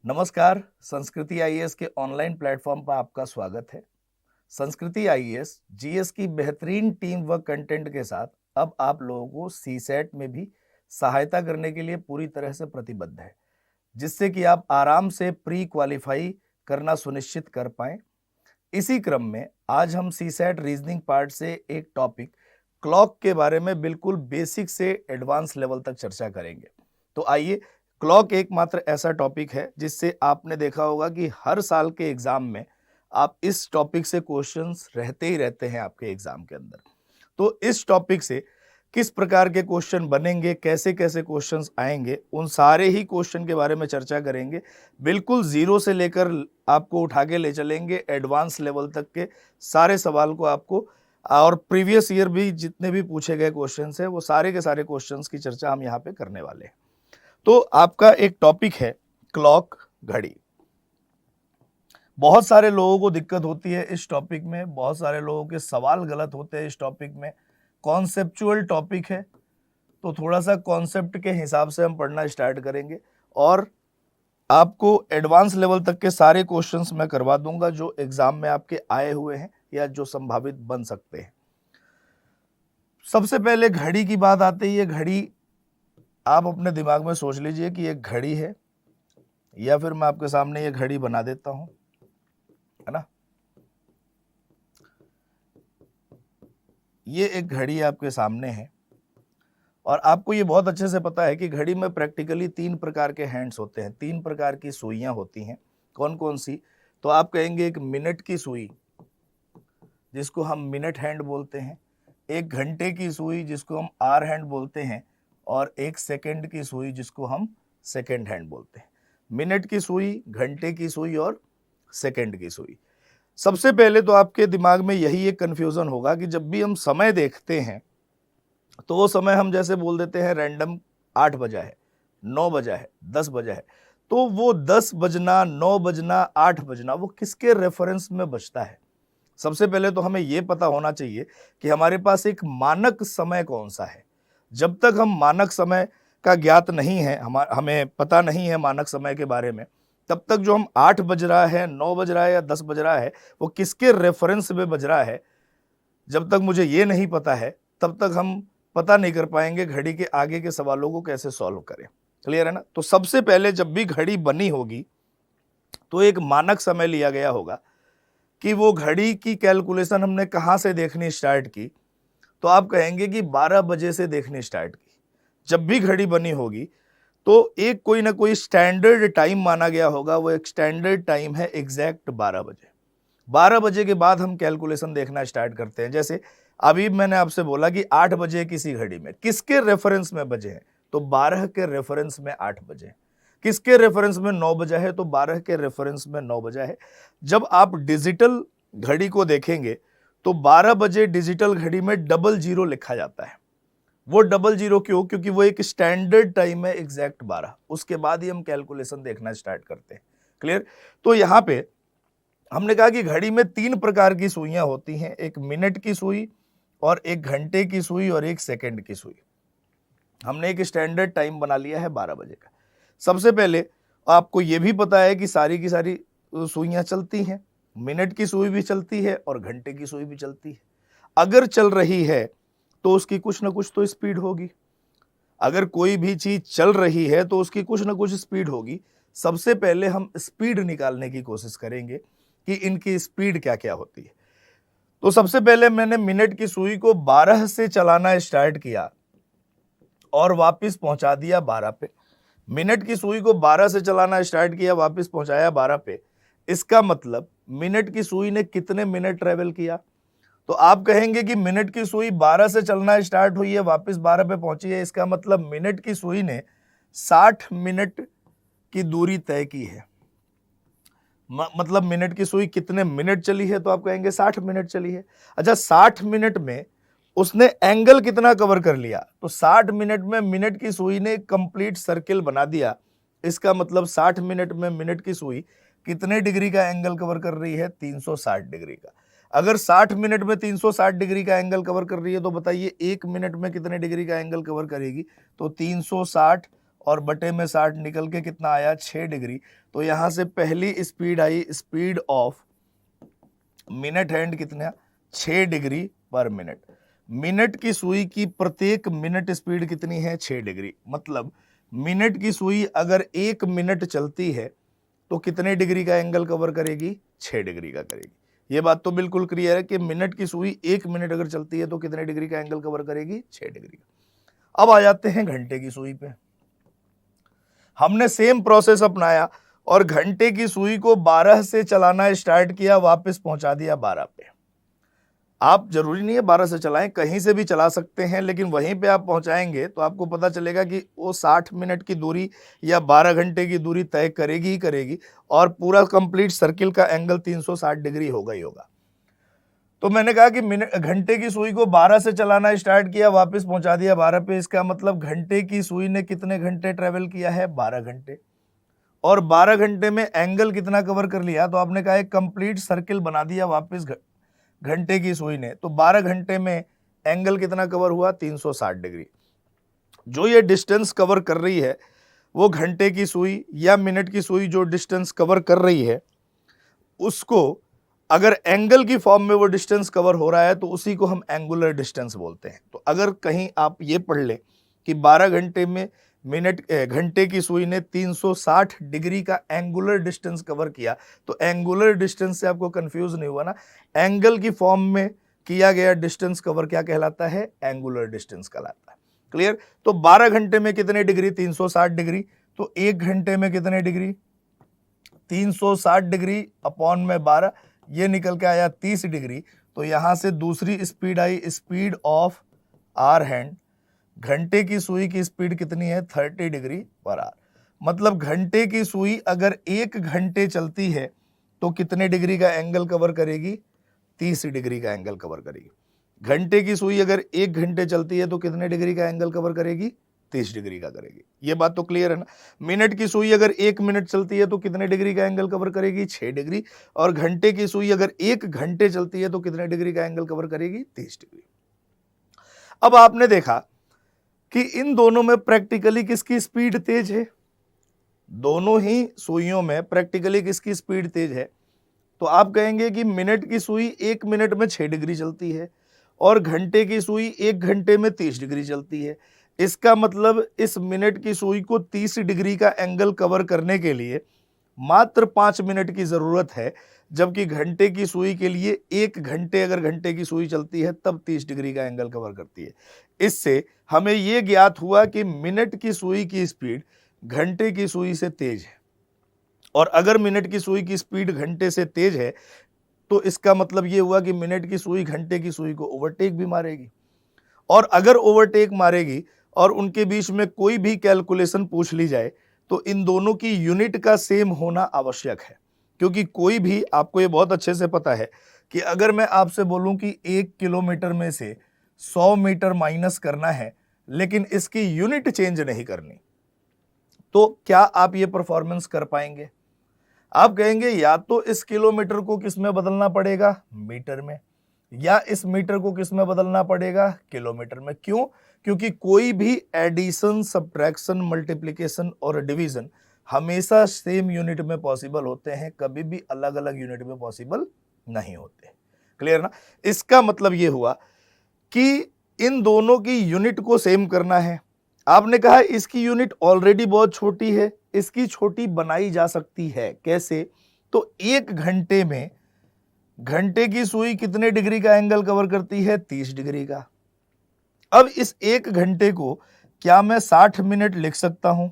नमस्कार। संस्कृति आईएएस के ऑनलाइन प्लेटफॉर्म पर आपका स्वागत है। संस्कृति आईएएस जीएस की बेहतरीन टीम व कंटेंट के साथ अब आप लोगों को सीसेट में भी सहायता करने के लिए पूरी तरह से प्रतिबद्ध है, जिससे कि आप आराम से प्री क्वालिफाई करना सुनिश्चित कर पाएं। इसी क्रम में आज हम सीसेट रीजनिंग पार्ट से एक टॉपिक क्लॉक के बारे में बिल्कुल बेसिक से एडवांस लेवल तक चर्चा करेंगे। तो आइए, क्लॉक एकमात्र ऐसा टॉपिक है जिससे आपने देखा होगा कि हर साल के एग्जाम में आप इस टॉपिक से क्वेश्चंस रहते ही रहते हैं आपके एग्जाम के अंदर। तो इस टॉपिक से किस प्रकार के क्वेश्चन बनेंगे, कैसे कैसे क्वेश्चंस आएंगे, उन सारे ही क्वेश्चन के बारे में चर्चा करेंगे। बिल्कुल जीरो से लेकर आपको उठा के ले चलेंगे एडवांस लेवल तक के सारे सवाल को आपको, और प्रीवियस ईयर भी जितने भी पूछे गए क्वेश्चंस हैं वो सारे के सारे क्वेश्चंस की चर्चा हम यहाँ पे करने वाले हैं। तो आपका एक टॉपिक है क्लॉक, घड़ी। बहुत सारे लोगों को दिक्कत होती है इस टॉपिक में, बहुत सारे लोगों के सवाल गलत होते हैं इस टॉपिक में। कॉन्सेप्चुअल टॉपिक है, तो थोड़ा सा कॉन्सेप्ट के हिसाब से हम पढ़ना स्टार्ट करेंगे और आपको एडवांस लेवल तक के सारे क्वेश्चंस मैं करवा दूंगा जो एग्जाम में आपके आए हुए हैं या जो संभावित बन सकते हैं। सबसे पहले घड़ी की बात आती है। घड़ी, आप अपने दिमाग में सोच लीजिए कि एक घड़ी है, या फिर मैं आपके सामने ये घड़ी बना देता हूं, है ना। ये एक घड़ी आपके सामने है और आपको ये बहुत अच्छे से पता है कि घड़ी में प्रैक्टिकली 3 प्रकार के हैंड्स होते हैं, 3 प्रकार की सुइयां होती हैं। कौन कौन सी? तो आप कहेंगे एक मिनट की सुई जिसको हम मिनट हैंड बोलते हैं, एक घंटे की सुई जिसको हम आवर हैंड बोलते हैं, और एक सेकंड की सुई जिसको हम सेकंड हैंड बोलते हैं। मिनट की सुई, घंटे की सुई और सेकंड की सुई। सबसे पहले तो आपके दिमाग में यही एक कंफ्यूजन होगा कि जब भी हम समय देखते हैं तो वो समय हम जैसे बोल देते हैं रैंडम 8 बजा है, 9 बजा है, 10 बजा है। तो वो 10 बजना, 9 बजना, 8 बजना वो किसके रेफरेंस में बजता है? सबसे पहले तो हमें ये पता होना चाहिए कि हमारे पास एक मानक समय कौन सा है। जब तक हम मानक समय का ज्ञात नहीं है, हमें पता नहीं है मानक समय के बारे में, तब तक जो हम 8 बज रहा है, 9 बज रहा है या 10 बज रहा है वो किसके रेफरेंस में बज रहा है, जब तक मुझे ये नहीं पता है तब तक हम पता नहीं कर पाएंगे घड़ी के आगे के सवालों को कैसे सॉल्व करें। क्लियर है ना। तो सबसे पहले जब भी घड़ी बनी होगी तो एक मानक समय लिया गया होगा कि वो घड़ी की कैलकुलेशन हमने कहाँ से देखनी स्टार्ट की। तो आप कहेंगे कि 12 बजे से देखनी स्टार्ट की। जब भी घड़ी बनी होगी तो एक कोई ना कोई स्टैंडर्ड टाइम माना गया होगा, वो एक स्टैंडर्ड टाइम है एग्जैक्ट 12 बजे। 12 बजे के बाद हम कैलकुलेशन देखना स्टार्ट करते हैं। जैसे अभी मैंने आपसे बोला कि 8 बजे किसी घड़ी में, किसके रेफरेंस में बजे हैं? तो 12 के रेफरेंस में 8 बजे। किसके रेफरेंस में 9 बजा है? तो 12 के रेफरेंस में 9 बजा है। जब आप डिजिटल घड़ी को देखेंगे तो 12 बजे डिजिटल घड़ी में डबल जीरो लिखा जाता है। वो डबल जीरो क्यों? क्योंकि वो एक स्टैंडर्ड टाइम है एग्जैक्ट 12, उसके बाद ही हम कैलकुलेशन देखना स्टार्ट करते हैं। क्लियर। तो यहां पे हमने कहा कि घड़ी में 3 प्रकार की सुइयां होती हैं, एक मिनट की सुई और एक घंटे की सुई और एक सेकंड की सुई। हमने एक स्टैंडर्ड टाइम बना लिया है 12 बजे का। सबसे पहले आपको यह भी पता है कि सारी की सारी सुइयां चलती हैं, मिनट की सुई भी चलती है और घंटे की सुई भी चलती है। अगर चल रही है तो उसकी कुछ ना कुछ तो स्पीड होगी। अगर कोई भी चीज चल रही है तो उसकी कुछ ना कुछ स्पीड होगी। सबसे पहले हम स्पीड निकालने की कोशिश करेंगे कि इनकी स्पीड क्या क्या होती है। तो सबसे पहले मैंने मिनट की सुई को 12 से चलाना स्टार्ट किया और वापस पहुंचा दिया 12 पे। मिनट की सुई को 12 से चलाना स्टार्ट किया, वापस पहुंचाया 12 पे। इसका मतलब मिनट की सुई ने कितने मिनट ट्रेवल किया? तो आप कहेंगे कि मिनट की सुई 12 से चलना स्टार्ट हुई है, वापस 12 पे पहुंची है। इसका मतलब मिनट की सुई ने 60 मिनट की दूरी तय की है। मतलब मिनट की सुई कितने मिनट चली है? तो आप कहेंगे 60 मिनट चली है। अच्छा, 60 मिनट में उसने एंगल कितना कवर कर लिया? तो 60 मिनट में मिनट की सुई ने कंप्लीट सर्किल बना दिया। इसका मतलब 60 मिनट में मिनट की सुई कितने डिग्री का एंगल कवर कर रही है? 360 डिग्री का। अगर 60 मिनट में 360 डिग्री का एंगल कवर कर रही है तो बताइए 1 मिनट में कितने डिग्री का एंगल कवर करेगी? तो 360 और बटे में 60 निकल के कितना आया 6 डिग्री। तो यहाँ से पहली स्पीड आई स्पीड ऑफ मिनट हैंड कितना 6 डिग्री पर मिनट। मिनट की सुई की प्रत्येक मिनट स्पीड कितनी है 6 डिग्री। मतलब मिनट की सुई अगर 1 मिनट चलती है तो कितने डिग्री का एंगल कवर करेगी 6 डिग्री का करेगी। ये बात तो बिल्कुल क्लियर है कि मिनट की सुई 1 मिनट अगर चलती है तो कितने डिग्री का एंगल कवर करेगी 6 डिग्री का। अब आ जाते हैं घंटे की सुई पे। हमने सेम प्रोसेस अपनाया और घंटे की सुई को 12 से चलाना स्टार्ट किया, वापस पहुंचा दिया 12 पे। आप जरूरी नहीं है 12 से चलाएं, कहीं से भी चला सकते हैं, लेकिन वहीं पे आप पहुंचाएंगे तो आपको पता चलेगा कि वो 60 मिनट की दूरी या 12 घंटे की दूरी तय करेगी ही करेगी और पूरा कंप्लीट सर्किल का एंगल 360 डिग्री होगा ही होगा। तो मैंने कहा कि घंटे की सुई को 12 से चलाना स्टार्ट किया, वापस पहुंचा दिया 12 पे। इसका मतलब घंटे की सुई ने कितने घंटे ट्रेवल किया है 12 घंटे। और 12 घंटे में एंगल कितना कवर कर लिया, तो आपने कहा एक कंप्लीट सर्किल बना दिया वापस घंटे की सुई ने। तो 12 घंटे में एंगल कितना कवर हुआ 360 डिग्री। जो ये डिस्टेंस कवर कर रही है वो घंटे की सुई या मिनट की सुई जो डिस्टेंस कवर कर रही है उसको अगर एंगल की फॉर्म में वो डिस्टेंस कवर हो रहा है तो उसी को हम एंगुलर डिस्टेंस बोलते हैं। तो अगर कहीं आप ये पढ़ लें कि 12 घंटे में घंटे की सुई ने 360 डिग्री का एंगुलर डिस्टेंस कवर किया, तो एंगुलर डिस्टेंस से आपको कंफ्यूज नहीं हुआ ना, एंगल की फॉर्म में किया गया डिस्टेंस कवर क्या कहलाता है एंगुलर डिस्टेंस कहलाता है। क्लियर। तो 12 घंटे में कितने डिग्री 360 डिग्री। तो 1 घंटे में कितने डिग्री 360 डिग्री अपॉन में 12, ये निकल के आया 30 डिग्री। तो यहां से दूसरी स्पीड आई स्पीड ऑफ आर हैंड। घंटे की सुई की स्पीड कितनी है 30 डिग्री पर आवर। मतलब घंटे की सुई अगर 1 घंटे चलती है तो कितने डिग्री का एंगल कवर करेगी 30 डिग्री का एंगल कवर करेगी। घंटे की सुई अगर 1 घंटे चलती है तो कितने डिग्री का एंगल कवर करेगी 30 डिग्री का करेगी। ये बात तो क्लियर है ना। मिनट की सुई अगर 1 मिनट चलती है तो कितने डिग्री का एंगल कवर करेगी 6 डिग्री। और घंटे की सुई अगर 1 घंटे चलती है तो कितने डिग्री का एंगल कवर करेगी 30 डिग्री। अब आपने देखा कि इन दोनों में प्रैक्टिकली किसकी स्पीड तेज है, दोनों ही सुइयों में प्रैक्टिकली किसकी स्पीड तेज है। तो आप कहेंगे कि मिनट की सुई 1 मिनट में 6 डिग्री चलती है और घंटे की सुई 1 घंटे में 30 डिग्री चलती है। इसका मतलब इस मिनट की सुई को 30 डिग्री का एंगल कवर करने के लिए मात्र 5 मिनट की जरूरत है, जबकि घंटे की सुई के लिए 1 घंटे अगर घंटे की सुई चलती है तब 30 डिग्री का एंगल कवर करती है। इससे हमें यह ज्ञात हुआ कि मिनट की सुई की स्पीड घंटे की सुई से तेज है। और अगर मिनट की सुई की स्पीड घंटे से तेज है तो इसका मतलब यह हुआ कि मिनट की सुई घंटे की सुई को ओवरटेक भी मारेगी। और अगर ओवरटेक मारेगी और उनके बीच में कोई भी कैलकुलेशन पूछ ली जाए तो इन दोनों की यूनिट का सेम होना आवश्यक है। क्योंकि कोई भी, आपको ये बहुत अच्छे से पता है कि अगर मैं आपसे बोलूं कि 1 किलोमीटर में से 100 मीटर माइनस करना है लेकिन इसकी यूनिट चेंज नहीं करनी, तो क्या आप ये परफॉर्मेंस कर पाएंगे? आप कहेंगे या तो इस किलोमीटर को किस में बदलना पड़ेगा मीटर में, या इस मीटर को किस में बदलना पड़ेगा किलोमीटर में। क्यों? क्योंकि कोई भी एडिशन, सब्ट्रैक्शन, मल्टीप्लिकेशन और डिवीजन हमेशा सेम यूनिट में पॉसिबल होते हैं, कभी भी अलग अलग यूनिट में पॉसिबल नहीं होते। क्लियर ना। इसका मतलब यह हुआ कि इन दोनों की यूनिट को सेम करना है। आपने कहा इसकी यूनिट ऑलरेडी बहुत छोटी है, इसकी छोटी बनाई जा सकती है। कैसे? तो 1 घंटे में घंटे की सुई कितने डिग्री का एंगल कवर करती है 30 डिग्री का। अब इस 1 घंटे को क्या मैं 60 मिनट लिख सकता हूं?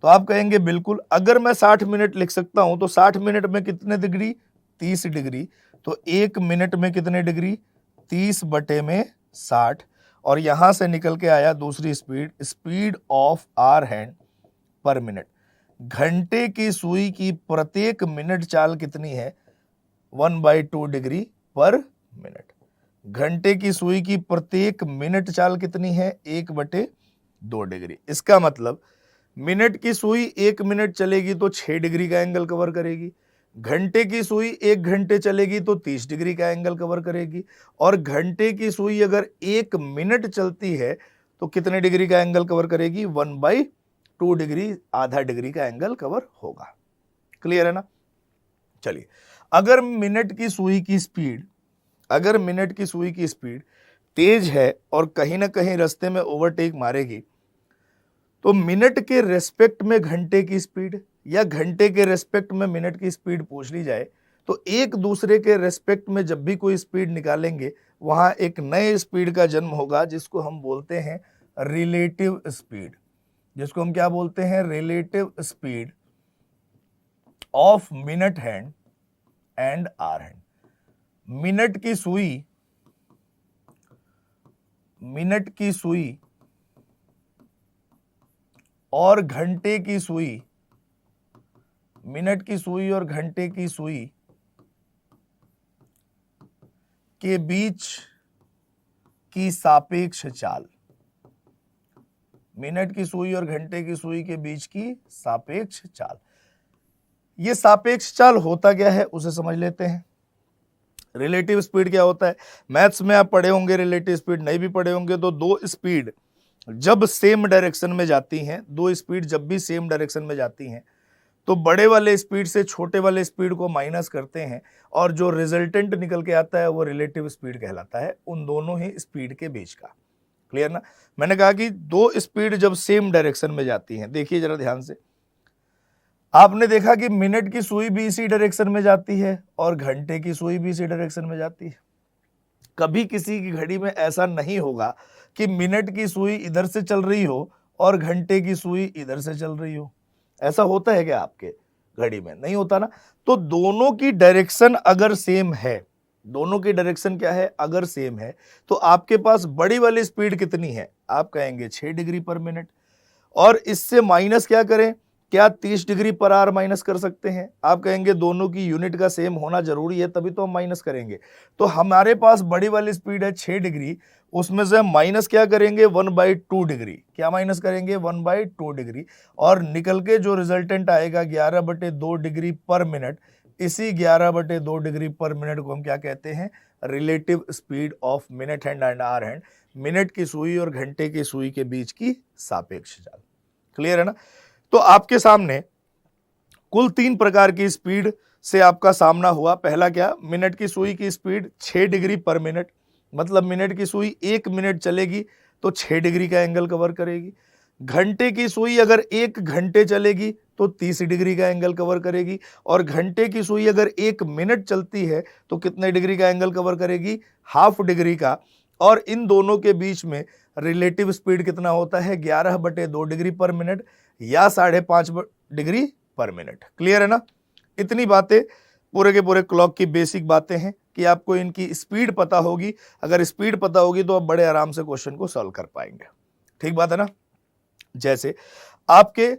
तो आप कहेंगे बिल्कुल। अगर मैं 60 मिनट लिख सकता हूं तो 60 मिनट में कितने डिग्री 30 डिग्री। तो 1 मिनट में कितने डिग्री 30 बटे में 60। और यहां से निकल के आया दूसरी speed, speed of hour hand पर मिनट। घंटे की सुई की प्रत्येक मिनट चाल कितनी है 1/2 डिग्री पर मिनट। घंटे की सुई की प्रत्येक मिनट चाल कितनी है 1/2 डिग्री। इसका मतलब मिनट की सुई 1 मिनट चलेगी तो 6 डिग्री का एंगल कवर करेगी। घंटे की सुई 1 घंटे चलेगी तो 30 डिग्री का एंगल कवर करेगी। और घंटे की सुई अगर 1 मिनट चलती है तो कितने डिग्री का एंगल कवर करेगी 1/2 2 डिग्री, आधा डिग्री का एंगल कवर होगा। क्लियर है ना? चलिए, अगर मिनट की सुई की स्पीड तेज है और कहीं ना कहीं रास्ते में ओवरटेक मारेगी, तो मिनट के रेस्पेक्ट में घंटे की स्पीड या घंटे के रेस्पेक्ट में मिनट की स्पीड पूछ ली जाए, तो एक दूसरे के रेस्पेक्ट में जब भी कोई स्पीड निकालेंगे, वहां एक नए स्पीड का जन्म होगा, जिसको हम बोलते हैं रिलेटिव स्पीड। जिसको हम क्या बोलते हैं? Relative speed of minute hand and hour hand. Minute की सुई और घंटे की सुई, मिनट की सुई और घंटे की सुई के बीच की सापेक्ष चाल, मिनट की सुई और घंटे की सुई के बीच की सापेक्ष चाल। ये सापेक्ष चाल होता क्या है उसे समझ लेते हैं। रिलेटिव स्पीड क्या होता है? मैथ्स में आप पढ़े होंगे, रिलेटिव स्पीड नहीं भी पढ़े होंगे तो दो स्पीड जब सेम डायरेक्शन में जाती हैं, दो स्पीड जब भी सेम डायरेक्शन में जाती हैं, तो बड़े वाले स्पीड से छोटे वाले स्पीड को माइनस करते हैं और जो रिजल्टेंट निकल के आता है वो रिलेटिव स्पीड कहलाता है, उन दोनों ही स्पीड के बीच का। क्लियर ना? मैंने कहा कि दो स्पीड जब सेम डायरेक्शन में जाती हैं, देखिए जरा ध्यान से, आपने देखा कि मिनट की सुई भी इसी डायरेक्शन में जाती है और घंटे की सुई भी इसी डायरेक्शन में जाती है। कभी किसी की घड़ी में ऐसा नहीं होगा कि मिनट की सुई इधर से चल रही हो और घंटे की सुई इधर से चल रही हो। ऐसा होता है क्या आपके घड़ी में? नहीं होता ना। तो दोनों की डायरेक्शन अगर सेम है, दोनों की डायरेक्शन क्या है? अगर सेम है, तो आपके पास बड़ी वाली स्पीड कितनी है? आप कहेंगे 6 डिग्री पर मिनट, और इससे माइनस क्या करें? क्या 30 डिग्री पर आवर माइनस कर सकते हैं? आप कहेंगे दोनों की यूनिट का सेम होना जरूरी है, तभी तो हम माइनस करेंगे। तो हमारे पास बड़ी वाली स्पीड है 6 डिग्री, उसमें से हम माइनस क्या करेंगे? 1/2 डिग्री। क्या माइनस करेंगे? 1/2 डिग्री, और निकल के जो रिजल्टेंट आएगा 11/2 डिग्री पर मिनट, इसी 11/2 डिग्री पर मिनट को हम क्या कहते हैं? Relative speed of minute hand and hour hand. Minute की सुई और घंटे की सुई के बीच की सापेक्ष चाल। क्लियर है ना? तो आपके सामने कुल 3 प्रकार की स्पीड से आपका सामना हुआ। पहला क्या? मिनट की सुई की स्पीड 6 डिग्री पर मिनट, मतलब मिनट की सुई 1 मिनट चलेगी तो 6 डिग्री का एंगल कवर करेगी। घंटे की सुई अगर 1 घंटे चलेगी तो 30 डिग्री का एंगल कवर करेगी, और घंटे की सुई अगर 1 मिनट चलती है तो कितने डिग्री का एंगल कवर करेगी? हाफ डिग्री का। और इन दोनों के बीच में रिलेटिव स्पीड कितना होता है? 11/2 डिग्री पर मिनट या 5.5 डिग्री पर मिनट। क्लियर है ना? इतनी बातें पूरे के पूरे क्लॉक की बेसिक बातें हैं कि आपको इनकी स्पीड पता होगी। अगर स्पीड पता होगी तो आप बड़े आराम से क्वेश्चन को सॉल्व कर पाएंगे। ठीक बात है ना? जैसे आपके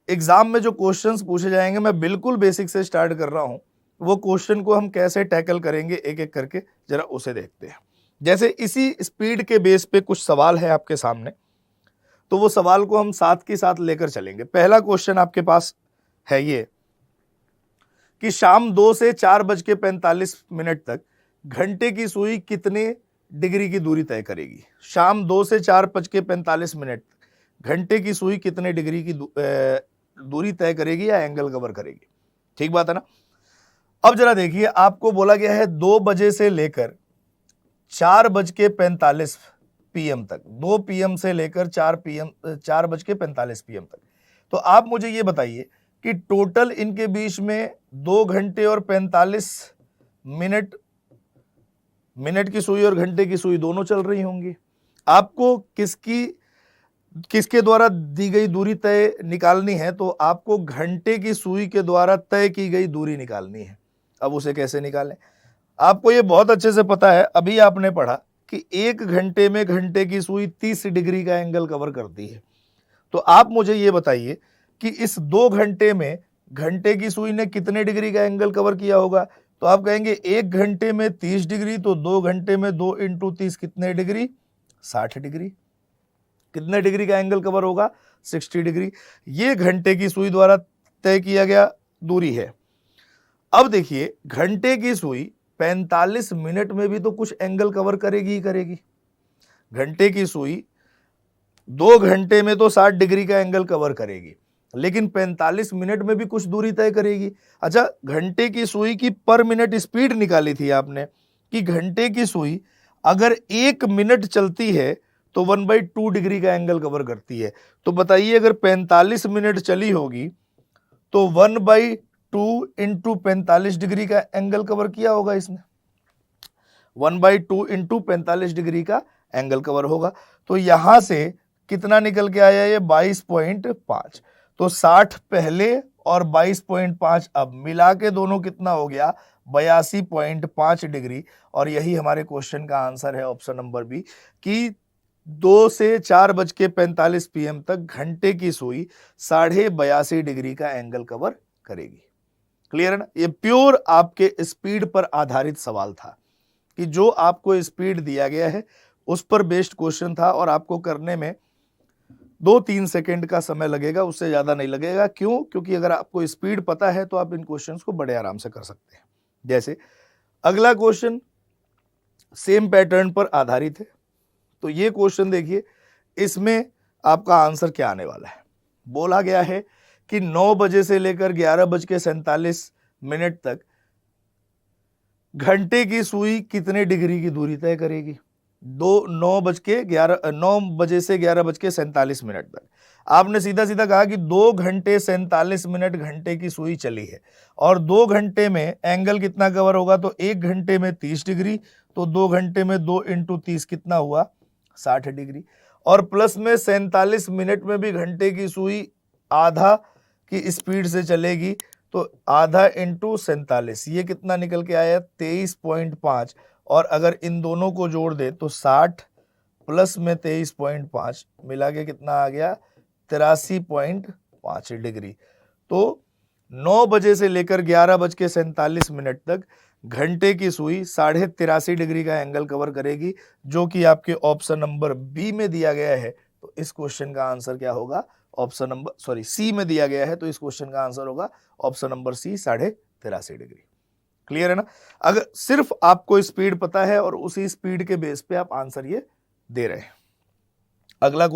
एग्जाम में जो क्वेश्चंस पूछे जाएंगे, मैं बिल्कुल बेसिक से स्टार्ट कर रहा हूं, वो क्वेश्चन को हम कैसे टैकल करेंगे एक एक करके, जरा उसे देखते हैं। जैसे इसी स्पीड के बेस पे कुछ सवाल है आपके सामने, तो वो सवाल को हम साथ के साथ लेकर चलेंगे। पहला क्वेश्चन आपके पास है ये कि शाम 2 से 4:45 तक घंटे की सुई कितने डिग्री की दूरी तय करेगी? शाम 2 से 4:45 घंटे की सुई कितने डिग्री की दूरी तय करेगी या एंगल कवर करेगी? ठीक बात है ना? अब जरा देखिए, आपको बोला गया है 2 बजे से लेकर 4:45 PM तक, 2 PM से लेकर 4:45 PM तक। तो आप मुझे ये बताइए कि टोटल इनके बीच में 2 घंटे और 45 मिनट, मिनट की सुई और घंटे की सुई दोनों चल रही होंगी। आपको किसके द्वारा दी गई दूरी तय निकालनी है? तो आपको घंटे की सुई के द्वारा तय की गई दूरी निकालनी है। अब उसे कैसे निकालें? आपको ये बहुत अच्छे से पता है, अभी आपने पढ़ा कि 1 घंटे में घंटे की सुई 30 डिग्री का एंगल कवर करती है। तो आप मुझे ये बताइए कि इस 2 घंटे में घंटे की सुई ने कितने डिग्री का एंगल कवर किया होगा? तो आप कहेंगे 1 घंटे में 30 डिग्री, तो 2 घंटे में 2 × 30 कितने डिग्री? 60 डिग्री। कितने डिग्री का एंगल कवर होगा? 60 डिग्री। ये घंटे की सुई द्वारा तय किया गया दूरी है। अब देखिए, घंटे की सुई 45 मिनट में भी तो कुछ एंगल कवर करेगी ही करेगी। घंटे की सुई 2 घंटे में तो 60 डिग्री का एंगल कवर करेगी, लेकिन 45 मिनट में भी कुछ दूरी तय करेगी। अच्छा, घंटे की सुई की पर मिनट स्पीड निकाली थी आपने कि घंटे की सुई अगर 1 मिनट चलती है तो 1/2 डिग्री का एंगल कवर करती है। तो बताइए अगर 45 मिनट चली होगी तो 1/2 इंटू 45 डिग्री का एंगल कवर किया होगा इसने। 1/2 इंटू 45 डिग्री का एंगल कवर होगा। तो यहां से कितना निकल के आया ये 22.5। तो 60 पहले और 22.5 अब मिला के दोनों कितना हो गया 82.5 डिग्री। और यही हमारे क्वेश्चन का आंसर है ऑप्शन नंबर बी कि 2 से 4:45 PM तक घंटे की सुई 82.5 डिग्री का एंगल कवर करेगी। क्लियर है ना? ये प्योर आपके स्पीड पर आधारित सवाल था कि जो आपको स्पीड दिया गया है उस पर बेस्ड क्वेश्चन था और आपको करने में 2-3 सेकंड का समय लगेगा, उससे ज्यादा नहीं लगेगा। क्यों? क्योंकि अगर आपको स्पीड पता है तो आप इन क्वेश्चंस को बड़े आराम से कर सकते हैं। जैसे अगला क्वेश्चन सेम पैटर्न पर आधारित है। तो ये क्वेश्चन देखिए, इसमें आपका आंसर क्या आने वाला है। बोला गया है कि 9 बजे से लेकर 11:47 तक घंटे की सुई कितने डिग्री की दूरी तय करेगी। 9 बजे से 11:47 तक आपने सीधा सीधा कहा कि 2 घंटे 47 मिनट घंटे की सुई चली है और 2 घंटे में एंगल कितना कवर होगा। तो 1 घंटे में 30 डिग्री, तो 2 घंटे में 2 इंटू 30 कितना हुआ 60 डिग्री। और प्लस में 47 मिनट में भी घंटे की सुई आधा की स्पीड से चलेगी, तो आधा इंटू 47 ये कितना निकल के आया 23.5। और अगर इन दोनों को जोड़ दे तो 60 प्लस में 23.5 मिला के कितना आ गया 83.5 डिग्री। तो 9 बजे से लेकर 11:47 तक घंटे की सुई 83.5 डिग्री का एंगल कवर करेगी, जो कि आपके ऑप्शन नंबर बी में दिया गया है। तो इस क्वेश्चन का आंसर क्या होगा सी में दिया गया है, तो इस क्वेश्चन का आंसर होगा option number C 83.5 degree. Clear है ना? अगर सिर्फ आपको स्पीड पता है और उसी स्पीड के बेस पे आप आंसर ये दे रहे हैं। अगला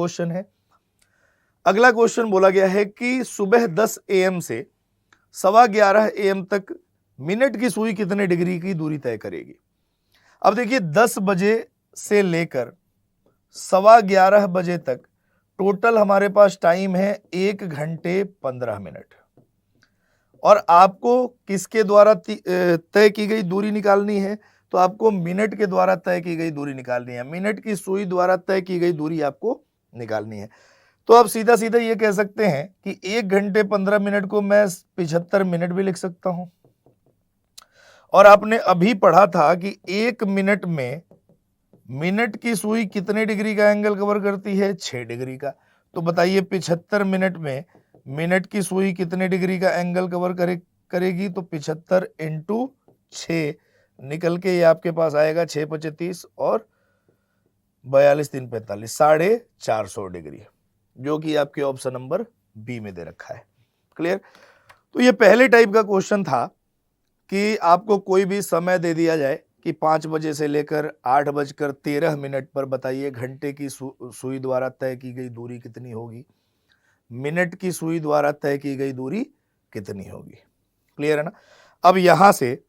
क्वेश्चन बोला गया है कि सुबह 10 AM से 11:15 AM तक मिनट की सुई कितने डिग्री की दूरी तय करेगी। अब देखिए 10 बजे से लेकर 11:15 बजे तक टोटल हमारे पास टाइम है 1 घंटे 15 मिनट और आपको किसके द्वारा तय की गई दूरी निकालनी है। तो आपको मिनट के द्वारा तय की गई दूरी निकालनी है। मिनट की सुई द्वारा तय की गई दूरी आपको निकालनी है। तो आप सीधा सीधा ये कह सकते हैं कि 1 घंटे 15 मिनट को मैं 75 मिनट भी लिख सकता हूं। और आपने अभी पढ़ा था कि 1 मिनट में मिनट की सुई कितने डिग्री का एंगल कवर करती है 6 डिग्री का। तो बताइए 75 मिनट में मिनट की सुई कितने डिग्री का एंगल कवर करेगी। तो 75 इंटू 6 निकल के ये आपके पास आएगा 6×5 और 42 3 45 450 डिग्री, जो कि आपके ऑप्शन नंबर बी में दे रखा है। क्लियर? तो ये पहले टाइप का क्वेश्चन था कि आपको कोई भी समय दे दिया जाए कि 5 बजे से लेकर 8:13 पर बताइए घंटे की सुई द्वारा तय की गई दूरी कितनी होगी, मिनट की सुई द्वारा तय की गई दूरी कितनी होगी। क्लियर है ना? अब यहां से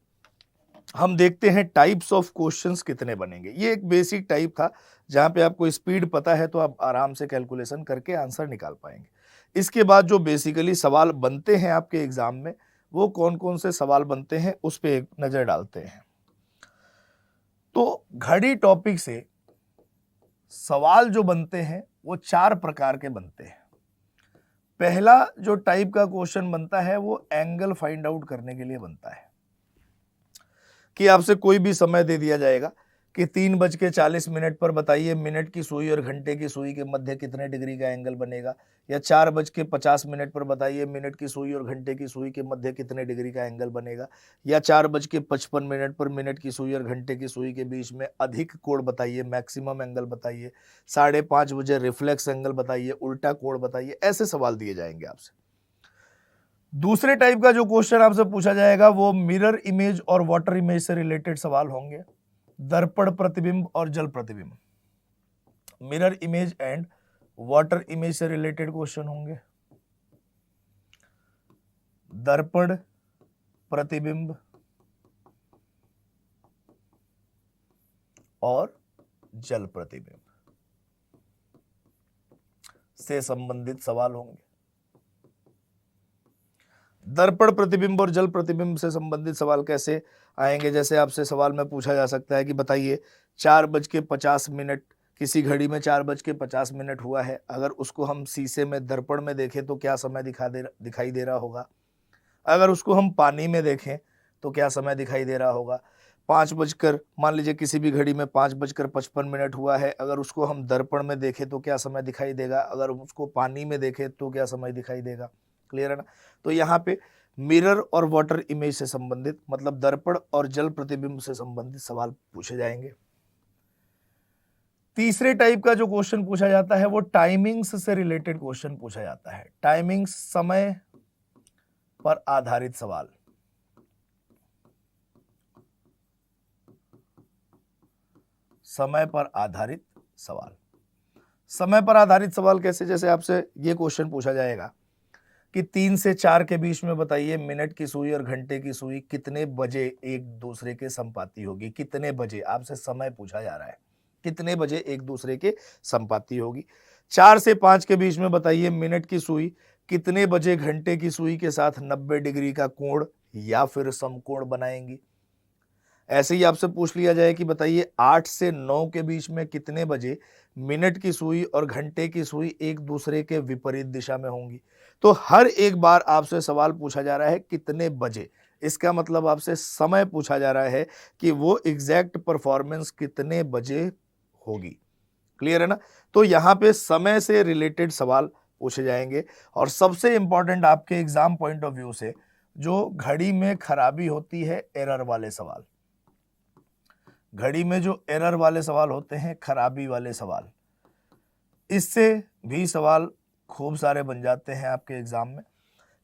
हम देखते हैं टाइप्स ऑफ क्वेश्चंस कितने बनेंगे। ये एक बेसिक टाइप था जहां पे आपको स्पीड पता है तो आप आराम से कैलकुलेशन करके आंसर निकाल पाएंगे। इसके बाद जो बेसिकली सवाल बनते हैं आपके एग्जाम में, वो कौन कौन से सवाल बनते हैं उस पर एक नजर डालते हैं। तो घड़ी टॉपिक से सवाल जो बनते हैं वो 4 प्रकार के बनते हैं। पहला जो टाइप का क्वेश्चन बनता है वो एंगल फाइंड आउट करने के लिए बनता है कि आपसे कोई भी समय दे दिया जाएगा कि 3:40 पर बताइए मिनट की सुई और घंटे की सुई के मध्य कितने डिग्री का एंगल बनेगा, या 4:50 पर बताइए मिनट की सुई और घंटे की सुई के मध्य कितने डिग्री का एंगल बनेगा, या 4:55 पर मिनट की सुई और घंटे की सुई के बीच में अधिक कोण बताइए, मैक्सिमम एंगल बताइए, 5:30 बजे रिफ्लेक्स एंगल बताइए, उल्टा कोण बताइए। ऐसे सवाल दिए जाएंगे आपसे। दूसरे टाइप का जो क्वेश्चन आपसे पूछा जाएगा वो मिरर इमेज और वाटर इमेज से रिलेटेड सवाल होंगे। दर्पण प्रतिबिंब और जल प्रतिबिंब, mirror image and water image से रिलेटेड क्वेश्चन होंगे, दर्पण प्रतिबिंब और जल प्रतिबिंब से संबंधित सवाल होंगे। दर्पण प्रतिबिंब और जल प्रतिबिंब से संबंधित सवाल कैसे आएंगे? जैसे आपसे सवाल में पूछा जा सकता है कि बताइए 4:50 किसी घड़ी में 4:50 हुआ है, अगर उसको हम शीशे में दर्पण में देखें तो क्या समय दिखाई दे रहा होगा? अगर उसको हम पानी में देखें तो क्या समय दिखाई दे रहा होगा? 5 बजकर, मान लीजिए किसी भी घड़ी में 5:55 हुआ है, अगर उसको हम दर्पण में देखें तो क्या समय दिखाई देगा? अगर उसको पानी में देखें तो क्या समय दिखाई देगा? क्लियर है ना? तो यहाँ पे मिरर और वाटर इमेज से संबंधित, मतलब दर्पण और जल प्रतिबिंब से संबंधित सवाल पूछे जाएंगे। तीसरे टाइप का जो क्वेश्चन पूछा जाता है वो टाइमिंग्स से रिलेटेड क्वेश्चन पूछा जाता है। टाइमिंग्स, समय पर आधारित सवाल। समय पर आधारित सवाल। समय पर आधारित सवाल कैसे? जैसे आपसे ये क्वेश्चन पूछा जाएगा कि 3 से 4 के बीच में बताइए मिनट की सुई और घंटे की सुई कितने बजे एक दूसरे के संपाती होगी। कितने बजे, आपसे समय पूछा जा रहा है, कितने बजे एक दूसरे के संपाती होगी। 4 से 5 के बीच में बताइए मिनट की सुई कितने बजे घंटे की सुई के साथ 90 डिग्री का कोण या फिर समकोण बनाएंगी। ऐसे ही आपसे पूछ लिया जाए कि बताइए 8 से 9 के बीच में कितने बजे मिनट की सुई और घंटे की सुई एक दूसरे के विपरीत दिशा में होंगी। तो हर एक बार आपसे सवाल पूछा जा रहा है कितने बजे, इसका मतलब आपसे समय पूछा जा रहा है कि वो एग्जैक्ट परफॉर्मेंस कितने बजे होगी। क्लियर है ना? तो यहाँ पे समय से रिलेटेड सवाल पूछे जाएंगे। और सबसे इंपॉर्टेंट आपके एग्जाम पॉइंट ऑफ व्यू से जो घड़ी में खराबी होती है, एरर वाले सवाल। घड़ी में जो एरर वाले सवाल होते हैं, खराबी वाले सवाल, इससे भी सवाल खूब सारे बन जाते हैं आपके एग्जाम में।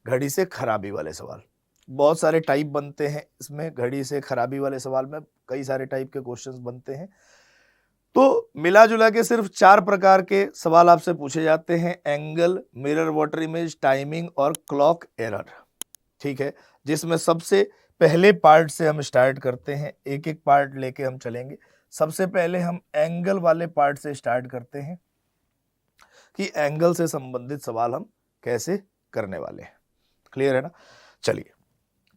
घड़ी से खराबी वाले सवाल, बहुत सारे टाइप बनते हैं इसमें। घड़ी से खराबी वाले सवाल में कई सारे टाइप के क्वेश्चंस बनते हैं। तो मिला जुला के सिर्फ 4 प्रकार के सवाल आपसे पूछे जाते हैं: angle, mirror, water image, timing और क्लॉक एरर। ठीक है, जिसमें सबसे पहले पार्ट से हम स्टार्ट करते हैं, एक एक पार्ट लेके हम चलेंगे। सबसे पहले हम एंगल वाले पार्ट से स्टार्ट करते हैं कि एंगल से संबंधित सवाल हम कैसे करने वाले हैं। क्लियर है ना? चलिए,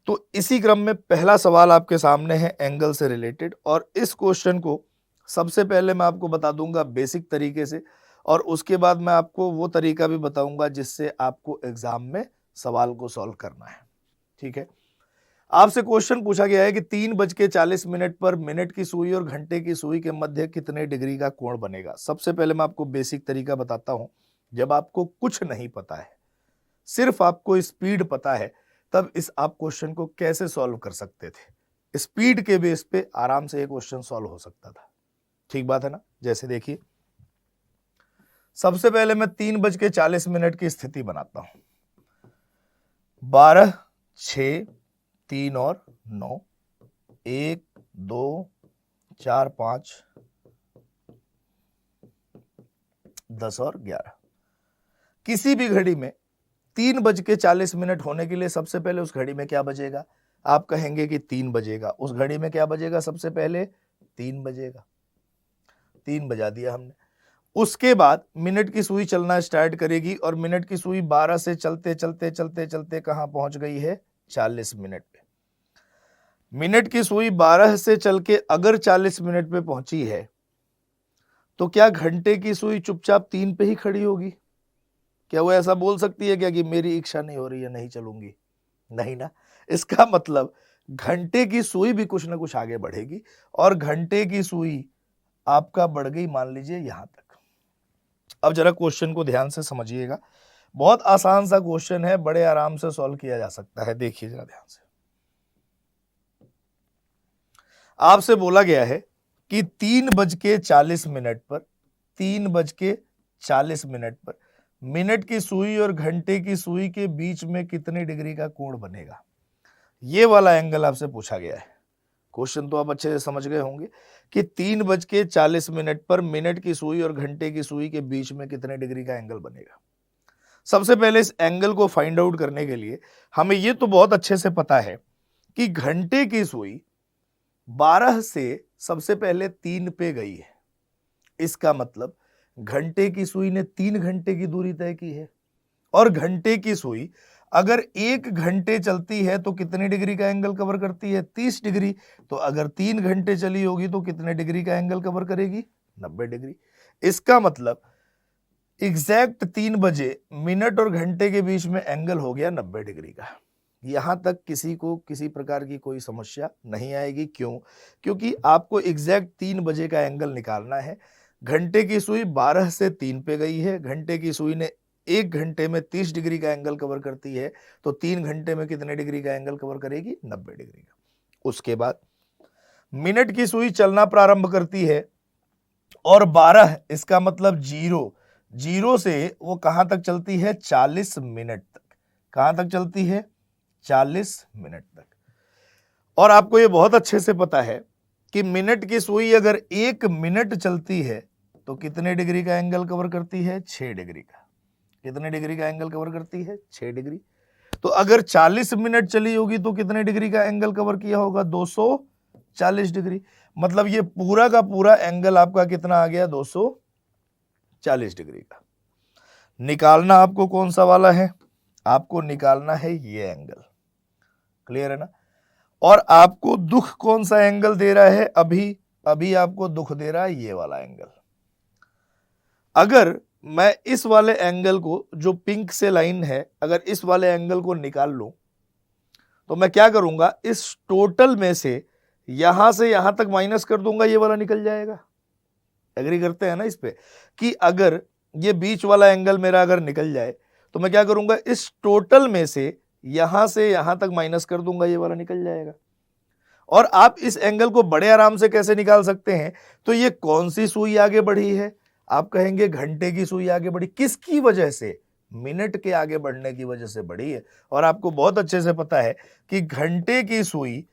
तो इसी क्रम में पहला सवाल आपके सामने है एंगल से रिलेटेड, और इस क्वेश्चन को सबसे पहले मैं आपको बता दूंगा बेसिक तरीके से, और उसके बाद मैं आपको वो तरीका भी बताऊंगा जिससे आपको एग्जाम में सवाल को सॉल्व करना है। ठीक है, आपसे क्वेश्चन पूछा गया है कि 3:40 पर मिनट की सुई और घंटे की सुई के मध्य कितने डिग्री का कोण बनेगा। सबसे पहले मैं आपको बेसिक तरीका बताता हूं। जब आपको कुछ नहीं पता है, सिर्फ आपको स्पीड पता है, तब इस आप क्वेश्चन को कैसे सॉल्व कर सकते थे। स्पीड के बेस पे आराम से ये क्वेश्चन सॉल्व हो सकता था। ठीक बात है ना? जैसे देखिए, सबसे पहले मैं 3:40 की स्थिति बनाता हूं। 12, 6, 3 और 9, 1, 2, 4, 5, 10 और 11। किसी भी घड़ी में 3:40 होने के लिए सबसे पहले उस घड़ी में क्या बजेगा? आप कहेंगे कि 3 बजेगा। उस घड़ी में क्या बजेगा? सबसे पहले 3 बजेगा। 3 बजा दिया हमने। उसके बाद मिनट की सुई चलना स्टार्ट करेगी, और मिनट की सुई 12 से चलते चलते चलते चलते कहां पहुंच गई है? 40 मिनट पे। मिनट की सुई 12 से चल के अगर 40 मिनट पे पहुंची है, तो क्या घंटे की सुई चुपचाप 3 पे ही खड़ी होगी? क्या वो ऐसा बोल सकती है क्या कि मेरी इच्छा नहीं हो रही है, नहीं चलूंगी? नहीं ना। इसका मतलब घंटे की सुई भी कुछ ना कुछ आगे बढ़ेगी, और घंटे की सुई आपका बढ़ गई मान लीजिए यहां तक। अब जरा क्वेश्चन को ध्यान से समझिएगा, बहुत आसान सा क्वेश्चन है, बड़े आराम से सॉल्व किया जा सकता है। देखिए जरा ध्यान से, आपसे बोला गया है कि 3:40 पर 3:40 पर मिनट की सुई और घंटे की सुई के बीच में कितने डिग्री का कोण बनेगा। ये वाला एंगल आपसे पूछा गया है। क्वेश्चन तो आप अच्छे से समझ गए होंगे कि 3:40 पर मिनट की सुई और घंटे की सुई के बीच में कितने डिग्री का एंगल बनेगा। सबसे पहले इस एंगल को फाइंड आउट करने के लिए हमें ये तो बहुत अच्छे से पता है कि घंटे की सुई 12 से सबसे पहले 3 पे गई है। इसका मतलब घंटे की सुई ने 3 घंटे की दूरी तय की है और घंटे की सुई अगर 1 घंटे चलती है तो कितने डिग्री का एंगल कवर करती है, 30 डिग्री। तो अगर 3 घंटे चली होगी तो कितने डिग्री का एंगल कवर करेगी, 90 डिग्री। इसका मतलब एग्जैक्ट 3 बजे मिनट और घंटे के बीच में एंगल हो गया 90 डिग्री का। यहां तक किसी को किसी प्रकार की कोई समस्या नहीं आएगी। क्यों? क्योंकि आपको एग्जैक्ट 3 बजे का एंगल निकालना है। घंटे की सुई 12 से 3 पे गई है, घंटे की सुई ने 1 घंटे में 30 डिग्री का एंगल कवर करती है, तो 3 घंटे में कितने डिग्री का एंगल कवर करेगी, 90 डिग्री का। उसके बाद मिनट की सुई चलना प्रारंभ करती है और 12 इसका मतलब 0 से वो कहां तक चलती है, 40 मिनट तक। कहां तक चलती है, 40 मिनट तक। और आपको ये बहुत अच्छे से पता है कि मिनट की सुई अगर 1 मिनट चलती है तो कितने डिग्री का एंगल कवर करती है, 6 डिग्री का। कितने डिग्री का एंगल कवर करती है, 6 डिग्री। तो अगर 40 मिनट चली होगी तो कितने डिग्री का एंगल कवर किया होगा, 240 डिग्री। मतलब ये पूरा का पूरा एंगल आपका कितना आ गया, 240 डिग्री का। निकालना आपको कौन सा वाला है, आपको निकालना है ये एंगल। क्लियर है ना? और आपको दुख कौन सा एंगल दे रहा है, अभी आपको दुख दे रहा है ये वाला एंगल। अगर मैं इस वाले एंगल को, जो पिंक से लाइन है, अगर इस वाले एंगल को निकाल लूं तो मैं क्या करूंगा, इस टोटल में से यहां से यहां तक माइनस कर दूंगा, ये वाला निकल जाएगा। एग्री करते हैं ना इस पे, कि अगर ये बीच वाला एंगल मेरा अगर निकल जाए तो मैं क्या करूंगा, इस टोटल में से यहां तक माइनस कर दूंगा, ये वाला निकल जाएगा। और आप इस एंगल को बड़े आराम से कैसे निकाल सकते हैं, तो ये कौन सी सुई आगे बढ़ी है, आप कहेंगे घंटे की सुई आगे बढ़ी। किसकी वजह से, मिनट के आगे बढ़ने की वजह से बढ़ी है। और आपको बहुत अच्छे से पता है कि घंटे की सुई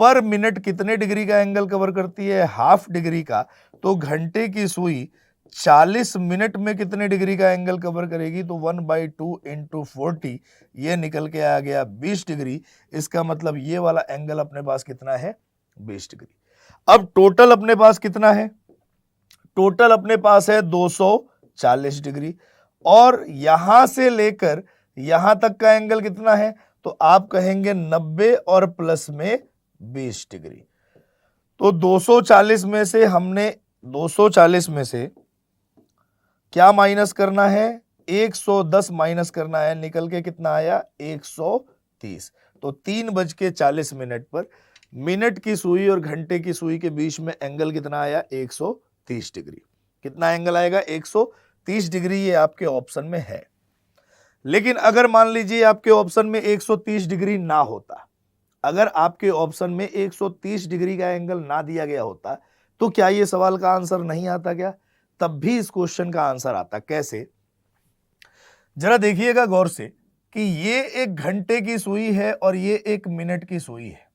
पर मिनट कितने डिग्री का एंगल कवर करती है, हाफ डिग्री का। तो घंटे की सुई 40 मिनट में कितने डिग्री का एंगल कवर करेगी, तो 1/2 × 40, ये निकल के आ गया 20 डिग्री। इसका मतलब ये वाला एंगल अपने पास कितना है, 20 डिग्री। अब टोटल अपने पास कितना है, टोटल अपने पास है 240 डिग्री। और यहां से लेकर यहां तक का एंगल कितना है, तो आप कहेंगे 90 और प्लस में 20 डिग्री। तो 240 में से हमने 240 में से क्या माइनस करना है, 110 माइनस करना है। निकल के कितना आया, 130। तो 3:40 पर मिनट की सुई और घंटे की सुई के बीच में एंगल कितना आया, 130 डिग्री। कितना एंगल आएगा, 130 डिग्री। ये आपके ऑप्शन में है। लेकिन अगर मान लीजिए आपके ऑप्शन में 130 डिग्री ना होता, अगर आपके ऑप्शन में 130 डिग्री का एंगल ना दिया गया होता, तो क्या ये सवाल का आंसर नहीं आता क्या? तब भी इस क्वेश्चन का आंसर आता। कैसे, जरा देखिएगा गौर से कि ये 1 घंटे की सुई है और ये 1 मिनट की सुई है,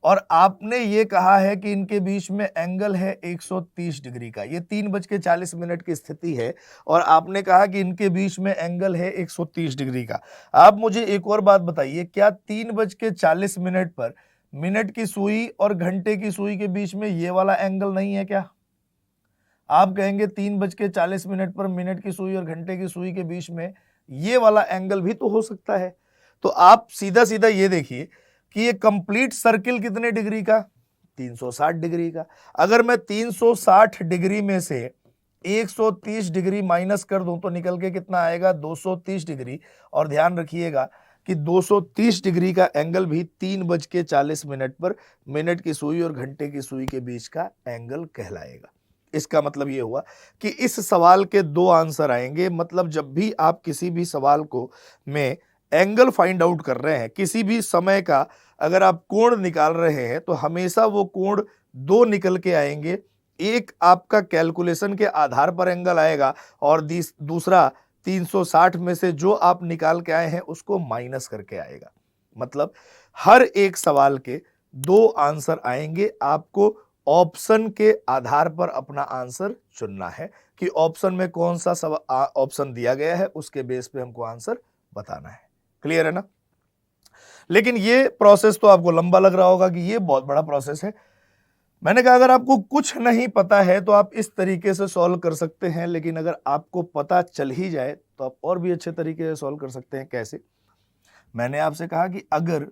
और आपने ये कहा है कि इनके बीच में एंगल है 130 डिग्री का। ये 3:40 की स्थिति है और आपने कहा कि इनके बीच में एंगल है 130 डिग्री का। आप मुझे एक और बात बताइए, क्या 3:40 पर मिनट की सुई और घंटे की सुई के बीच में ये वाला एंगल नहीं है क्या? आप कहेंगे 3:40 पर मिनट की सुई और घंटे की सुई के बीच में ये वाला एंगल भी तो हो सकता है। तो आप सीधा सीधा ये देखिए कि ये कंप्लीट सर्किल कितने डिग्री का, 360 डिग्री का। अगर मैं 360 डिग्री में से 130 डिग्री माइनस कर दूं तो निकल के कितना आएगा, 230 डिग्री। और ध्यान रखिएगा कि 230 डिग्री का एंगल भी 3:40 पर मिनट की सुई और घंटे की सुई के बीच का एंगल कहलाएगा। इसका मतलब ये हुआ कि इस सवाल के 2 आंसर आएंगे। मतलब जब भी आप किसी भी सवाल को में एंगल फाइंड आउट कर रहे हैं, किसी भी समय का अगर आप कोण निकाल रहे हैं, तो हमेशा वो कोण 2 निकल के आएंगे। एक आपका कैलकुलेशन के आधार पर एंगल आएगा और दूसरा 360 में से जो आप निकाल के आए हैं उसको माइनस करके आएगा। मतलब हर एक सवाल के दो आंसर आएंगे, आपको ऑप्शन के आधार पर अपना आंसर चुनना है कि ऑप्शन में कौन सा ऑप्शन दिया गया है, उसके बेस पे हमको आंसर बताना है। क्लियर है ना? लेकिन ये प्रोसेस तो आपको लंबा लग रहा होगा कि ये बहुत बड़ा प्रोसेस है। मैंने कहा अगर आपको कुछ नहीं पता है तो आप इस तरीके से सॉल्व कर सकते हैं, लेकिन अगर आपको पता चल ही जाए तो आप और भी अच्छे तरीके से सॉल्व कर सकते हैं। कैसे? मैंने आपसे कहा कि अगर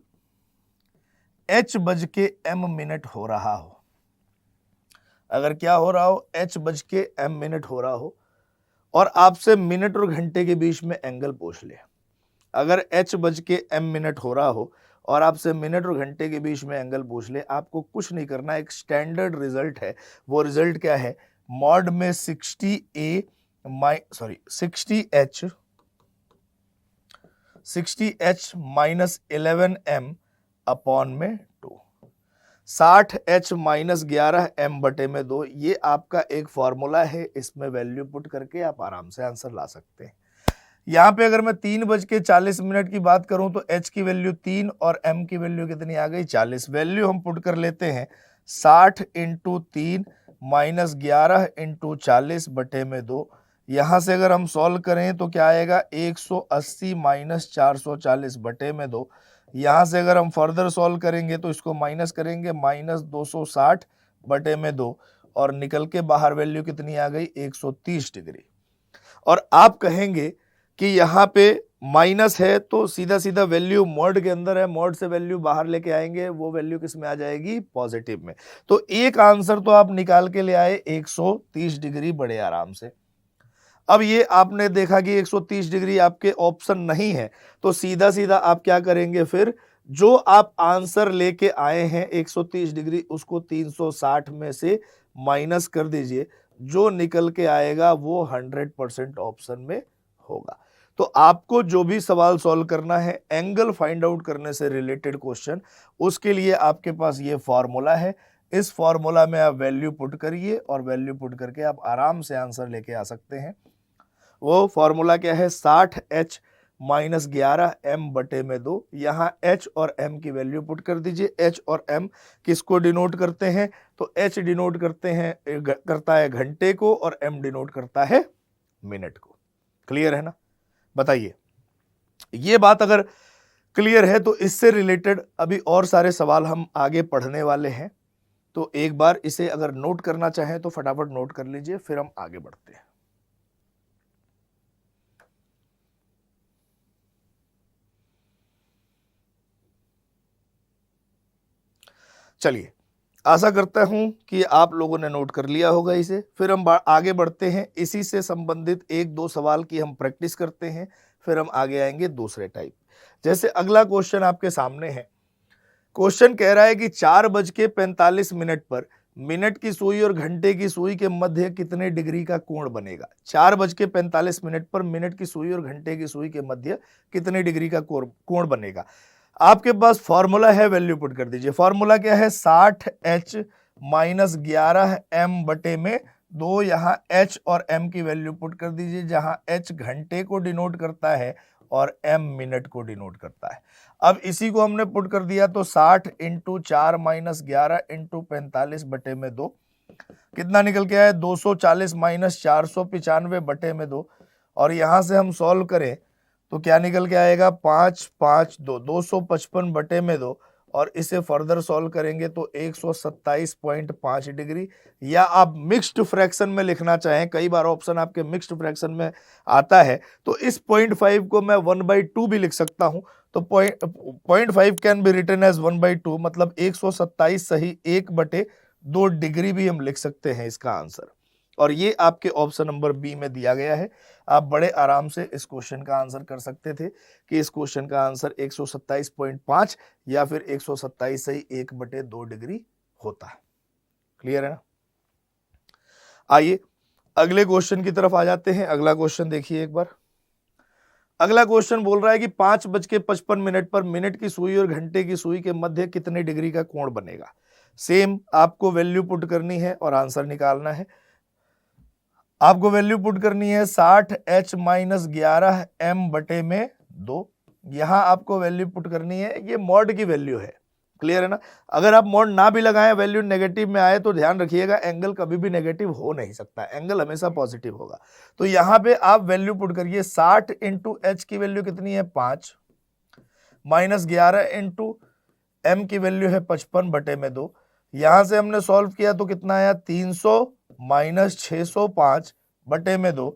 h/m मिनट हो रहा हो, अगर क्या हो रहा हो, h/m मिनट हो रहा हो और आपसे मिनट और घंटे के बीच में एंगल पूछ ले। अगर h/m मिनट हो रहा हो और आपसे मिनट और घंटे के बीच में एंगल पूछ ले, आपको कुछ नहीं करना, एक स्टैंडर्ड रिजल्ट है। वो रिजल्ट क्या है? मॉड में 60h माइनस 11m अपॉन में 2, 60h माइनस 11m बटे में 2। ये आपका एक फॉर्मूला है, इसमें वैल्यू पुट करके आप आराम से आंसर ला सकते हैं। यहां पे अगर मैं 3:40 की बात करूं तो h की वैल्यू 3 और m की वैल्यू कितनी आ गई? 40। वैल्यू हम पुट कर लेते हैं 60 इंटू 3 माइनस 11 इंटू 40 बटे में 2। यहां से अगर हम सॉल्व करें तो क्या आएगा? 180 माइनस 440 बटे में 2। यहां से अगर हम फर्दर सॉल्व करेंगे तो इसको माइनस करेंगे, माइनस 260 बटे में 2 और निकल के बाहर वैल्यू कितनी आ गई? 130 डिग्री। और आप कहेंगे कि यहाँ पे माइनस है तो सीधा सीधा वैल्यू मॉड के अंदर है, मॉड से वैल्यू बाहर लेके आएंगे, वो वैल्यू किस में आ जाएगी? पॉजिटिव में। तो एक आंसर तो आप निकाल के ले आए 130 डिग्री बड़े आराम से। अब ये आपने देखा कि 130 डिग्री आपके ऑप्शन नहीं है, तो सीधा सीधा आप क्या करेंगे? फिर जो आप आंसर लेके आए हैं 130 डिग्री, उसको 360 में से माइनस कर दीजिए, जो निकल के आएगा वो 100% ऑप्शन में होगा। तो आपको जो भी सवाल सॉल्व करना है एंगल फाइंड आउट करने से रिलेटेड क्वेश्चन, उसके लिए आपके पास ये फॉर्मूला है। इस फॉर्मूला में आप वैल्यू पुट करिए और वैल्यू पुट करके आप आराम से आंसर लेके आ सकते हैं। वो फॉर्मूला क्या है? 60h माइनस 11m बटे में 2। यहाँ h और m की वैल्यू पुट कर दीजिए। h और m किसको डिनोट करते हैं? तो h डिनोट करता है घंटे को और m डिनोट करता है मिनट को। क्लियर है ना? बताइए, ये बात अगर क्लियर है तो इससे रिलेटेड अभी और सारे सवाल हम आगे पढ़ने वाले हैं, तो एक बार इसे अगर नोट करना चाहें तो फटाफट नोट कर लीजिए, फिर हम आगे बढ़ते हैं। चलिए, आशा करता हूं कि आप लोगों ने नोट कर लिया होगा इसे। फिर हम आगे बढ़ते हैं, इसी से संबंधित एक दो सवाल की हम प्रैक्टिस करते हैं, फिर हम आगे आएंगे दूसरे टाइप। जैसे अगला क्वेश्चन आपके सामने है। क्वेश्चन कह रहा है कि 4:45 पर मिनट की सुई और घंटे की सुई के मध्य कितने डिग्री का कोण बनेगा? 4:45 पर मिनट की सुई और घंटे की सुई के मध्य कितने डिग्री का कोण बनेगा? आपके पास फॉर्मूला है, वैल्यू पुट कर दीजिए। फॉर्मूला क्या है? 60h माइनस 11m बटे में 2। यहाँ h और m की वैल्यू पुट कर दीजिए, जहां h घंटे को डिनोट करता है और m मिनट को डिनोट करता है। अब इसी को हमने पुट कर दिया तो 60 इंटू 4 माइनस 11 इंटू 45 बटे में 2 कितना निकल के आया? 240 माइनस 495 बटे में 2। और यहां से हम सॉल्व करें तो क्या निकल के आएगा? 5 5 2 255 बटे में 2। और इसे फर्दर सॉल्व करेंगे तो 127.5 डिग्री। या आप मिक्स्ड फ्रैक्शन में लिखना चाहें, कई बार ऑप्शन आपके मिक्स्ड फ्रैक्शन में आता है, तो इस 0.5 को मैं 1/2 भी लिख सकता हूं। तो 0.5 कैन बी रिटन एज 1/2, मतलब 127 सही 1/2 डिग्री भी हम लिख सकते हैं इसका आंसर। और ये आपके ऑप्शन नंबर बी में दिया गया है। आप बड़े आराम से इस क्वेश्चन का आंसर कर सकते थे कि इस क्वेश्चन का आंसर 127.5 या फिर 127 सही 1/2 डिग्री होता है। क्लियर है ना? आइए अगले क्वेश्चन की तरफ आ जाते हैं। अगला क्वेश्चन देखिए एक बार। अगला क्वेश्चन बोल रहा है कि 5:55 पर मिनट की सुई और घंटे की सुई के मध्य कितने डिग्री का कोण बनेगा? सेम आपको वैल्यू पुट करनी है और आंसर निकालना है। आपको वैल्यू पुट करनी है 60h माइनस 11m बटे में 2। यहां आपको वैल्यू पुट करनी है, ये मॉड की वैल्यू है, क्लियर है ना। अगर आप मॉड ना भी लगाएं, वैल्यू नेगेटिव में आए तो ध्यान रखिएगा एंगल कभी भी नेगेटिव हो नहीं सकता, एंगल हमेशा पॉजिटिव होगा। तो यहां पे आप वैल्यू पुट करिए 60 इंटू एच की वैल्यू कितनी है 5, माइनस 11 इंटू एम की वैल्यू है 55 बटे में 2। यहां से हमने सॉल्व किया तो कितना आया 300 माइनस 605 बटे में 2।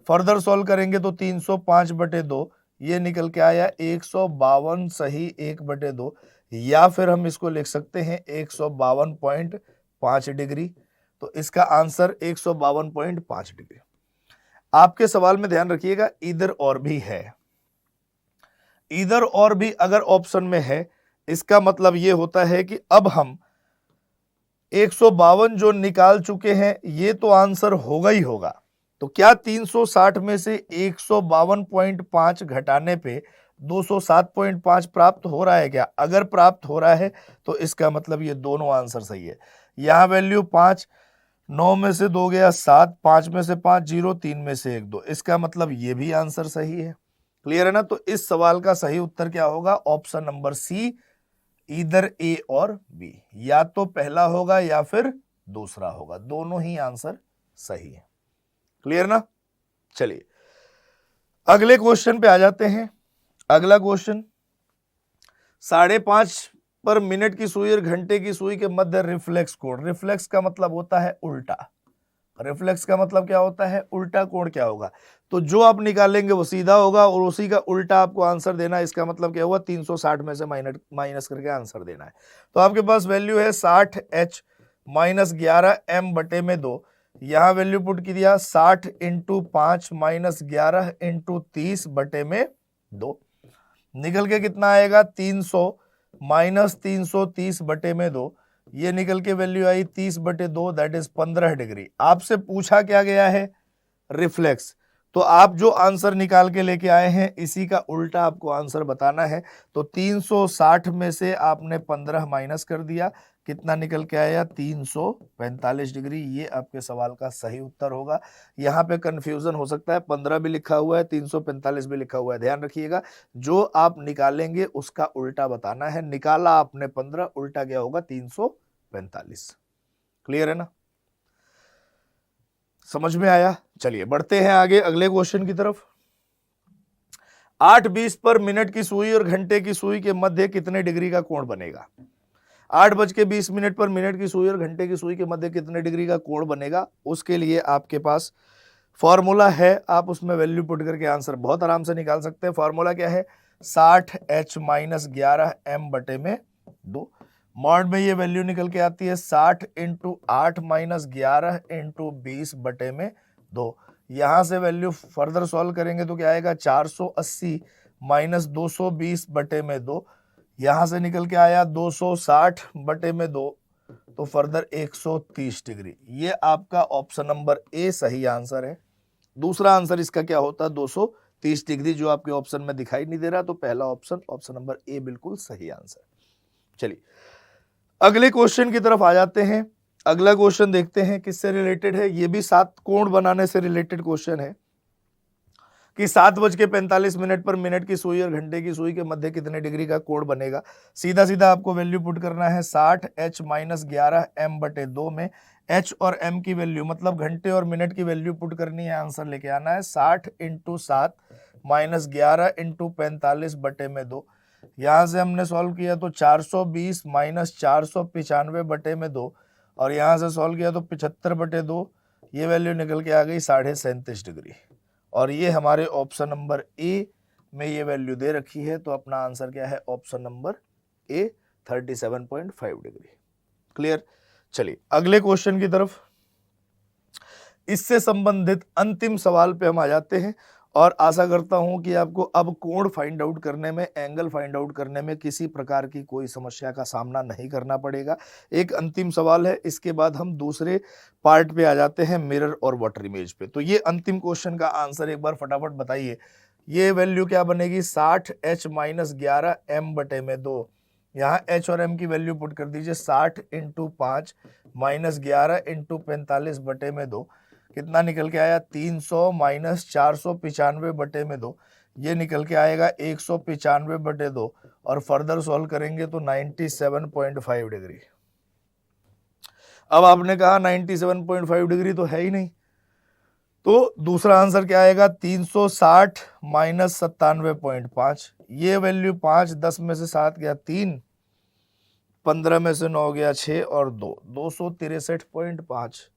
फर्दर सॉल्व करेंगे तो 305 बटे 2, ये निकल के आया 152 सही 1 बटे 2, या फिर हम इसको लिख सकते हैं 152.5 डिग्री। तो इसका आंसर 152.5 डिग्री। आपके सवाल में ध्यान रखिएगा इधर और भी है, इधर और भी अगर ऑप्शन में है इसका मतलब ये होता है कि अब हम 152 जो निकाल चुके हैं ये तो आंसर होगा ही होगा। तो क्या 360 में से 152.5 घटाने पे 207.5 प्राप्त हो रहा है क्या? अगर प्राप्त हो रहा है तो इसका मतलब ये दोनों आंसर सही है। यहां वैल्यू 5, 9 में से 2 गया 7, 5 में से 5 0, 3 में से 1 2, इसका मतलब ये भी आंसर सही है। क्लियर है ना। तो इस सवाल का सही उत्तर क्या होगा? ऑप्शन नंबर सी, इधर ए और बी, या तो पहला होगा या फिर दूसरा होगा, दोनों ही आंसर सही है। क्लियर ना। चलिए अगले क्वेश्चन पे आ जाते हैं। अगला क्वेश्चन, 5.5 पर मिनट की सुई और घंटे की सुई के मध्य रिफ्लेक्स कोण। रिफ्लेक्स का मतलब होता है उल्टा, रिफ्लेक्स का मतलब क्या होता है? उल्टा कोण क्या होगा? तो जो आप निकालेंगे वो सीधा होगा और उसी का उल्टा आपको आंसर देना है। इसका मतलब क्या हुआ? 360 में से माइनस करके आंसर देना है। तो आपके पास वैल्यू है 60 एच माइनस 11 एम बटे में 2। यहां वैल्यू पुट की दिया 60 इंटू 5 माइनस 11 इंटू 30 बटे में 2। निकल के कितना आएगा? 300 माइनस 330 बटे में 2। ये निकल के वैल्यू आई 30 बटे 2, दैट इज 15 डिग्री। आपसे पूछा क्या गया है? रिफ्लेक्स। तो आप जो आंसर निकाल के लेके आए हैं इसी का उल्टा आपको आंसर बताना है। तो 360 में से आपने 15 माइनस कर दिया, कितना निकल के आया? 345 डिग्री। ये आपके सवाल का सही उत्तर होगा। यहाँ पे कंफ्यूजन हो सकता है, 15 भी लिखा हुआ है, 345 भी लिखा हुआ है। ध्यान रखिएगा जो आप निकालेंगे उसका उल्टा बताना है। निकाला आपने 15, उल्टा क्या होगा? 345। क्लियर है ना, समझ में आया? चलिए बढ़ते हैं आगे अगले क्वेश्चन की तरफ। 8:20 पर मिनट की सुई और घंटे की सुई के मध्य कितने डिग्री का कोण बनेगा? 8:20 पर मिनट की सुई और घंटे की सुई के मध्य कितने डिग्री का कोण बनेगा? उसके लिए आपके पास फॉर्मूला है, आप उसमें वैल्यू पुट करके आंसर बहुत आराम से निकाल सकते हैं। फॉर्मूला क्या है? 60 एच माइनस 11 एम बटे में 2। मॉड में ये वैल्यू निकल के आती है 60 इंटू 8 माइनस 11 इंटू 20 बटे में 2। यहां से वैल्यू फर्दर सॉल्व करेंगे तो क्या आएगा? 480 माइनस 220 बटे में 2। यहां से निकल के आया 260 बटे में 2, तो फर्दर 130 डिग्री। ये आपका ऑप्शन नंबर ए सही आंसर है। दूसरा आंसर इसका क्या होता है? 230 डिग्री, जो आपके ऑप्शन में दिखाई नहीं दे रहा। तो पहला ऑप्शन, ऑप्शन नंबर ए बिल्कुल सही आंसर। चलिए अगले क्वेश्चन की तरफ आ जाते हैं। अगला क्वेश्चन देखते हैं किससे रिलेटेड है। ये भी 7 कोण बनाने से रिलेटेड क्वेश्चन है कि 7:45 पर मिनट की सुई और घंटे की सुई के मध्य कितने डिग्री का कोण बनेगा। सीधा सीधा आपको वैल्यू पुट करना है 60 एच माइनस 11 एम बटे 2 में एच और एम की वैल्यू मतलब घंटे और मिनट की वैल्यू पुट करनी है, आंसर लेके आना है 60 इंटू 7 माइनस 11 इंटू 45 बटे में 2। यहां से हमने सॉल्व किया तो 420 माइनस 495 बटे में 2, और यहां से सॉल्व किया तो 75 बटे 2। ये वैल्यू निकल के आ गई 37.5 डिग्री, और ये हमारे ऑप्शन नंबर ए में ये वैल्यू दे रखी है। तो अपना आंसर क्या है? Option number A 37.5 degree. Clear. चलिए अगले क्वेश्चन की तरफ। इससे संबंधित अंतिम सवाल पे हम आ जाते हैं, और आशा करता हूं कि आपको अब कोण फाइंड आउट करने में, एंगल फाइंड आउट करने में किसी प्रकार की कोई समस्या का सामना नहीं करना पड़ेगा। एक अंतिम सवाल है, इसके बाद हम दूसरे पार्ट पे आ जाते हैं, मिरर और वाटर इमेज पे। तो ये अंतिम क्वेश्चन का आंसर एक बार फटाफट बताइए। ये वैल्यू क्या बनेगी? 60 एच माइनस 11 एम बटे में 2। यहाँ एच और एम की वैल्यू पुट कर दीजिए 60 इंटू 5 माइनस 11 इंटू 45 बटे में 2। कितना निकल के आया? 300 माइनस 495 बटे में 2। ये निकल के आएगा 195 बटे 2, और फर्दर सॉल्व करेंगे तो 97.5 डिग्री। अब आपने कहा 97.5 डिग्री तो है ही नहीं, तो दूसरा आंसर क्या आएगा, 360 माइनस 97.5। ये वैल्यू 5, 10 में से 7 गया 3, 15 में से 9 गया 6 और 2, 263.5।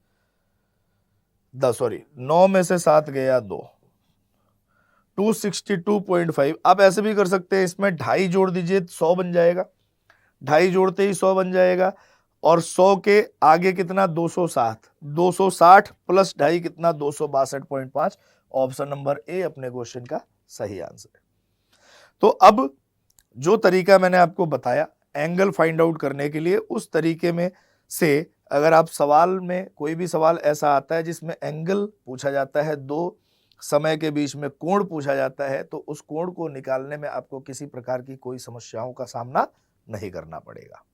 9 में से 7 गया 2, 262.5। आप ऐसे भी कर सकते हैं, इसमें 2.5 जोड़ दीजिए 100 बन जाएगा, 2.5 जोड़ते ही 100 बन जाएगा, और 100 के आगे कितना, 260, 260 प्लस 2.5 कितना, 262.5। ऑप्शन नंबर ए अपने क्वेश्चन का सही आंसर है। तो अब जो तरीका मैंने आपको बताया एंगल फाइंड आउट करने के लिए, उस तरीके में से अगर आप सवाल में कोई भी सवाल ऐसा आता है जिसमें एंगल पूछा जाता है, दो समय के बीच में कोण पूछा जाता है, तो उस कोण को निकालने में आपको किसी प्रकार की कोई समस्याओं का सामना नहीं करना पड़ेगा।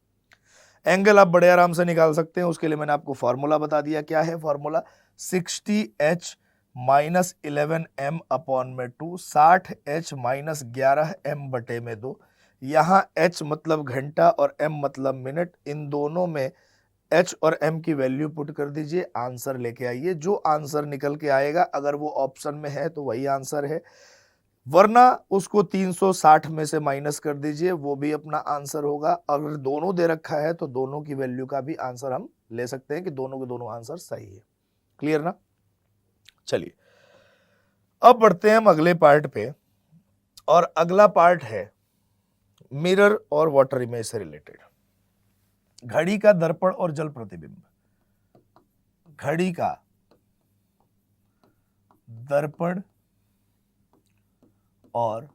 एंगल आप बड़े आराम से निकाल सकते हैं। उसके लिए मैंने आपको फॉर्मूला बता दिया। क्या है formula, 60h minus 11m upon में 2, 60h माइनस 11m बटे में 2। यहाँ h मतलब घंटा और m मतलब मिनट, इन दोनों में h और m की वैल्यू पुट कर दीजिए, आंसर लेके आइए। जो आंसर निकल के आएगा, अगर वो ऑप्शन में है तो वही आंसर है, वरना उसको 360 में से माइनस कर दीजिए, वो भी अपना आंसर होगा। अगर दोनों दे रखा है तो दोनों की वैल्यू का भी आंसर हम ले सकते हैं कि दोनों के दोनों आंसर सही है। क्लियर ना? चलिए अब बढ़ते हैं हम अगले पार्ट पे, और अगला पार्ट है मिरर और वाटर इमेज से रिलेटेड। घड़ी का दर्पण और जल प्रतिबिंब। घड़ी का दर्पण और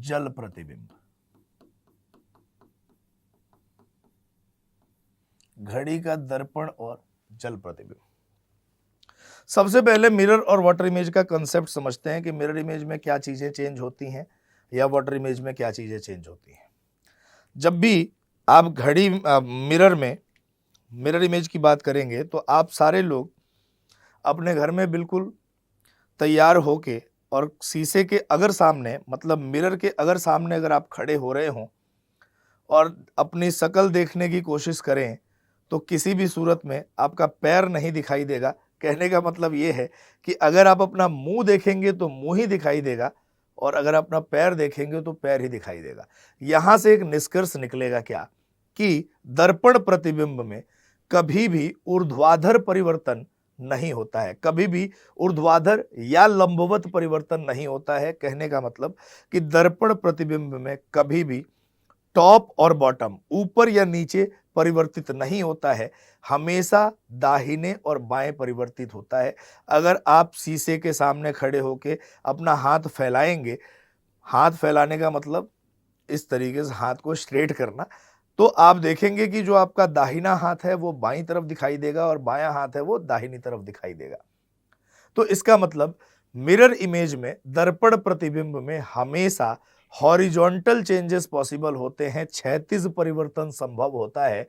जल प्रतिबिंब। घड़ी का दर्पण और जल प्रतिबिंब। सबसे पहले मिरर और वाटर इमेज का कंसेप्ट समझते हैं कि मिरर इमेज में क्या चीजें चेंज होती हैं या वाटर इमेज में क्या चीजें चेंज होती हैं। जब भी आप घड़ी मिरर में मिरर इमेज की बात करेंगे तो आप सारे लोग अपने घर में बिल्कुल तैयार होके और शीशे के अगर सामने, मतलब मिरर के अगर सामने अगर आप खड़े हो रहे हों और अपनी शक्ल देखने की कोशिश करें तो किसी भी सूरत में आपका पैर नहीं दिखाई देगा। कहने का मतलब ये है कि अगर आप अपना मुंह देखेंगे तो मुंह ही दिखाई देगा, और अगर अपना पैर देखेंगे तो पैर ही दिखाई देगा। यहां से एक निष्कर्ष निकलेगा क्या, कि दर्पण प्रतिबिंब में कभी भी ऊर्ध्वाधर परिवर्तन नहीं होता है, कभी भी ऊर्ध्वाधर या लंबवत परिवर्तन नहीं होता है। कहने का मतलब कि दर्पण प्रतिबिंब में कभी भी टॉप और बॉटम, ऊपर या नीचे परिवर्तित नहीं होता है, हमेशा दाहिने और बाएं परिवर्तित होता है। अगर आप शीशे के सामने खड़े होके अपना हाथ फैलाएंगे, हाथ फैलाने का मतलब इस तरीके से हाथ को स्ट्रेट करना, तो आप देखेंगे कि जो आपका दाहिना हाथ है वो बाईं तरफ दिखाई देगा और बायां हाथ है वो दाहिनी तरफ दिखाई देगा। तो इसका मतलब मिरर इमेज में, दर्पण प्रतिबिंब में हमेशा हॉरिजॉन्टल चेंजेस पॉसिबल होते हैं, क्षैतिज परिवर्तन संभव होता है।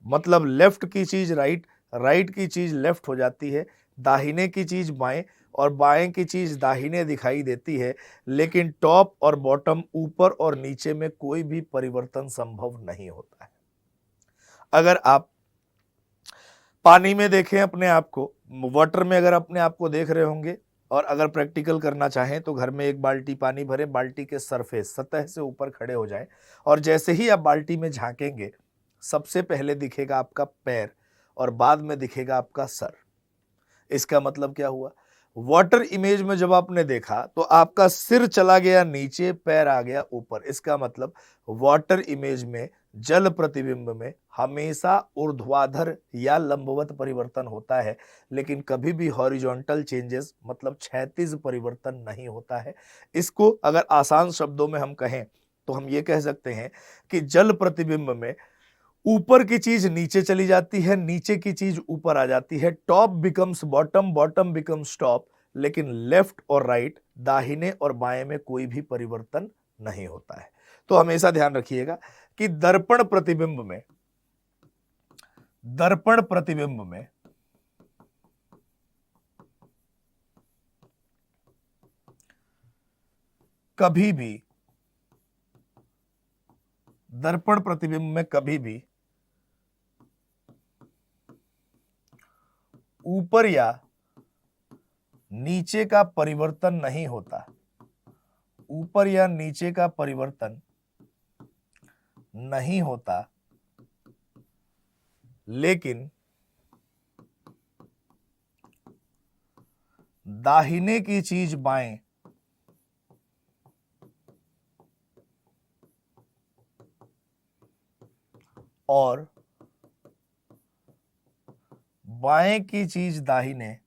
मतलब लेफ्ट की चीज राइट, राइट की चीज लेफ्ट हो जाती है, दाहिने की चीज बाएं और बाएं की चीज दाहिने दिखाई देती है, लेकिन टॉप और बॉटम, ऊपर और नीचे में कोई भी परिवर्तन संभव नहीं होता है। अगर आप पानी में देखें अपने आप को, वाटर में अगर अपने आप को देख रहे होंगे, और अगर प्रैक्टिकल करना चाहें तो घर में एक बाल्टी पानी भरें, बाल्टी के सरफेस, सतह से ऊपर खड़े हो जाएं, और जैसे ही आप बाल्टी में झांकेंगे सबसे पहले दिखेगा आपका पैर और बाद में दिखेगा आपका सर। इसका मतलब क्या हुआ, वाटर इमेज में जब आपने देखा तो आपका सिर चला गया नीचे, पैर आ गया ऊपर। इसका मतलब वाटर इमेज में, जल प्रतिबिंब में हमेशा ऊर्ध्वाधर या लंबवत परिवर्तन होता है, लेकिन कभी भी हॉरिजॉन्टल चेंजेस, मतलब क्षैतिज परिवर्तन नहीं होता है। इसको अगर आसान शब्दों में हम कहें तो हम ये कह सकते हैं कि जल प्रतिबिंब में ऊपर की चीज नीचे चली जाती है, नीचे की चीज ऊपर आ जाती है, top becomes bottom, bottom becomes top, लेकिन लेफ्ट और राइट, दाहिने और बाएं में कोई भी परिवर्तन नहीं होता है। तो हमेशा ध्यान रखिएगा कि दर्पण प्रतिबिंब में, दर्पण प्रतिबिंब में कभी भी दर्पण प्रतिबिंब में कभी भी ऊपर या नीचे का परिवर्तन नहीं होता, ऊपर या नीचे का परिवर्तन नहीं होता, लेकिन दाहिने की चीज बाएं और बाएं की चीज दाहिने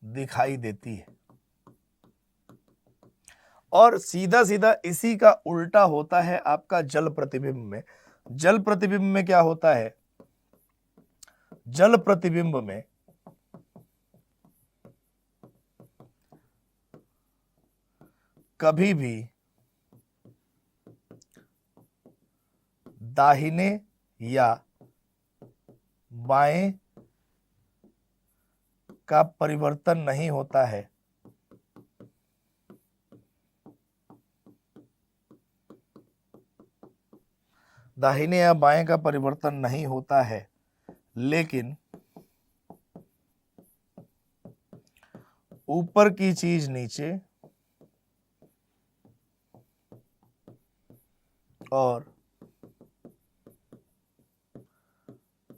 दिखाई देती है। और सीधा सीधा इसी का उल्टा होता है आपका जल प्रतिबिंब में। जल प्रतिबिंब में क्या होता है? जल प्रतिबिंब में कभी भी दाहिने या बाएं का परिवर्तन नहीं होता है, दाहिने या बाएं का परिवर्तन नहीं होता है, लेकिन ऊपर की चीज नीचे और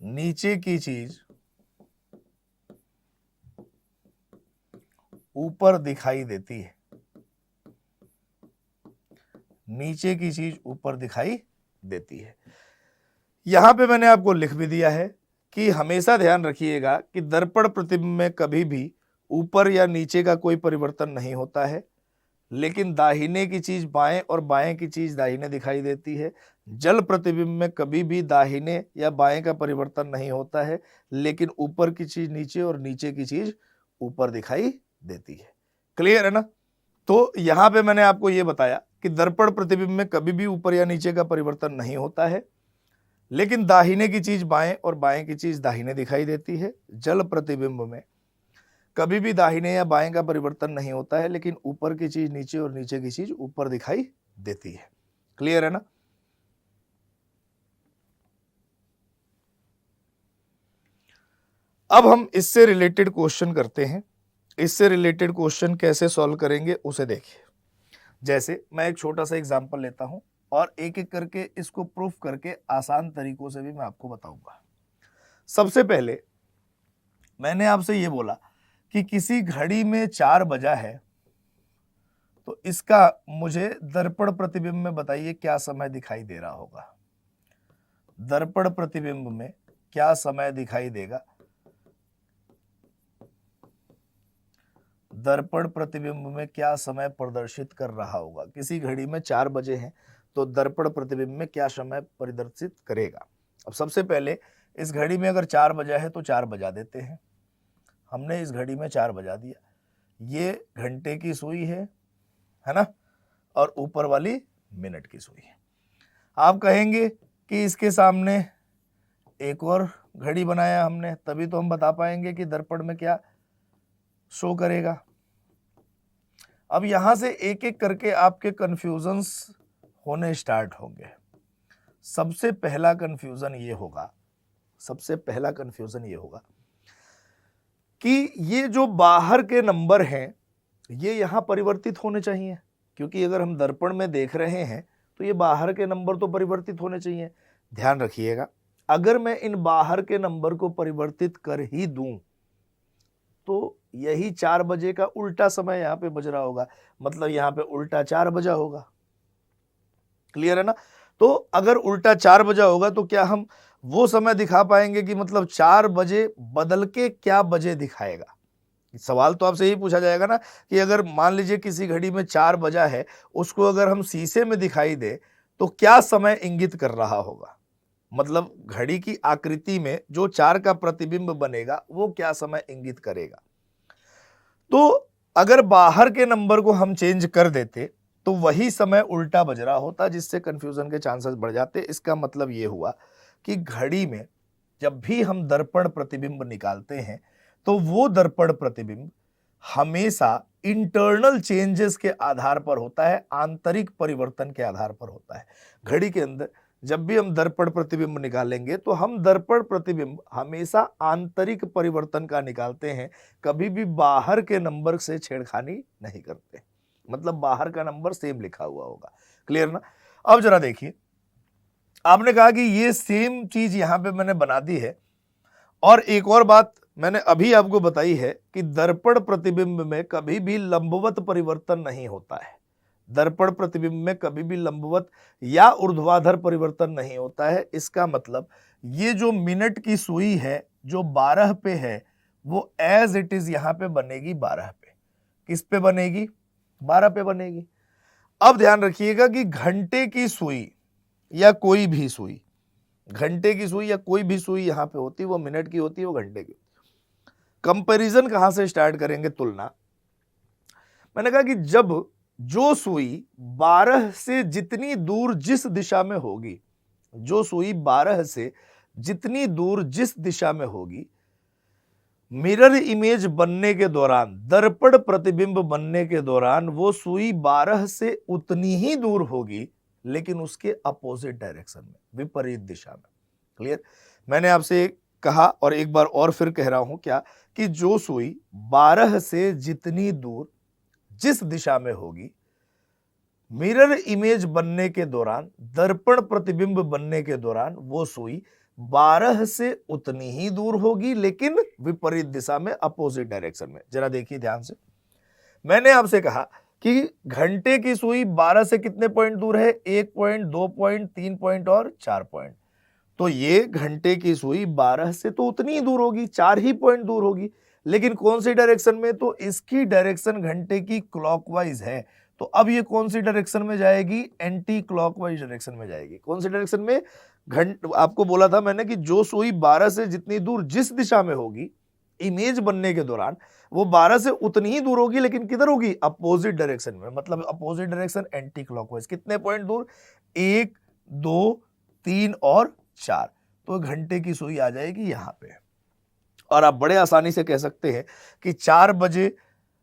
नीचे की चीज ऊपर दिखाई देती है, नीचे की चीज ऊपर दिखाई देती है। यहां पे मैंने आपको लिख भी दिया है कि हमेशा ध्यान रखिएगा कि दर्पण प्रतिबिंब में कभी भी ऊपर या नीचे का कोई परिवर्तन नहीं होता है, लेकिन दाहिने की चीज बाएं और बाएं की चीज दाहिने दिखाई देती है। जल प्रतिबिंब में कभी भी दाहिने या बाएं का परिवर्तन नहीं होता है, लेकिन ऊपर की चीज नीचे और नीचे की चीज ऊपर दिखाई देती है। क्लियर है ना? तो यहां पे मैंने आपको यह बताया कि दर्पण प्रतिबिंब में कभी भी ऊपर या नीचे का परिवर्तन नहीं होता है, लेकिन दाहिने की चीज बाएं और बाएं की चीज दाहिने दिखाई देती है। जल प्रतिबिंब में कभी भी दाहिने या बाएं का परिवर्तन नहीं होता है, लेकिन ऊपर की चीज नीचे और नीचे की चीज ऊपर दिखाई देती है। क्लियर है ना? अब हम इससे रिलेटेड क्वेश्चन करते हैं। इससे रिलेटेड क्वेश्चन कैसे सॉल्व करेंगे उसे देखिए। जैसे मैं एक छोटा सा एग्जांपल लेता हूं और एक एक करके इसको प्रूफ करके आसान तरीकों से भी मैं आपको बताऊंगा। सबसे पहले मैंने आपसे ये बोला कि किसी घड़ी में 4 बजा है, तो इसका मुझे दर्पण प्रतिबिंब में बताइए क्या समय दिखाई दे रहा होगा। दर्पण प्रतिबिंब में क्या समय दिखाई देगा? दर्पण प्रतिबिंब में क्या समय प्रदर्शित कर रहा होगा? किसी घड़ी में 4 बजे हैं, तो दर्पण प्रतिबिंब में क्या समय प्रदर्शित करेगा? अब सबसे पहले इस घड़ी में अगर 4 बजा है तो 4 बजा देते हैं। हमने इस घड़ी में 4 बजा दिया। ये घंटे की सुई है ना? और ऊपर वाली मिनट की सुई है। आप कहेंगे कि इसके सामने एक और घड़ी बनाया हमने, तभी तो हम बता पाएंगे कि दर्पण में क्या शो करेगा। अब यहां से एक एक करके आपके कंफ्यूजन्स होने स्टार्ट होंगे। सबसे पहला कंफ्यूजन ये होगा, कि ये जो बाहर के नंबर हैं ये यहां परिवर्तित होने चाहिए, क्योंकि अगर हम दर्पण में देख रहे हैं तो ये बाहर के नंबर तो परिवर्तित होने चाहिए। ध्यान रखिएगा, अगर मैं इन बाहर के नंबर को परिवर्तित कर ही दूं तो यही 4 बजे का उल्टा समय यहां पे बज रहा होगा, मतलब यहां पे उल्टा 4 बजा होगा। क्लियर है ना? तो अगर उल्टा 4 बजा होगा तो क्या हम वो समय दिखा पाएंगे कि मतलब 4 बजे बदल के क्या बजे दिखाएगा? सवाल तो आपसे यही पूछा जाएगा ना कि अगर मान लीजिए किसी घड़ी में 4 बजा है, उसको अगर हम शीशे में दिखाई दे तो क्या समय इंगित कर रहा होगा? मतलब घड़ी की आकृति में जो 4 का प्रतिबिंब बनेगा वो क्या समय इंगित करेगा? तो अगर बाहर के नंबर को हम चेंज कर देते तो वही समय उल्टा बज रहा होता, जिससे कंफ्यूजन के चांसेस बढ़ जाते। इसका मतलब ये हुआ कि घड़ी में जब भी हम दर्पण प्रतिबिंब निकालते हैं तो वो दर्पण प्रतिबिंब हमेशा इंटरनल चेंजेस के आधार पर होता है, आंतरिक परिवर्तन के आधार पर होता है। घड़ी के अंदर जब भी हम दर्पण प्रतिबिंब निकालेंगे तो हम दर्पण प्रतिबिंब हमेशा आंतरिक परिवर्तन का निकालते हैं, कभी भी बाहर के नंबर से छेड़खानी नहीं करते। मतलब बाहर का नंबर सेम लिखा हुआ होगा। क्लियर ना? अब जरा देखिए, आपने कहा कि ये सेम चीज यहां पे मैंने बना दी है, और एक और बात मैंने अभी आपको बताई है कि दर्पण प्रतिबिंब में कभी भी लंबवत परिवर्तन नहीं होता है। दर्पण प्रतिबिंब में कभी भी लंबवत या ऊर्ध्वाधर परिवर्तन नहीं होता है। इसका मतलब ये जो मिनट की सुई है जो 12 पे है, वो एज इट इज यहां पे बनेगी 12 पे। किस पे बनेगी? 12 पे बनेगी। अब ध्यान रखिएगा कि घंटे की सुई या कोई भी सुई, घंटे की सुई या कोई भी सुई यहां पे होती है, वो मिनट की होती है, वो घंटे की। कंपैरिजन कहां से स्टार्ट करेंगे? तुलना। मैंने कहा कि जब जो सुई 12 से जितनी दूर जिस दिशा में होगी, जो सुई 12 से जितनी दूर जिस दिशा में होगी, मिरर इमेज बनने के दौरान, दर्पण प्रतिबिंब बनने के दौरान वो सुई 12 से उतनी ही दूर होगी, लेकिन उसके अपोजिट डायरेक्शन में, विपरीत दिशा में। क्लियर? मैंने आपसे कहा और एक बार और फिर कह रहा हूं क्या, कि जो सुई 12 से जितनी दूर जिस दिशा में होगी, मिरर इमेज बनने के दौरान, दर्पण प्रतिबिंब बनने के दौरान वो सुई 12 से उतनी ही दूर होगी, लेकिन विपरीत दिशा में, अपोजिट डायरेक्शन में। जरा देखिए ध्यान से, मैंने आपसे कहा कि घंटे की सुई 12 से कितने पॉइंट दूर है? 1 पॉइंट, 2 पॉइंट, 3 पॉइंट और 4 पॉइंट। तो ये घंटे की सुई 12 से तो उतनी ही दूर होगी, 4 ही पॉइंट दूर होगी, लेकिन कौन सी डायरेक्शन में? तो इसकी डायरेक्शन घंटे की क्लॉकवाइज है। तो अब ये कौन सी डायरेक्शन में जाएगी? एंटी क्लॉकवाइज डायरेक्शन में जाएगी। कौन सी डायरेक्शन में? आपको बोला था मैंने कि जो सुई 12 से जितनी दूर जिस दिशा में होगी, इमेज बनने के दौरान वो 12 से उतनी ही दूर होगी, लेकिन किधर होगी? अपोजिट डायरेक्शन में। मतलब अपोजिट डायरेक्शन एंटी क्लॉकवाइज। कितने पॉइंट दूर? 1, 2, 3 और 4। तो घंटे की सुई आ जाएगी यहां पे। और आप बड़े आसानी से कह सकते हैं कि 4 बजे,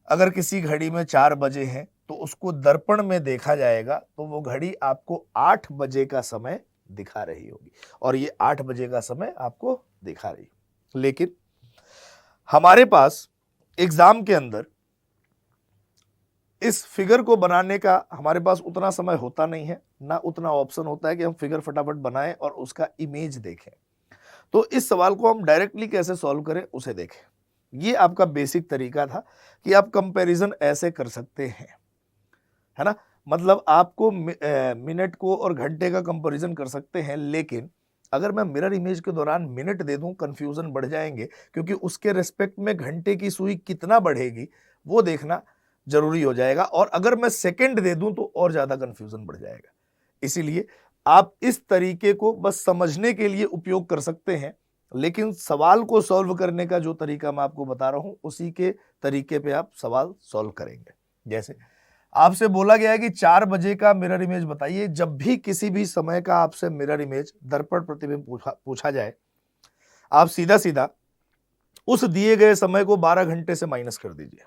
अगर किसी घड़ी में 4 बजे हैं तो उसको दर्पण में देखा जाएगा तो वो घड़ी आपको 8 बजे का समय दिखा रही होगी, और ये 8 बजे का समय आपको दिखा रही। लेकिन हमारे पास एग्जाम के अंदर इस फिगर को बनाने का हमारे पास उतना समय होता नहीं है, ना उतना ऑप्शन होता है कि हम फिगर फटाफट बनाएं और उसका इमेज देखें। तो इस सवाल को हम डायरेक्टली कैसे सॉल्व करें उसे देखें। ये आपका बेसिक तरीका था कि आप कंपैरिजन ऐसे कर सकते हैं, है ना। मतलब आपको मिनट को और घंटे का कंपैरिजन कर सकते हैं, लेकिन अगर मैं मिरर इमेज के दौरान मिनट दे दूं, कंफ्यूजन बढ़ जाएंगे, क्योंकि उसके रेस्पेक्ट में घंटे की सुई कितना बढ़ेगी वो देखना जरूरी हो जाएगा, और अगर मैं सेकंड दे दूं तो और ज्यादा कंफ्यूजन बढ़ जाएगा। इसीलिए आप इस तरीके को बस समझने के लिए उपयोग कर सकते हैं, लेकिन सवाल को सॉल्व करने का जो तरीका मैं आपको बता रहा हूं उसी के तरीके पे आप सवाल सॉल्व करेंगे। जैसे आपसे बोला गया है कि 4 बजे का मिरर इमेज बताइए। जब भी किसी भी समय का आपसे मिरर इमेज, दर्पण प्रतिबिंब पूछा जाए, आप सीधा सीधा उस दिए गए समय को 12 घंटे से माइनस कर दीजिए।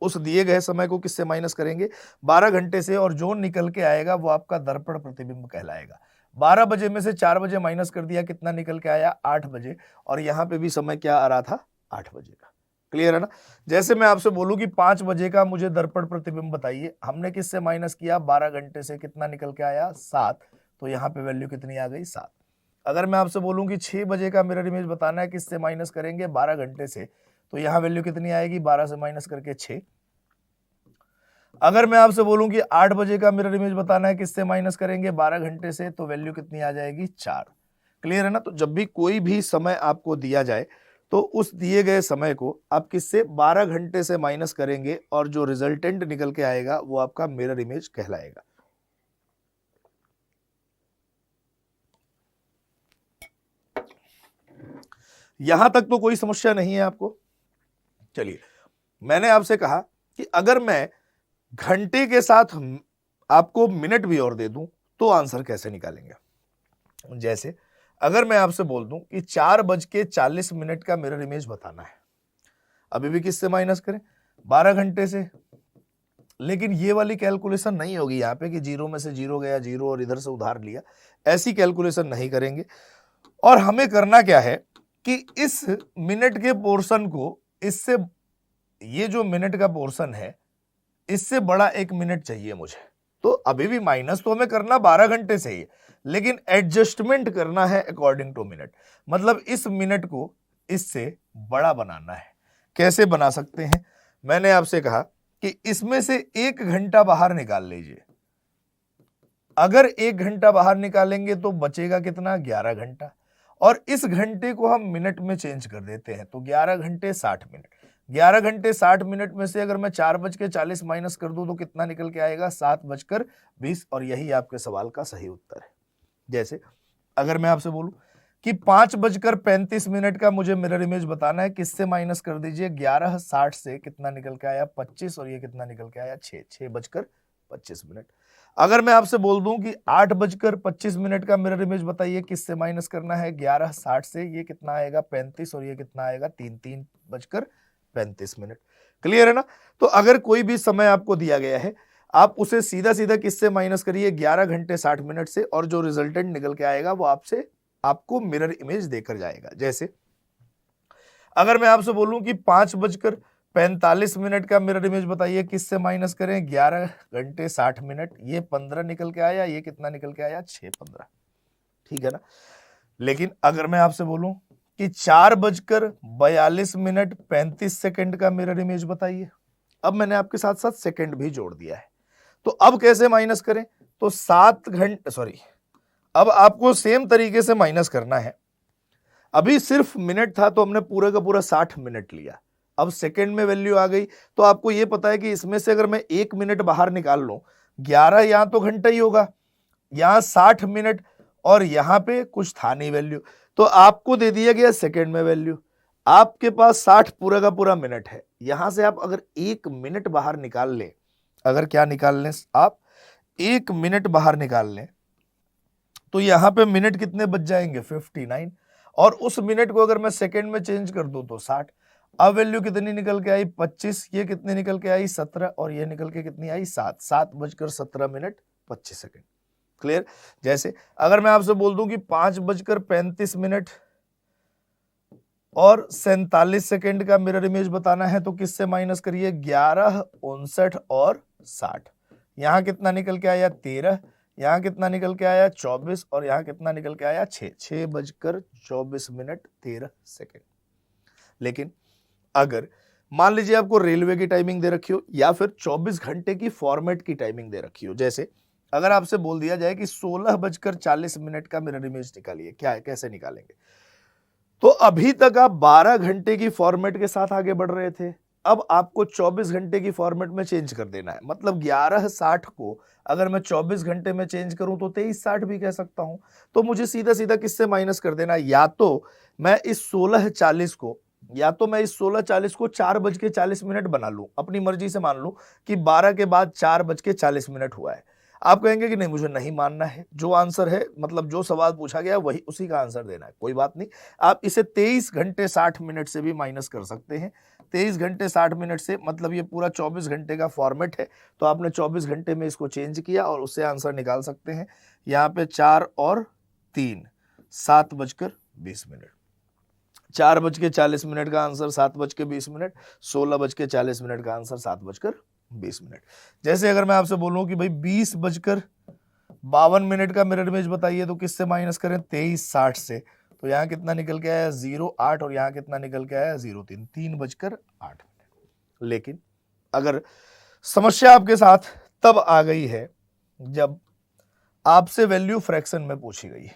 उस दिए गए समय को किससे माइनस करेंगे? 12 घंटे से, और जो निकल के आएगा वो आपका दर्पण प्रतिबिंब कहलाएगा। 12 बजे में से 4 बजे माइनस कर दिया, कितना निकल के आया? 8 बजे। और यहां पे भी समय क्या आ रहा था? 8 बजे का। क्लियर है ना। जैसे मैं आपसे बोलूं कि 5 बजे का मुझे दर्पण प्रतिबिंब बताइए, हमने किससे माइनस किया? 12 घंटे से। कितना निकल के आया? 7। तो यहाँ पे वैल्यू कितनी आ गई? 7। अगर मैं आपसे बोलूं कि 6 बजे का मिरर इमेज बताना है, किससे माइनस करेंगे? 12 घंटे से। तो यहाँ वैल्यू कितनी आएगी? 12 से माइनस करके 6। अगर मैं आपसे बोलूं कि 8 बजे का मिरर इमेज बताना है, किससे माइनस करेंगे? 12 घंटे से। तो वैल्यू कितनी आ जाएगी? 4। क्लियर है ना। तो जब भी कोई भी समय आपको दिया जाए तो उस दिए गए समय को आप किससे? 12 घंटे से माइनस करेंगे, और जो रिजल्टेंट निकल के आएगा वो आपका मिरर इमेज कहलाएगा। यहां तक तो कोई समस्या नहीं है आपको। चलिए, मैंने आपसे कहा कि अगर मैं घंटे के साथ आपको मिनट भी और दे दूं तो आंसर कैसे निकालेंगे। जैसे अगर मैं आपसे बोल दूं कि 4:40 का मिरर इमेज बताना है, अभी भी किससे माइनस करें, 12 घंटे से। लेकिन ये वाली कैलकुलेशन नहीं होगी यहाँ पे कि 0 में से 0 गया 0 और इधर से उधार लिया, ऐसी कैलकुलेशन नहीं करेंगे। और हमें करना क्या है कि इस मिनट के पोर्शन को इससे, ये जो मिनट का पोर्शन है इससे बड़ा 1 मिनट चाहिए मुझे। तो अभी भी माइनस तो हमें करना 12 घंटे से ही है, लेकिन एडजस्टमेंट करना है अकॉर्डिंग टू मिनट, मतलब इस मिनट को इससे बड़ा बनाना है। कैसे बना सकते हैं, मैंने आपसे कहा कि इसमें से 1 घंटा बाहर निकाल लीजिए। अगर 1 घंटा बाहर निकालेंगे तो बचेगा कितना, 11 घंटा। और इस घंटे को हम मिनट में चेंज कर देते हैं, तो 11 घंटे 60 मिनट। 11 घंटे 60 मिनट में से अगर मैं 4:40 माइनस कर दूं तो कितना निकल के आएगा, 7:20। और यही आपके सवाल का सही उत्तर है। जैसे अगर मैं आपसे बोलूं कि 5:35 का मुझे मिरर इमेज बताना है, किससे माइनस कर दीजिए, 11:60 से कितना निकल के आया, 25, और ये कितना निकल के आया, 6:25। अगर मैं आपसे बोल दूं कि 8:25 का मिरर इमेज बताइए, किससे माइनस करना है, 11:60 से, ये कितना आएगा, 35, और ये कितना आएगा, 3:35। क्लियर है ना। तो अगर कोई भी समय आपको दिया गया है, आप उसे सीधा सीधा किससे माइनस करिए, 11 घंटे 60 मिनट से, और जो रिजल्टेंट निकल के आएगा वो आपको मिरर इमेज देकर जाएगा। जैसे अगर मैं आपसे बोलूं कि 5:45 का मिरर इमेज बताइए, किससे माइनस करें, 11 घंटे 60 मिनट, ये 15 निकल के आया, ये कितना निकल के आया, 6:15। ठीक है ना। लेकिन अगर मैं आपसे बोलूं कि 4:42 का मिरर इमेज बताइए, अब मैंने आपके साथ साथ सेकंड भी जोड़ दिया है, तो अब कैसे माइनस करें, तो 7 घंटे, सॉरी, अब आपको सेम तरीके से माइनस करना है। अभी सिर्फ मिनट था तो हमने पूरा का पूरा 60 मिनट लिया, अब सेकंड में वैल्यू आ गई, तो आपको यह पता है कि इसमें से अगर मैं 1 मिनट बाहर निकाल लूं, 11 यहां तो घंटा ही होगा, यहां 60 मिनट, और यहां पे कुछ था नहीं वैल्यू, तो आपको दे दिया गया सेकंड में वैल्यू। आपके पास 60 पूरा का पूरा मिनट है, यहां से आप अगर 1 मिनट बाहर निकाल लें, अगर क्या निकाल लें आप, 1 मिनट बाहर निकाल लें, तो यहां पे मिनट कितने बच जाएंगे, 59। और उस मिनट को अगर मैं सेकंड में चेंज कर दूं तो 60। अब वैल्यू कितनी निकल के आई, 25, ये कितनी निकल के आई, 17, और ये निकल के कितनी आई, 7। 7:17 क्लियर। जैसे अगर मैं आपसे बोल दूं कि 5:35 और 47 का मिरर इमेज बताना है, तो किससे माइनस करिए, 11, 59 और 60। यहां कितना निकल के आया, 13, यहां कितना निकल के आया, 24, और यहां कितना निकल के आया, 6। 6:24 13 लेकिन अगर मान लीजिए आपको रेलवे की टाइमिंग दे रखी हो, या फिर 24 घंटे की फॉर्मेट की टाइमिंग दे रखी हो, जैसे अगर आपसे बोल दिया जाए कि 16:40 का मिरर इमेज निकालिए, क्या है, कैसे निकालेंगे, तो अभी तक आप 12 घंटे की फॉर्मेट के साथ आगे बढ़ रहे थे, अब आपको 24 घंटे की फॉर्मेट में चेंज कर देना है। मतलब 11:60 को अगर मैं 24 घंटे में चेंज करूं तो 23:60 भी कह सकता हूं। तो मुझे सीधा सीधा किससे माइनस कर देना है, या तो मैं इस 16:40 को 4:40 बना लूं, अपनी मर्जी से मान लूं कि 12 के बाद 4:40 हुआ है। आप कहेंगे कि नहीं, मुझे नहीं मानना है, जो आंसर है, मतलब जो सवाल पूछा गया वही, उसी का आंसर देना है, कोई बात नहीं। आप इसे 23 घंटे 60 मिनट से भी माइनस कर सकते हैं। 23 घंटे 60 मिनट से मतलब ये पूरा 24 घंटे का फॉर्मेट है, तो आपने 24 घंटे में इसको चेंज किया और उससे आंसर निकाल सकते हैं। यहाँ पे 4 और 3, 7:20। 4:40 का आंसर 7:20, 16:40 का आंसर 7:20। जैसे अगर मैं आपसे बोलूं कि भाई 20:52 का मिरर इमेज बताइए, तो किससे माइनस करें, 23:60 से, तो यहाँ कितना निकल के आया, 0:08, और यहाँ कितना निकल के आया, 0:03। 3:08। लेकिन अगर समस्या आपके साथ तब आ गई है जब आपसे वैल्यू फ्रैक्शन में पूछी गई है।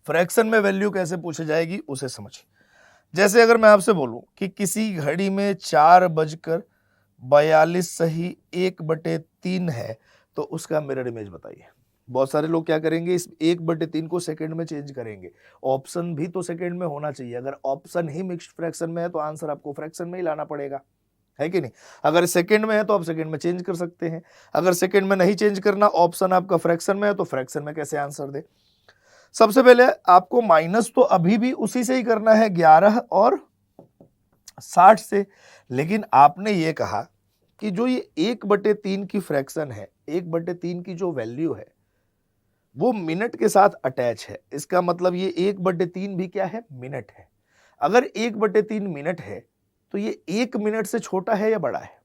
फ्रैक्शन में वैल्यू कैसे पूछी जाएगी उसे समझिए। जैसे अगर मैं आपसे बोलूं कि किसी घड़ी में 4:42 सही 1/3 है, तो उसका मिरर इमेज बताइए। बहुत सारे लोग क्या करेंगे, इस 1/3 को सेकंड में चेंज करेंगे। ऑप्शन भी तो सेकंड में होना चाहिए, अगर ऑप्शन ही मिक्स्ड फ्रैक्शन में है तो आंसर आपको फ्रैक्शन में ही लाना पड़ेगा, है कि नहीं। अगर सेकंड में है तो आप सेकंड में चेंज कर सकते हैं, अगर सेकंड में नहीं चेंज करना, ऑप्शन आपका फ्रैक्शन में है, तो फ्रैक्शन में कैसे आंसर दे। सबसे पहले आपको माइनस तो अभी भी उसी से ही करना है, 11 और 60 से। लेकिन आपने ये कहा कि जो ये 1/3 की फ्रैक्शन है, 1/3 की जो वैल्यू है वो मिनट के साथ अटैच है। इसका मतलब ये 1/3 भी क्या है, मिनट है। अगर 1/3 मिनट है तो ये 1 मिनट से छोटा है या बड़ा है?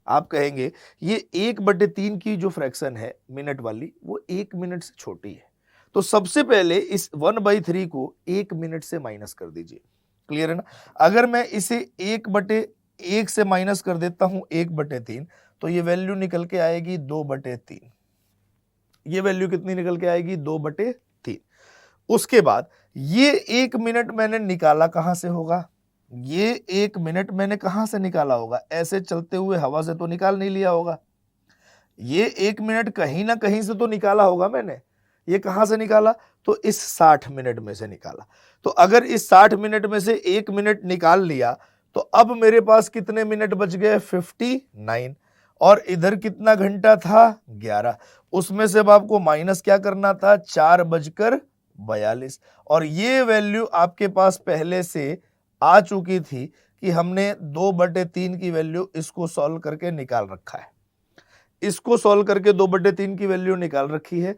आप कहेंगे ये 1/3 की जो फ्रैक्शन है मिनट वाली वो 1 मिनट से छोटी है। तो सबसे पहले इस 1/3 को 1 मिनट से माइनस कर दीजिए। क्लियर है ना? अगर मैं इसे 1/1 से माइनस कर देता हूं 1/3, तो ये वैल्यू निकल के आएगी 2/3। ये वैल्यू कितनी निकल के आएगी, 2/3। उसके बाद ये 1 मिनट मैंने निकाला कहां से होगा, ये 1 मिनट मैंने कहां से निकाला होगा, ऐसे चलते हुए हवा से तो निकाल नहीं लिया होगा। ये 1 मिनट कहीं ना कहीं से तो निकाला होगा मैंने। ये कहां से निकाला, तो इस 60 मिनट में से निकाला। तो अगर इस 60 मिनट में से 1 मिनट निकाल लिया तो अब मेरे पास कितने मिनट बच गए, 59। और इधर कितना घंटा था, 11। उसमें से अब आपको माइनस क्या करना था, 4:42। और ये वैल्यू आपके पास पहले से आ चुकी थी कि हमने 2/3 की वैल्यू इसको सॉल्व करके निकाल रखा है। इसको सॉल्व करके 2/3 की वैल्यू निकाल रखी है।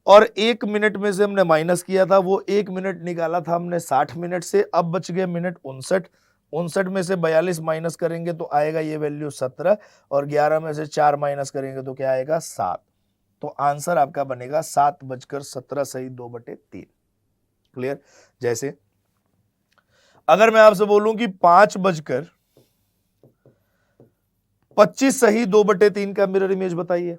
और 1 मिनट में से हमने माइनस किया था, वो 1 मिनट निकाला था हमने 60 मिनट से। अब बच गए मिनट 59। 59 में से 42 माइनस करेंगे तो आएगा ये वैल्यू 17। और 11 में से 4 माइनस करेंगे तो क्या आएगा, 7। तो आंसर आपका बनेगा 7:17 सही 2/3। क्लियर? जैसे अगर मैं आपसे बोलूं कि 5:25 सही 2/3 का मिरर इमेज बताइए,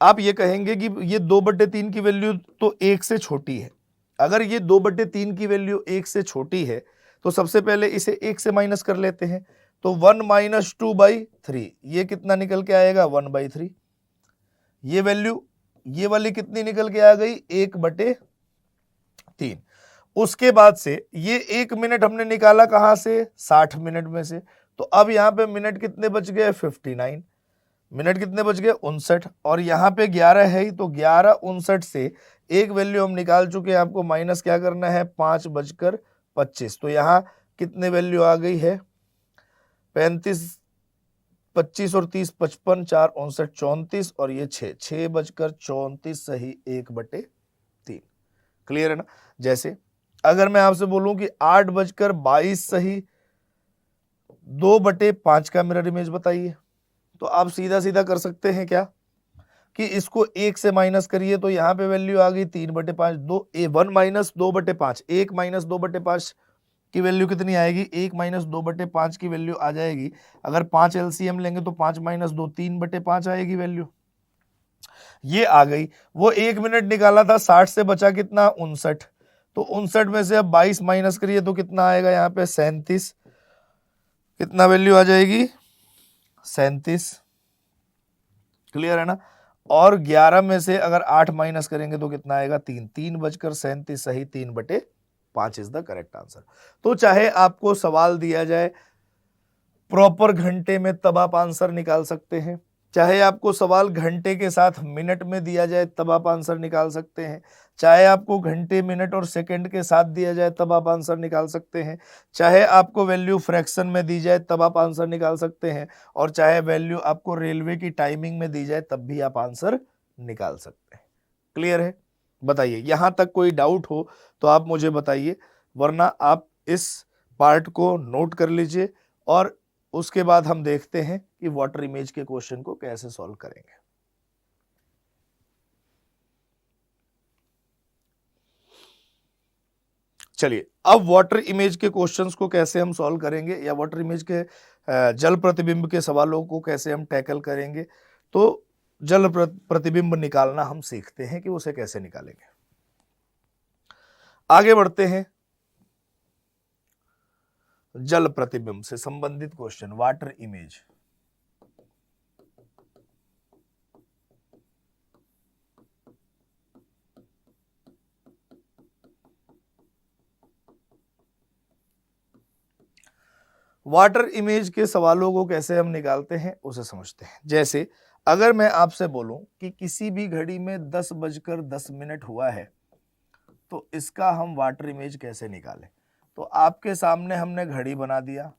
आप ये कहेंगे कि ये 2/3 की वैल्यू तो 1 से छोटी है। अगर ये 2/3 की वैल्यू 1 से छोटी है तो सबसे पहले इसे 1 से माइनस कर लेते हैं। तो 1 - 2/3, ये कितना निकल के आएगा, 1/3। ये वैल्यू ये वाली कितनी निकल के आ गई, 1/3। उसके बाद से ये 1 मिनट हमने निकाला कहां से, 60 मिनट में से। तो अब यहां पे मिनट कितने बच गए, 59। मिनट कितने बच गए, 59। और यहाँ पे 11 है ही, तो 11:59 से एक वैल्यू हम निकाल चुके हैं। आपको माइनस क्या करना है, 5:25। तो यहाँ कितने वैल्यू आ गई है, 35, 25 और 30, 55, 4, 59, 34 और ये 6:34 सही 1/3। क्लियर है ना? जैसे अगर मैं आपसे बोलूं कि 8:22 सही 2/5 का मिरर इमेज बताइए, तो आप सीधा सीधा कर सकते हैं क्या कि इसको 1 से माइनस करिए। तो यहाँ पे वैल्यू आ गई 3/5। 1 - 2/5, 1 - 2/5 की वैल्यू कितनी आएगी, 1 - 2/5 की वैल्यू आ जाएगी। अगर 5 एलसीएम लेंगे तो 5 - 2 3/5 आएगी वैल्यू, ये आ गई। वो 1 मिनट निकाला था, 60 से बचा कितना, 59। तो 59 में से अब 22 माइनस करिए तो कितना आएगा, यहाँ पे 37। कितना वैल्यू आ जाएगी, 37। क्लियर है ना? और 11 में से अगर 8 माइनस करेंगे तो कितना आएगा, 3। 3:37 सही 3/5 इज द करेक्ट आंसर। तो चाहे आपको सवाल दिया जाए प्रॉपर घंटे में तब आप आंसर निकाल सकते हैं, चाहे आपको सवाल घंटे के साथ मिनट में दिया जाए तब आप आंसर निकाल सकते हैं, चाहे आपको घंटे मिनट और सेकंड के साथ दिया जाए तब आप आंसर निकाल सकते हैं, चाहे आपको वैल्यू फ्रैक्शन में दी जाए तब आप आंसर निकाल सकते हैं, और चाहे वैल्यू आपको रेलवे की टाइमिंग में दी जाए तब भी आप आंसर निकाल सकते हैं। क्लियर है? बताइए, यहां तक कोई डाउट हो तो आप मुझे बताइए, वरना आप इस पार्ट को नोट कर लीजिए और उसके बाद हम देखते हैं कि वाटर इमेज के क्वेश्चन को कैसे सॉल्व करेंगे। चलिए, अब वाटर इमेज के क्वेश्चंस को कैसे हम सॉल्व करेंगे या वाटर इमेज के जल प्रतिबिंब के सवालों को कैसे हम टैकल करेंगे, तो जल प्रतिबिंब निकालना हम सीखते हैं कि उसे कैसे निकालेंगे। आगे बढ़ते हैं, जल प्रतिबिंब से संबंधित question, water image. Water image के सवालों को कैसे हम निकालते हैं उसे समझते हैं। जैसे अगर मैं आपसे बोलूं कि किसी भी घड़ी में 10:10 हुआ है तो इसका हम वाटर इमेज कैसे निकालें, तो आपके सामने हमने घड़ी बना दिया,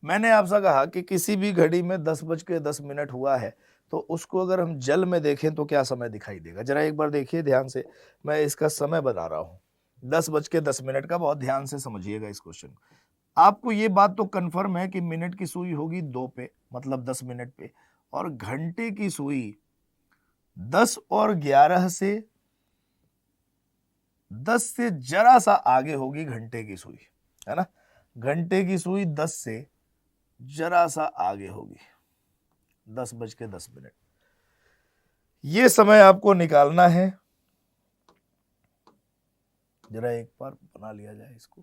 मैंने आपसे कहा कि किसी भी घड़ी में 10:10 हुआ है, तो उसको अगर हम जल में देखें तो क्या समय दिखाई देगा? जरा एक बार देखिए ध्यान से, मैं इसका समय बता रहा हूँ 10:10 का। बहुत ध्यान से समझिएगा इस क्वेश्चन को। आपको ये बात तो कंफर्म है कि मिनट की सुई होगी 2 पे, मतलब 10 मिनट पे, और घंटे की सुई 10 और 11 से 10 से जरा सा आगे होगी घंटे की सुई, है ना? घंटे की सुई 10 से जरा सा आगे होगी, 10:10। ये समय आपको निकालना है। जरा एक बार बना लिया जाए इसको।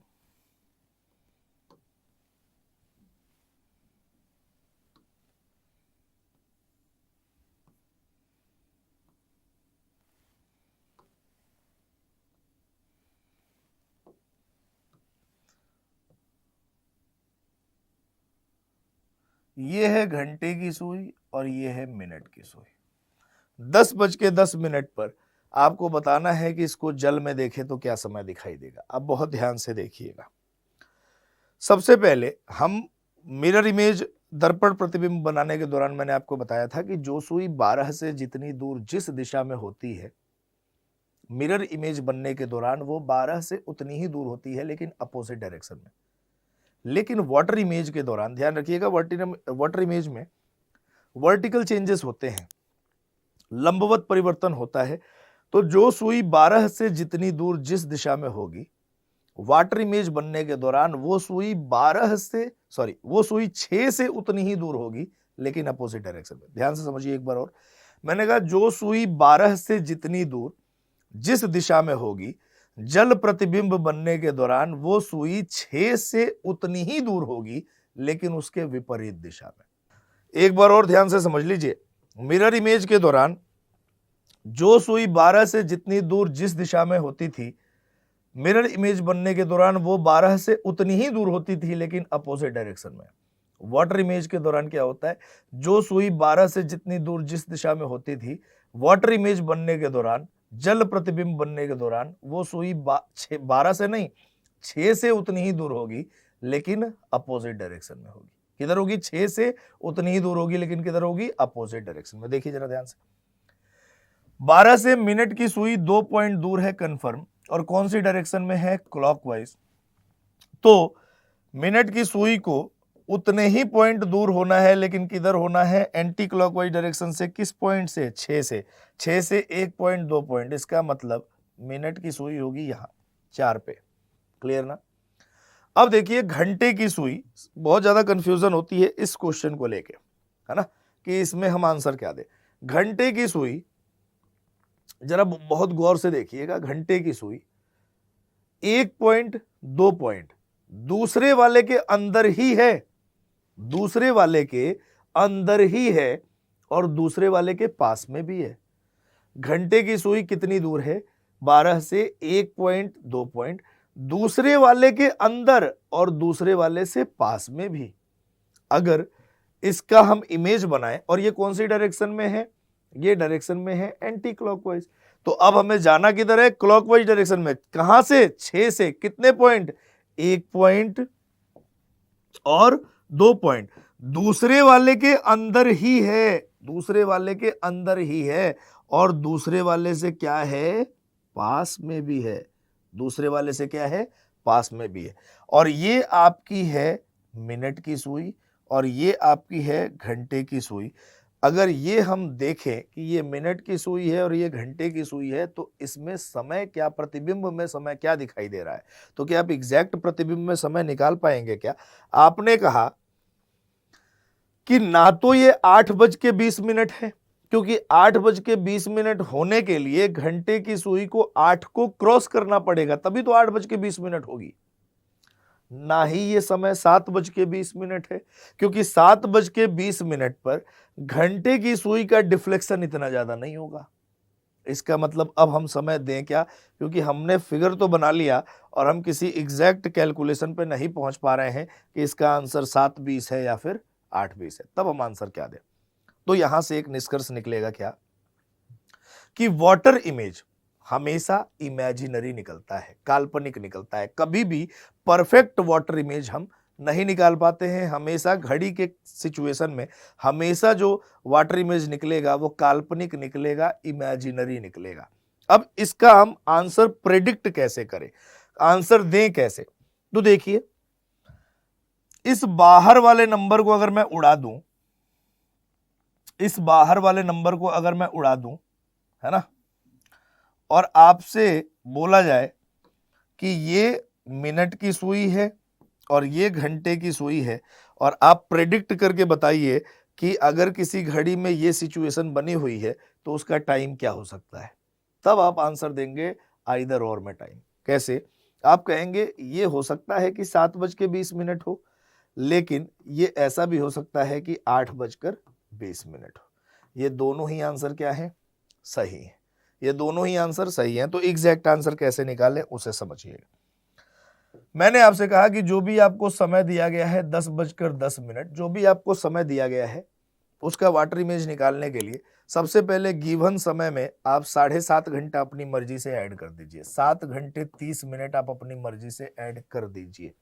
ये है घंटे की सुई और ये है मिनट की सुई। 10:10 पर आपको बताना है कि इसको जल में देखें तो क्या समय दिखाई देगा। अब बहुत ध्यान से देखिएगा। सबसे पहले हम मिरर इमेज, दर्पण प्रतिबिंब बनाने के दौरान मैंने आपको बताया था कि जो सुई 12 से जितनी दूर जिस दिशा में होती है, मिरर इमेज बनने के दौरान वो 12 से उतनी ही दूर होती है, लेकिन अपोजिट डायरेक्शन में। लेकिन वाटर इमेज के दौरान ध्यान रखिएगा, वाटर इमेज में वर्टिकल चेंजेस होते हैं, लंबवत परिवर्तन होता है। तो जो सुई 12 से जितनी दूर जिस दिशा में होगी, वाटर इमेज बनने के दौरान वो सुई 6 से उतनी ही दूर होगी, लेकिन अपोजिट डायरेक्शन में। ध्यान से समझिए एक बार और। मैंने कहा जो सुई 12 से जितनी दूर जिस दिशा में होगी, जल प्रतिबिंब बनने के दौरान वो सुई 6 से उतनी ही दूर होगी, लेकिन उसके विपरीत दिशा में। एक बार और ध्यान से समझ लीजिए। मिरर इमेज के दौरान जो सुई 12 से जितनी दूर जिस दिशा में होती थी, मिरर इमेज बनने के दौरान वो 12 से उतनी ही दूर होती थी, लेकिन अपोजिट डायरेक्शन में। वाटर इमेज के दौरान क्या होता है, जो सुई 12 से जितनी दूर जिस दिशा में होती थी, वाटर इमेज बनने के दौरान, जल प्रतिबिंब बनने के दौरान वो सुई 12 से नहीं 6 से उतनी ही दूर होगी, लेकिन अपोजिट डायरेक्शन में होगी। किधर होगी? 6 से उतनी ही दूर होगी, लेकिन किधर होगी? अपोजिट डायरेक्शन में। देखिए जरा ध्यान से। 12 से मिनट की सुई 2 पॉइंट दूर है कंफर्म, और कौन सी डायरेक्शन में है? क्लॉकवाइज। तो मिनट की सुई को उतने ही पॉइंट दूर होना है, लेकिन किधर होना है? एंटी क्लॉकवाइज डायरेक्शन से। किस पॉइंट से? 6 से। 6 से 1 पॉइंट 2 पॉइंट। इसका मतलब मिनट की सुई होगी यहां 4 पे। क्लियर ना? अब देखिए घंटे की सुई, बहुत ज्यादा कंफ्यूजन होती है इस क्वेश्चन को लेके, है ना, कि इसमें हम आंसर क्या दे। घंटे की सुई जरा बहुत गौर से देखिएगा। घंटे की सुई 1 पॉइंट 2 पॉइंट दूसरे वाले के अंदर ही है, दूसरे वाले के अंदर ही है, और दूसरे वाले के पास में भी है। घंटे की सुई कितनी दूर है? 12 से 1 पॉइंट 2 पॉइंट दूसरे वाले के अंदर और दूसरे वाले से पास में भी। अगर इसका हम इमेज बनाएं, और ये कौन सी डायरेक्शन में है? ये डायरेक्शन में है एंटी क्लॉकवाइज। तो अब हमें जाना किधर है? क्लॉकवाइज डायरेक्शन में। कहां से? 6 से। कितने पॉइंट? 1 पॉइंट और 2 पॉइंट दूसरे वाले के अंदर ही है, दूसरे वाले के अंदर ही है, और दूसरे वाले से क्या है? पास में भी है। दूसरे वाले से क्या है? पास में भी है। और ये आपकी है मिनट की सुई, और ये आपकी है घंटे की सुई। अगर ये हम देखें कि ये मिनट की सुई है और ये घंटे की सुई है, तो इसमें समय क्या, प्रतिबिंब में समय क्या दिखाई दे रहा है? तो क्या आप एग्जैक्ट प्रतिबिंब में समय निकाल पाएंगे क्या? आपने कहा कि ना तो ये 8:20 है, क्योंकि 8:20 होने के लिए घंटे की सुई को 8 को क्रॉस करना पड़ेगा, तभी तो 8:20 होगी। ना ही ये समय 7:20 है, क्योंकि 7:20 पर घंटे की सुई का डिफ्लेक्शन इतना ज्यादा नहीं होगा। इसका मतलब अब हम समय दें क्या? क्योंकि हमने फिगर तो बना लिया और हम किसी एग्जैक्ट कैलकुलेशन पे नहीं पहुंच पा रहे हैं कि इसका आंसर 7:20 है या फिर 8:20 है, तब हम आंसर क्या दें। तो यहां से एक निष्कर्ष निकलेगा क्या? कि वाटर इमेज हमेशा इमेजिनरी निकलता है, काल्पनिक निकलता है। कभी भी परफेक्ट वाटर इमेज हम नहीं निकाल पाते हैं। हमेशा घड़ी के सिचुएशन में हमेशा जो वाटर इमेज निकलेगा वो काल्पनिक निकलेगा, इमेजिनरी निकलेगा। अब इसका हम आंसर प्रेडिक्ट कैसे करें, आंसर दें कैसे? तो देखिए, इस बाहर वाले नंबर को अगर मैं उड़ा दूं, इस बाहर वाले नंबर को अगर मैं उड़ा दूं, है ना, और आपसे बोला जाए कि ये मिनट की सुई है और ये घंटे की सुई है, और आप प्रेडिक्ट करके बताइए कि अगर किसी घड़ी में ये सिचुएशन बनी हुई है तो उसका टाइम क्या हो सकता है, तब आप आंसर देंगे आइदर और में टाइम। कैसे? आप कहेंगे ये हो सकता है कि 7:20 हो, लेकिन ये ऐसा भी हो सकता है कि 8:20 हो। ये दोनों ही आंसर क्या है? सही है। ये दोनों ही आंसर सही हैं। तो एग्जैक्ट आंसर कैसे निकालें उसे समझिएगा। मैंने आपसे कहा कि जो भी आपको समय दिया गया है 10:10, जो भी आपको समय दिया गया है उसका वाटर इमेज निकालने के लिए सबसे पहले गिवन समय में आप 7.5 घंटा अपनी मर्जी से ऐड कर दीजिए। 7 घंटे 30 मिनट आप अपनी मर्जी से ऐड कर दीजिए।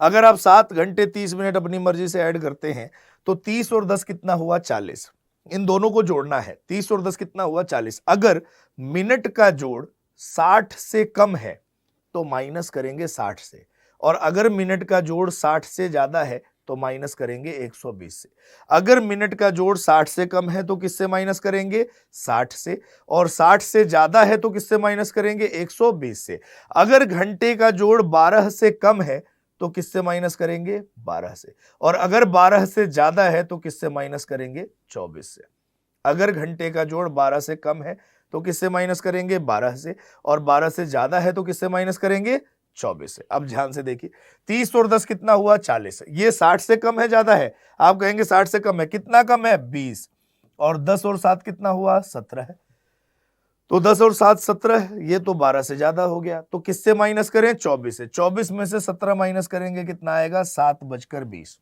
अगर आप 7 घंटे 30 मिनट अपनी मर्जी से ऐड करते हैं तो 30 और 10 कितना हुआ? 40। इन दोनों को जोड़ना है। 30 और 10 कितना हुआ? 40। अगर मिनट का जोड़ 60 से कम है तो माइनस करेंगे 60 से, और अगर मिनट का जोड़ 60 से ज्यादा है तो माइनस करेंगे 120 से। अगर मिनट का जोड़ 60 से कम है तो किससे माइनस करेंगे? 60 से, और 60 से ज्यादा है तो किससे माइनस करेंगे? 120 से। अगर घंटे का जोड़ 12 से कम है तो किससे माइनस करेंगे? 12 से, और अगर 12 से ज्यादा है तो किससे माइनस करेंगे? 24 से। अगर घंटे का जोड़ 12 से कम है तो किससे माइनस करेंगे? 12 से, और 12 से ज्यादा है तो किससे माइनस करेंगे? 24 से। अब ध्यान से देखिए, 30 और 10 कितना हुआ? 40। ये 60 से कम है, ज्यादा है? आप कहेंगे 60 से कम है। कितना कम है? 20। और 10 और 7 कितना हुआ? 17 है। तो 10 और 7 17, ये तो 12 से ज्यादा हो गया। तो किससे माइनस करें? 24 से। 24 में से 17 माइनस करेंगे, कितना आएगा? 7:20।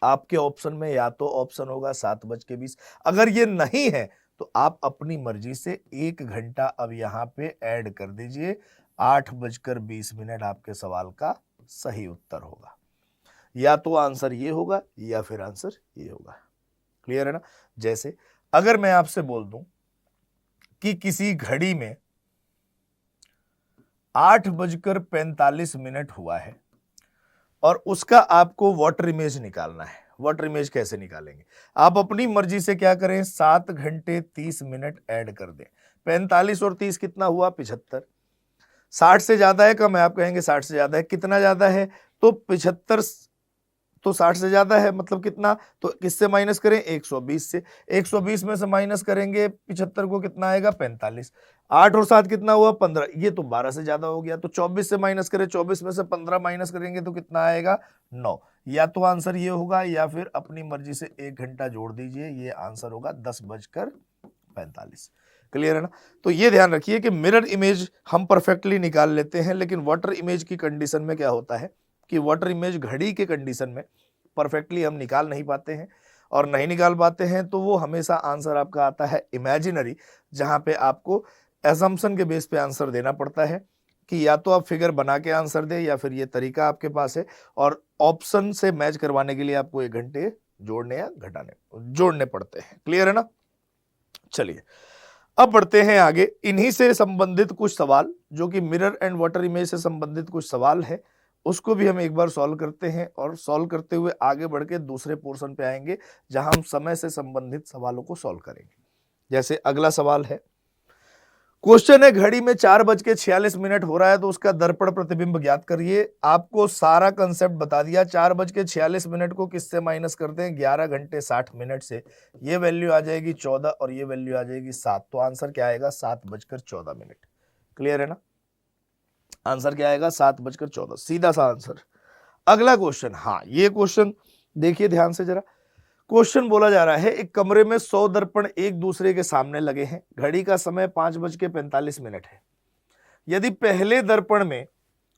आपके ऑप्शन में या तो ऑप्शन होगा 7:20। अगर ये नहीं है तो आप अपनी मर्जी से 1 घंटा अब यहां पे ऐड कर दीजिए। 8:20 आपके सवाल का सही उत्तर होगा। या तो आंसर ये होगा या फिर आंसर ये होगा। क्लियर है ना? जैसे अगर मैं आपसे बोल दूं कि किसी घड़ी में 8:45 हुआ है और उसका आपको वाटर इमेज निकालना है। वाटर इमेज कैसे निकालेंगे? आप अपनी मर्जी से क्या करें? 7 घंटे 30 मिनट ऐड कर दें। 45 और 30 कितना हुआ? 75। 60 से ज्यादा है, कम है? आप कहेंगे 60 से ज्यादा है। कितना ज्यादा है? तो 75। तो 60 से ज्यादा है मतलब कितना? तो किससे माइनस करें? 120 से। 120 में से माइनस करेंगे 75 को, कितना आएगा? 45। 8 और 7 कितना हुआ? 15। ये तो 12 से ज्यादा हो गया। तो 24 से माइनस करें, 24 में से 15 माइनस करेंगे तो कितना आएगा? 9। या तो आंसर ये होगा या फिर अपनी मर्जी से 1 घंटा जोड़ दीजिए। ये आंसर होगा 10:45। क्लियर है ना? तो ये ध्यान रखिए कि मिरर इमेज हम परफेक्टली निकाल लेते हैं, लेकिन वाटर इमेज की कंडीशन में क्या होता है कि वाटर इमेज घड़ी के कंडीशन में परफेक्टली हम निकाल नहीं पाते हैं, और नहीं निकाल पाते हैं तो वो हमेशा आंसर आपका आता है इमेजिनरी, जहां पे आपको एजम्पशन के बेस पे आंसर देना पड़ता है कि या तो आप फिगर बना के आंसर दे या फिर ये तरीका आपके पास है, और ऑप्शन से मैच करवाने के लिए आपको 1 घंटे जोड़ने या जोड़ने पड़ते हैं। क्लियर है ना? चलिए अब बढ़ते हैं आगे। इन्हीं से संबंधित कुछ सवाल, जो कि मिरर एंड वाटर इमेज से संबंधित कुछ सवाल है, उसको भी हम एक बार सॉल्व करते हैं, और सॉल्व करते हुए आगे बढ़ के दूसरे पोर्शन पे आएंगे जहां हम समय से संबंधित सवालों को सॉल्व करेंगे। जैसे अगला सवाल है, क्वेश्चन है घड़ी में 4:46 हो रहा है तो उसका दर्पण प्रतिबिंब ज्ञात करिए। आपको सारा कंसेप्ट बता दिया। 4:46 को किससे माइनस कर दें? 11 घंटे 60 मिनट से। ये वैल्यू आ जाएगी 14 और ये वैल्यू आ जाएगी 7। तो आंसर क्या आएगा? 7:14। क्लियर है ना? आंसर क्या आएगा? 7:14। सीधा सा आंसर। अगला क्वेश्चन, हाँ ये क्वेश्चन देखिए ध्यान से जरा। क्वेश्चन बोला जा रहा है, एक कमरे में 100 दर्पण एक दूसरे के सामने लगे हैं। घड़ी का समय 5:45 है। यदि पहले दर्पण में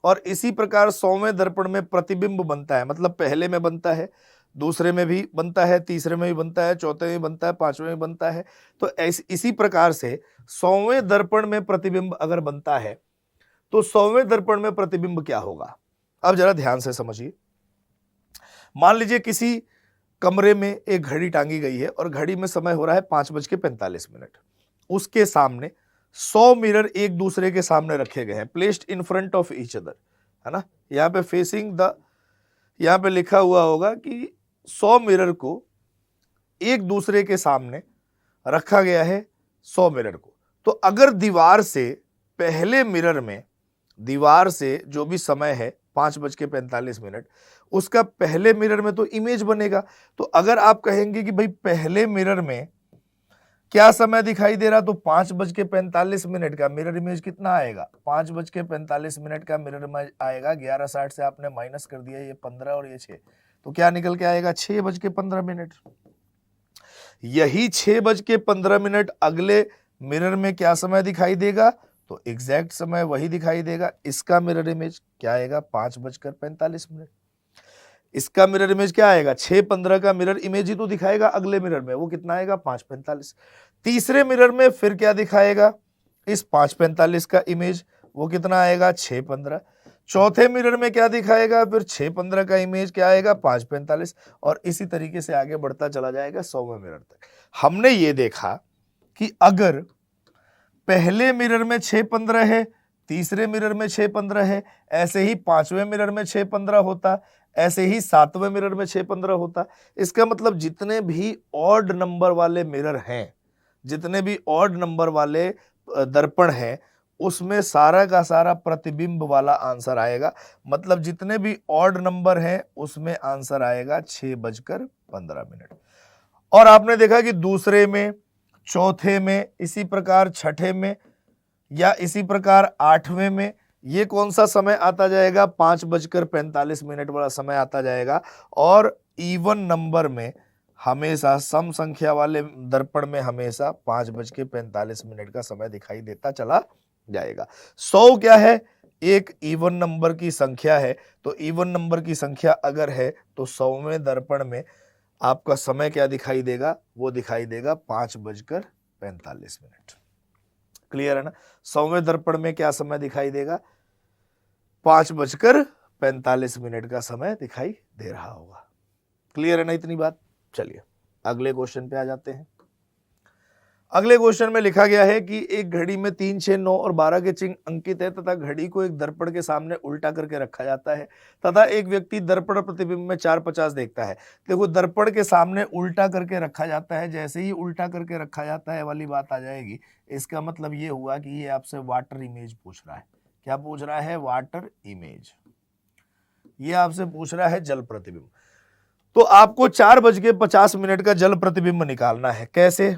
और इसी प्रकार 100वें दर्पण में प्रतिबिंब बनता है, मतलब पहले में बनता है, दूसरे में भी बनता है, तीसरे में भी बनता है, चौथे में बनता है, पांचवें में बनता है, तो इसी प्रकार से 100वें दर्पण में प्रतिबिंब अगर बनता है तो 100वें दर्पण में प्रतिबिंब क्या होगा? अब जरा ध्यान से समझिए। मान लीजिए किसी कमरे में एक घड़ी टांगी गई है और घड़ी में समय हो रहा है 5:45। उसके सामने 100 मिरर एक दूसरे के सामने रखे गए हैं, placed in front of each other, है ना। यहाँ पे फेसिंग द, यहाँ पे लिखा हुआ होगा कि 100 मिरर को एक दूसरे के सामने रखा गया है, 100 मिरर को। तो अगर दीवार से पहले मिरर में, दीवार से जो भी समय है 5:45, उसका पहले मिरर में तो इमेज बनेगा। तो अगर आप कहेंगे कि भाई पहले मिरर में क्या समय दिखाई दे रहा, तो 5:45 का मिरर इमेज कितना आएगा, 5:45 का मिरर इमेज आएगा। 11:60 से आपने माइनस कर दिया, ये 15 और ये 6, तो क्या निकल के आएगा, 6:15। यही 6:15 अगले मिरर में क्या समय दिखाई देगा, तो एग्जैक्ट समय वही दिखाई देगा। इसका मिरर इमेज क्या आएगा, 5:45। इसका मिरर इमेज क्या आएगा, 6:15 का मिरर इमेज ही तो दिखाएगा अगले मिरर में, वो कितना आएगा, 5:45। तीसरे मिरर में फिर क्या दिखाएगा, इस 5:45 का इमेज, वो कितना आएगा, 6:15। चौथे मिरर में क्या दिखाएगा, फिर 6:15 का इमेज क्या आएगा, 5:45। और इसी तरीके से आगे बढ़ता चला जाएगा 100वें मिरर तक। हमने ये देखा कि अगर पहले मिरर में 6:15 है, तीसरे मिरर में 6:15 है, ऐसे ही 5वें मिरर में 6:15 होता, ऐसे ही 7वें मिरर में 6:15 होता। इसका मतलब जितने भी ऑड नंबर वाले मिरर हैं, जितने भी ऑड नंबर वाले दर्पण हैं, उसमें सारा का सारा प्रतिबिंब वाला आंसर आएगा। मतलब जितने भी ऑड नंबर हैं उसमें आंसर आएगा 6:15। और आपने देखा कि दूसरे में, चौथे में, इसी प्रकार छठे में, या इसी प्रकार 8वें में ये कौन सा समय आता जाएगा, 5:45 वाला समय आता जाएगा। और इवन नंबर में हमेशा, सम संख्या वाले दर्पण में हमेशा 5:45 का समय दिखाई देता चला जाएगा। 100 क्या है, एक इवन नंबर की संख्या है। तो इवन नंबर की संख्या अगर है तो 100वें दर्पण में आपका समय क्या दिखाई देगा, वो दिखाई देगा 5:45। क्लियर है ना। 100वें दर्पण में क्या समय दिखाई देगा, 5:45 का समय दिखाई दे रहा होगा। क्लियर है ना इतनी बात। चलिए अगले क्वेश्चन पे आ जाते हैं। अगले क्वेश्चन में लिखा गया है कि एक घड़ी में 3, 6, 9 और 12 के चिन्ह अंकित है तथा घड़ी को एक दर्पण के सामने उल्टा करके रखा जाता है तथा एक व्यक्ति दर्पण प्रतिबिंब में 4:50 देखता है। देखो दर्पण के सामने उल्टा करके रखा जाता है, जैसे ही उल्टा करके रखा जाता है वाली बात आ जाएगी। इसका मतलब ये हुआ कि ये आपसे वाटर इमेज पूछ रहा है। क्या पूछ रहा है, वाटर इमेज। ये आपसे पूछ रहा है जल प्रतिबिंब। तो आपको 4:50 का जल प्रतिबिंब निकालना है। कैसे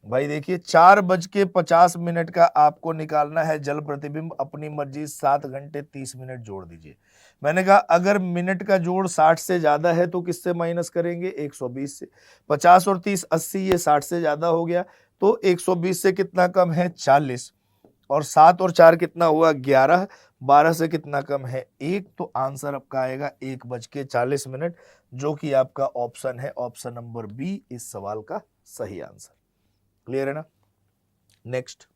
भाई, देखिए 4:50 का आपको निकालना है जल प्रतिबिंब। अपनी मर्जी 7 घंटे 30 मिनट जोड़ दीजिए। मैंने कहा अगर मिनट का जोड़ 60 से ज्यादा है तो किससे माइनस करेंगे, 120 से। 50 और 30 80, ये 60 से ज्यादा हो गया तो 120 से कितना कम है, 40। और 7 और 4 कितना हुआ, 11। 12 से कितना कम है, 1। तो आंसर आपका आएगा 1:40, जो कि आपका ऑप्शन है, ऑप्शन नंबर बी इस सवाल का सही आंसर। क्लियर है ना। नेक्स्ट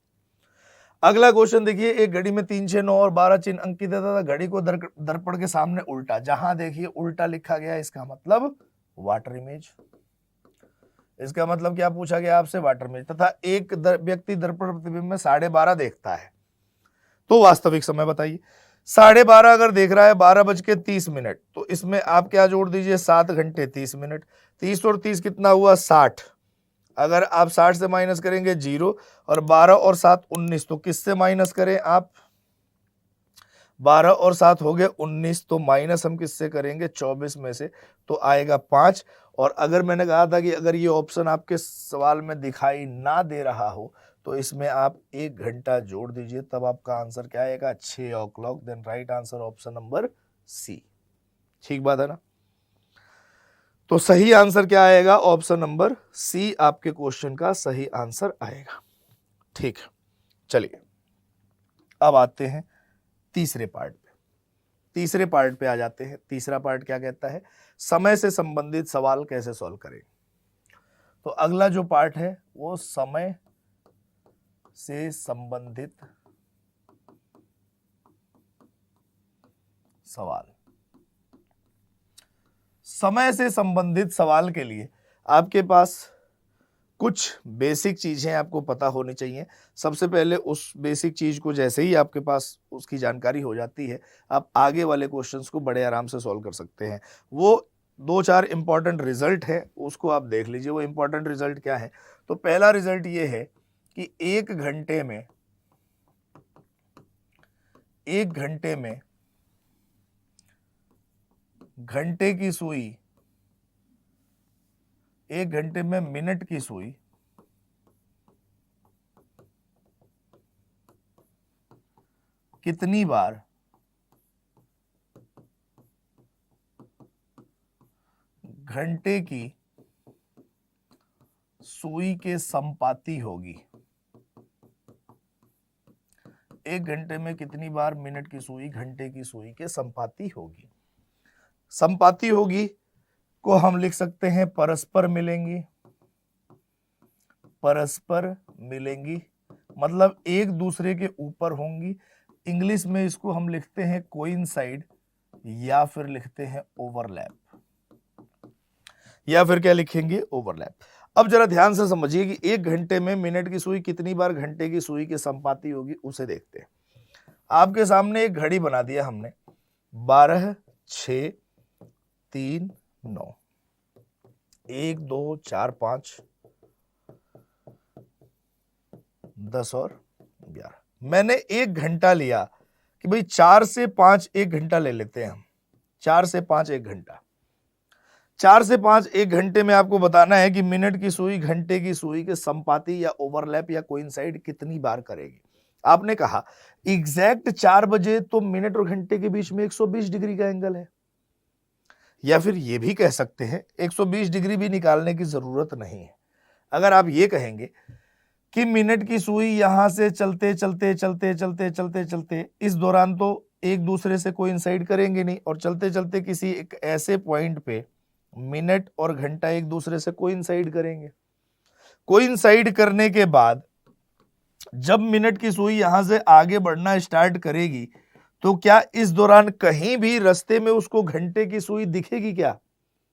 अगला क्वेश्चन देखिए। एक घड़ी में 3, 6, 9 और 12 चिन्ह अंकित है तथा घड़ी को दर्पण के सामने उल्टा, जहां देखिए उल्टा लिखा गया, इसका मतलब वाटर इमेज। इसका मतलब क्या पूछा गया आपसे, वाटर इमेज। तथा एक व्यक्ति दर्पण प्रतिबिंब में 12:30 देखता है, तो वास्तविक समय बताइए। 12:30 अगर देख रहा है 12:30, तो इसमें आप क्या जोड़ दीजिए, 7 घंटे 30 मिनट। 30 और 30 कितना हुआ, 60। अगर आप 60 से माइनस करेंगे 0, और 12 और 7 19, तो किससे माइनस करें आप, 12 और 7 हो गए 19, तो माइनस हम किससे करेंगे, 24 में से, तो आएगा 5। और अगर मैंने कहा था कि अगर ये ऑप्शन आपके सवाल में दिखाई ना दे रहा हो तो इसमें आप 1 घंटा जोड़ दीजिए, तब आपका आंसर क्या आएगा, 6 o'clock। Then right answer option number C. ठीक बात है ना। तो सही आंसर क्या आएगा, ऑप्शन नंबर सी आपके क्वेश्चन का सही आंसर आएगा। ठीक है, चलिए अब आते हैं तीसरे पार्ट पे। तीसरे पार्ट पे आ जाते हैं। तीसरा पार्ट क्या कहता है, समय से संबंधित सवाल कैसे सॉल्व करें। तो अगला जो पार्ट है वो समय से संबंधित सवाल। समय से संबंधित सवाल के लिए आपके पास कुछ बेसिक चीजें आपको पता होनी चाहिए। सबसे पहले उस बेसिक चीज को जैसे ही आपके पास उसकी जानकारी हो जाती है, आप आगे वाले क्वेश्चंस को बड़े आराम से सॉल्व कर सकते हैं। वो 2-4 इंपॉर्टेंट रिजल्ट है, उसको आप देख लीजिए। वो इंपॉर्टेंट रिजल्ट क्या है? तो पहला रिजल्ट ये है कि 1 घंटे में 1 घंटे में मिनट की सुई कितनी बार घंटे की सुई के संपाती होगी। 1 घंटे में कितनी बार मिनट की सुई घंटे की सुई के संपाती होगी। संपाती होगी को हम लिख सकते हैं परस्पर मिलेंगी। परस्पर मिलेंगी मतलब एक दूसरे के ऊपर होंगी। इंग्लिश में इसको हम लिखते हैं कोइंसाइड या फिर लिखते हैं ओवरलैप, या फिर क्या लिखेंगे? ओवरलैप। अब जरा ध्यान से समझिए कि 1 घंटे में मिनट की सुई कितनी बार घंटे की सुई के संपाती होगी, उसे देखते हैं। आपके सामने एक घड़ी बना दिया हमने, 12, 6, 3, 9, 1, 2, 4, 5, 10 और 11। मैंने 1 घंटा लिया कि भाई 4 से 5 1 घंटा ले लेते हैं हम। 4 से 5 1 घंटा। 4 से 5 1 घंटे में आपको बताना है कि मिनट की सुई घंटे की सुई के संपाती या ओवरलैप या कोइंसाइड कितनी बार करेगी। आपने कहा एग्जैक्ट 4 बजे तो मिनट और घंटे के बीच में 120 डिग्री का एंगल है, या फिर ये भी कह सकते हैं 120 डिग्री भी निकालने की जरूरत नहीं है। अगर आप ये कहेंगे कि मिनट की सुई यहां से चलते चलते चलते चलते चलते चलते इस दौरान तो एक दूसरे से कोइंसाइड करेंगे नहीं, और चलते चलते किसी एक ऐसे पॉइंट पे मिनट और घंटा एक दूसरे से कोइंसाइड करेंगे। कोइंसाइड करने के बाद जब मिनट की सुई यहां से आगे बढ़ना स्टार्ट करेगी तो क्या इस दौरान कहीं भी रास्ते में उसको घंटे की सुई दिखेगी? क्या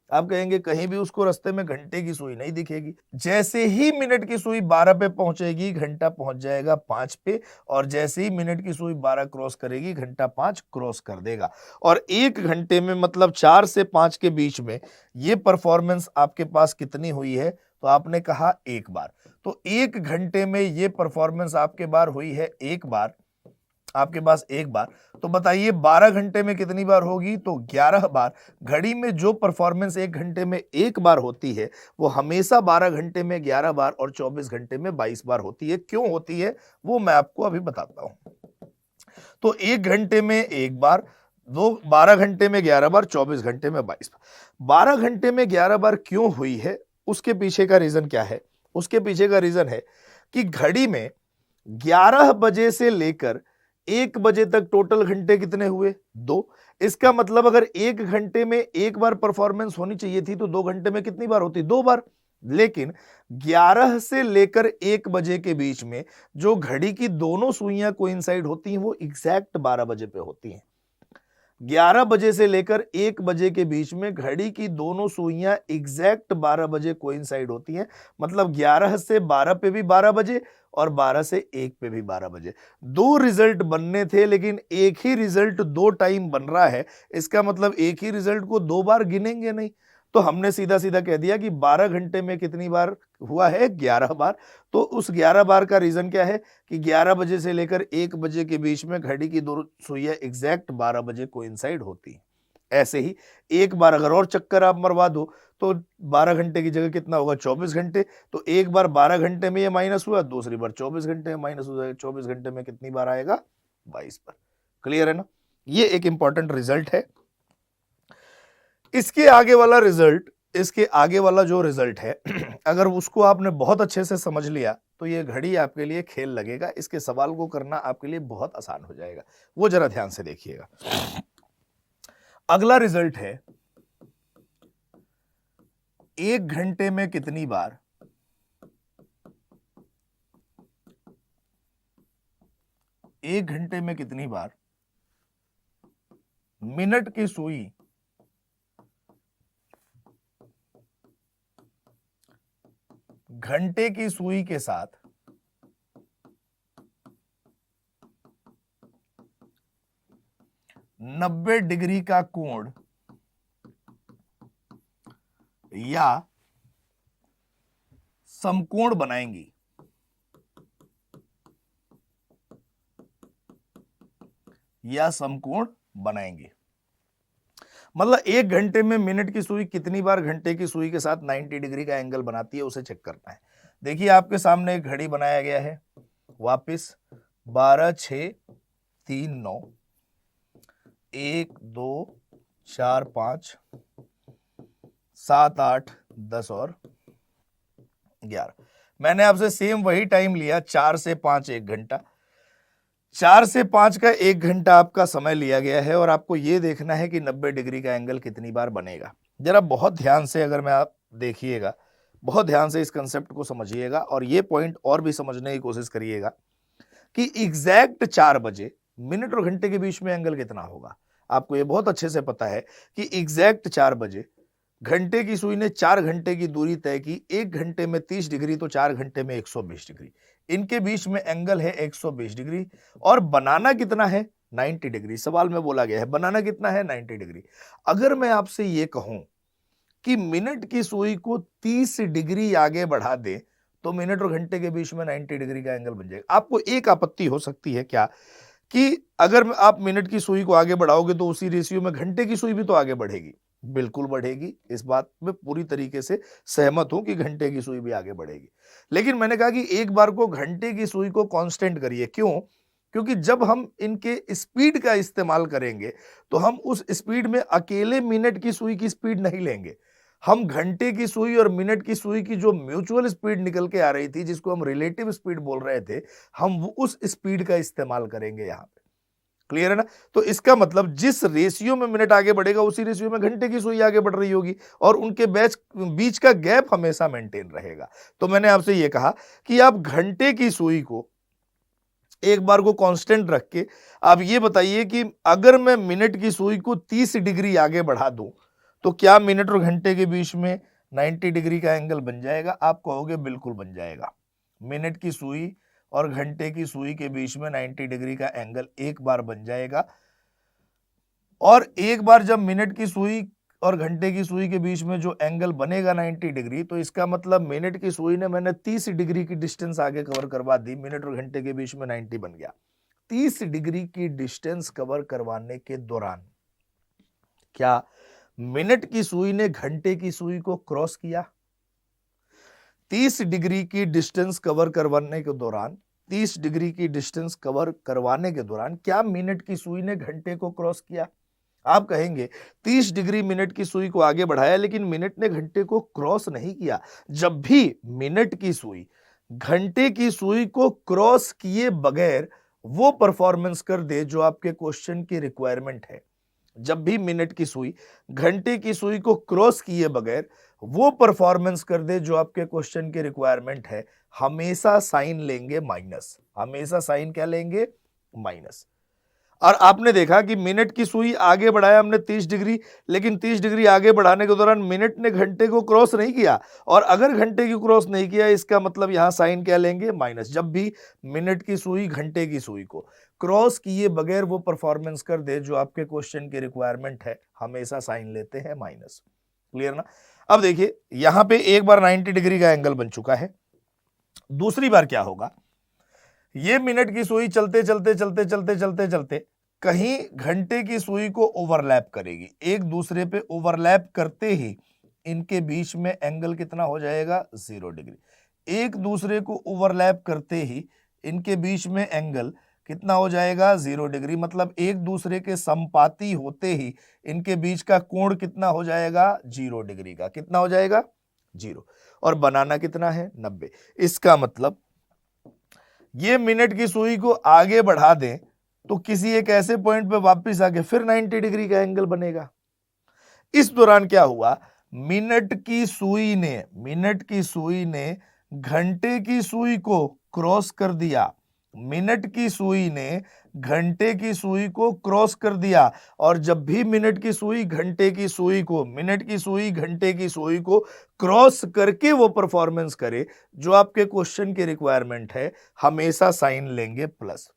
आप कहेंगे कहीं भी उसको रास्ते में घंटे की सुई नहीं दिखेगी। जैसे ही मिनट की सुई 12 पे पहुंचेगी घंटा पहुंच जाएगा 5 पे, और जैसे ही मिनट की सुई 12 क्रॉस करेगी घंटा 5 क्रॉस कर देगा। और 1 घंटे में मतलब 4 से 5 के बीच में ये परफॉर्मेंस आपके पास कितनी हुई है? तो आपने कहा 1 बार। तो 1 घंटे में ये परफॉर्मेंस आपके बार हुई है 1 बार, आपके पास 1 बार। तो बताइए 12 घंटे में कितनी बार होगी? तो 11 बार। घड़ी में जो परफॉर्मेंस 1 घंटे में 1 बार होती है वो हमेशा 12 घंटे में 11 बार और 24 घंटे में 22 बार होती है। क्यों होती है वो मैं आपको अभी बताता हूं। तो 1 घंटे में 1 बार, 12 घंटे में 11 बार, 24 घंटे में 22 बार। 12 घंटे में 11 बार क्यों हुई है? उसके पीछे का रीजन क्या है? उसके पीछे का रीजन है कि घड़ी में 11 बजे से लेकर 1 बजे तक टोटल घंटे कितने हुए? 2। इसका मतलब अगर 1 घंटे में 1 बार परफॉर्मेंस होनी चाहिए थी तो 2 घंटे में कितनी बार होती? 2 बार। लेकिन 11 से लेकर 1 बजे के बीच में जो घड़ी की दोनों सुइयां कोइंसाइड होती हैं वो एग्जैक्ट 12 बजे पे होती हैं। 11 बजे से लेकर 1 बजे के बीच में घड़ी की दोनों सुइयां एग्जैक्ट 12 बजे कोइंसाइड होती हैं। मतलब 11 से 12 पे भी 12 बजे और 12 से 1 पे भी 12 बजे। 2 रिजल्ट बनने थे लेकिन एक ही रिजल्ट 2 टाइम बन रहा है। इसका मतलब एक ही रिजल्ट को 2 बार गिनेंगे नहीं। तो हमने सीधा सीधा कह दिया कि 12 घंटे में कितनी बार हुआ है? 11 बार। तो उस 11 बार का रीजन क्या है कि 11 बजे से लेकर 1 बजे के बीच में घड़ी की दो सुइयां एग्जैक्ट 12 बजे कोइंसाइड होती हैं। ऐसे ही एक बार अगर और चक्कर आप मरवा दो तो 12 घंटे की जगह कितना होगा? 24 घंटे। तो एक बार 12 घंटे में ये माइनस हुआ, दूसरी बार 24 घंटे में माइनस हो जाएगा। 24 घंटे में कितनी बार आएगा? 22 बार। क्लियर है ना? ये एक इंपॉर्टेंट रिजल्ट है। इसके आगे वाला रिजल्ट, इसके आगे वाला जो रिजल्ट है अगर उसको आपने बहुत अच्छे से समझ लिया तो ये घड़ी आपके लिए खेल लगेगा। इसके सवाल को करना आपके लिए बहुत आसान हो जाएगा। वो जरा ध्यान से देखिएगा। अगला रिजल्ट है 1 घंटे में कितनी बार मिनट की सुई घंटे की सुई के साथ 90 डिग्री का कोण या समकोण बनाएंगी, मतलब 1 घंटे में मिनट की सुई कितनी बार घंटे की सुई के साथ 90 डिग्री का एंगल बनाती है, उसे चेक करना है। देखिए आपके सामने एक घड़ी बनाया गया है, वापिस 12, 6, 3, 9, 1, 2, 4, 5, 7, 8, 10 और 11। मैंने आपसे सेम वही टाइम लिया, 4 से 5 1 घंटा, 4 से 5 का 1 घंटा आपका समय लिया गया है और आपको यह देखना है कि 90 डिग्री का एंगल कितनी बार बनेगा। जरा बहुत ध्यान से अगर मैं आप देखिएगा, बहुत ध्यान से इस कंसेप्ट को समझिएगा और ये पॉइंट और भी समझने की कोशिश करिएगा कि एग्जैक्ट 4 बजे मिनट और घंटे के बीच में एंगल कितना होगा। आपको ये बहुत अच्छे से पता है कि एग्जैक्ट 4 बजे घंटे की सुई ने 4 घंटे की दूरी तय की, 1 घंटे में 30 डिग्री तो 4 घंटे में 120 डिग्री, इनके बीच में एंगल है 120 डिग्री और बनाना कितना है 90 डिग्री। सवाल में बोला गया है बनाना कितना है 90 डिग्री। अगर मैं आपसे ये कहूं कि मिनट की सुई को 30 डिग्री आगे बढ़ा दे तो मिनट और घंटे के बीच में 90 डिग्री का एंगल बन जाएगा। आपको एक आपत्ति हो सकती है क्या कि अगर आप मिनट की सुई को आगे बढ़ाओगे तो उसी रेशियो में घंटे की सुई भी तो आगे बढ़ेगी। बिल्कुल बढ़ेगी, इस बात में पूरी तरीके से सहमत हूं कि घंटे की सुई भी आगे बढ़ेगी। लेकिन मैंने कहा कि एक बार को घंटे की सुई को कांस्टेंट करिए। क्यों? क्योंकि जब हम इनके स्पीड का इस्तेमाल करेंगे तो हम उस स्पीड में अकेले मिनट की सुई की स्पीड नहीं लेंगे, हम घंटे की सुई और मिनट की सुई की जो म्यूचुअल स्पीड निकल के आ रही थी, जिसको हम रिलेटिव स्पीड बोल रहे थे, हम उस स्पीड का इस्तेमाल करेंगे यहां पे। क्लियर है ना? तो इसका मतलब जिस रेशियो में मिनट आगे बढ़ेगा उसी रेशियो में घंटे की सुई आगे बढ़ रही होगी और उनके बीच का गैप हमेशा मेंटेन रहेगा। तो मैंने आपसे यह कहा कि आप घंटे की सुई को एक बार को कांस्टेंट रख के आप ये बताइए कि अगर मैं मिनट की सुई को 30 डिग्री आगे बढ़ा दूं तो क्या मिनट और घंटे के बीच में 90 डिग्री का एंगल बन जाएगा? आप कहोगे बिल्कुल बन जाएगा। मिनट की सुई और घंटे की सुई के बीच में 90 डिग्री का एंगल एक बार बन जाएगा और एक बार जब मिनट की सुई और घंटे की सुई के बीच में जो एंगल बनेगा 90 डिग्री, तो इसका मतलब मिनट की सुई ने मैंने 30 डिग्री की डिस्टेंस आगे कवर करवा दी, मिनट और घंटे के बीच में 90 बन गया। 30 डिग्री की डिस्टेंस कवर करवाने के दौरान क्या मिनट की सुई ने घंटे की सुई को क्रॉस किया? 30 डिग्री की डिस्टेंस कवर करवाने के दौरान 30 डिग्री की डिस्टेंस कवर करवाने के दौरान क्या मिनट की सुई ने घंटे को क्रॉस किया? आप कहेंगे 30 डिग्री मिनट की सुई को आगे बढ़ाया लेकिन मिनट ने घंटे को क्रॉस नहीं किया। जब भी मिनट की सुई घंटे की सुई को क्रॉस किए बगैर वो परफॉर्मेंस कर दे जो आपके क्वेश्चन की रिक्वायरमेंट है, जब भी मिनट की सुई घंटे की सुई को क्रॉस किए बगैर वो परफॉर्मेंस कर दे जो आपके क्वेश्चन की रिक्वायरमेंट है, हमेशा साइन लेंगे माइनस। हमेशा साइन क्या लेंगे? माइनस। और आपने देखा कि मिनट की सुई आगे बढ़ाया हमने 30 डिग्री, लेकिन 30 डिग्री आगे बढ़ाने के दौरान मिनट ने घंटे को क्रॉस नहीं किया और अगर घंटे की क्रॉस नहीं किया इसका मतलब यहां साइन क्या लेंगे? माइनस। जब भी मिनट की सुई घंटे की सुई को क्रॉस किए बगैर वो परफॉर्मेंस कर दे जो आपके क्वेश्चन की रिक्वायरमेंट है, हमेशा साइन लेते हैं माइनस। क्लियर ना? अब देखिए यहां पे एक बार 90 डिग्री का एंगल बन चुका है, दूसरी बार क्या होगा? ये मिनट की सुई चलते चलते चलते चलते चलते चलते कहीं घंटे की सुई को ओवरलैप करेगी, एक दूसरे पे ओवरलैप करते ही इनके बीच में एंगल कितना हो जाएगा? 0 डिग्री। एक दूसरे को ओवरलैप करते ही इनके बीच में एंगल कितना हो जाएगा? 0 डिग्री। मतलब एक दूसरे के संपाती होते ही इनके बीच का कोण कितना हो जाएगा? 0 डिग्री का। कितना हो जाएगा? 0। और बनाना कितना है? 90। इसका मतलब ये मिनट की सुई को आगे बढ़ा दें तो किसी एक ऐसे पॉइंट पे वापस आके फिर 90 डिग्री का एंगल बनेगा। इस दौरान क्या हुआ? मिनट की सुई ने घंटे की सुई को क्रॉस कर दिया मिनट की सुई ने घंटे की सुई को क्रॉस कर दिया, और जब भी मिनट की सुई घंटे की सुई को, मिनट की सुई घंटे की सुई को क्रॉस करके वो परफॉर्मेंस करे जो आपके क्वेश्चन की रिक्वायरमेंट है, हमेशा साइन लेंगे प्लस।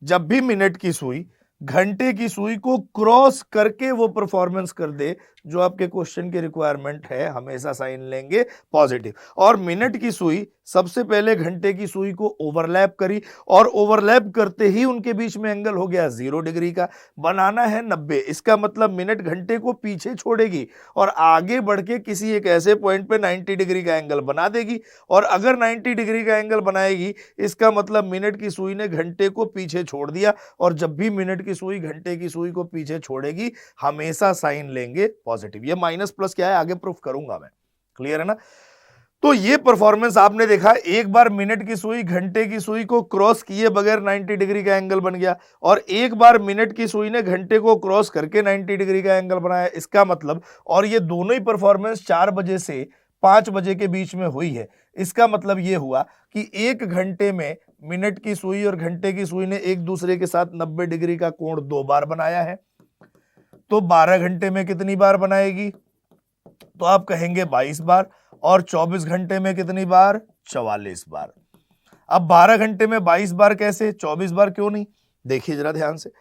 जब भी मिनट की सुई घंटे की सुई को क्रॉस करके वो परफॉर्मेंस कर दे जो आपके क्वेश्चन की रिक्वायरमेंट है, हमेशा साइन लेंगे पॉजिटिव। और मिनट की सुई सबसे पहले घंटे की सुई को ओवरलैप करी, और ओवरलैप करते ही उनके बीच में एंगल हो गया 0 डिग्री का, बनाना है 90। इसका मतलब मिनट घंटे को पीछे छोड़ेगी और आगे बढ़ के किसी एक ऐसे पॉइंट पे 90 डिग्री का एंगल बना देगी। और अगर 90 डिग्री का एंगल बनाएगी, इसका मतलब मिनट की सुई ने घंटे को पीछे छोड़ दिया, और जब भी मिनट की सुई घंटे की सुई को पीछे छोड़ेगी, हमेशा साइन लेंगे पॉजिटिव। ये माइनस प्लस क्या है आगे प्रूफ करूंगा मैं, क्लियर है ना। तो ये परफॉर्मेंस आपने देखा, एक बार मिनट की सुई घंटे की सुई को क्रॉस किए बगैर 90 डिग्री का एंगल बन गया, और एक बार मिनट की सुई ने घंटे को क्रॉस करके 90 डिग्री का एंगल बनाया। इसका मतलब, और ये दोनों ही परफॉर्मेंस 4 बजे से 5 बजे के बीच में हुई है। इसका मतलब ये हुआ कि एक घंटे में मिनट की सुई और घंटे की सुई ने एक दूसरे के साथ 90 डिग्री का कोण 2 बार बनाया है। तो 12 घंटे में कितनी बार बनाएगी, तो आप कहेंगे 22 बार, और 24 घंटे में कितनी बार, 44 बार। अब 12 घंटे में 22 बार कैसे, 24 बार क्यों नहीं, देखिए जरा ध्यान से।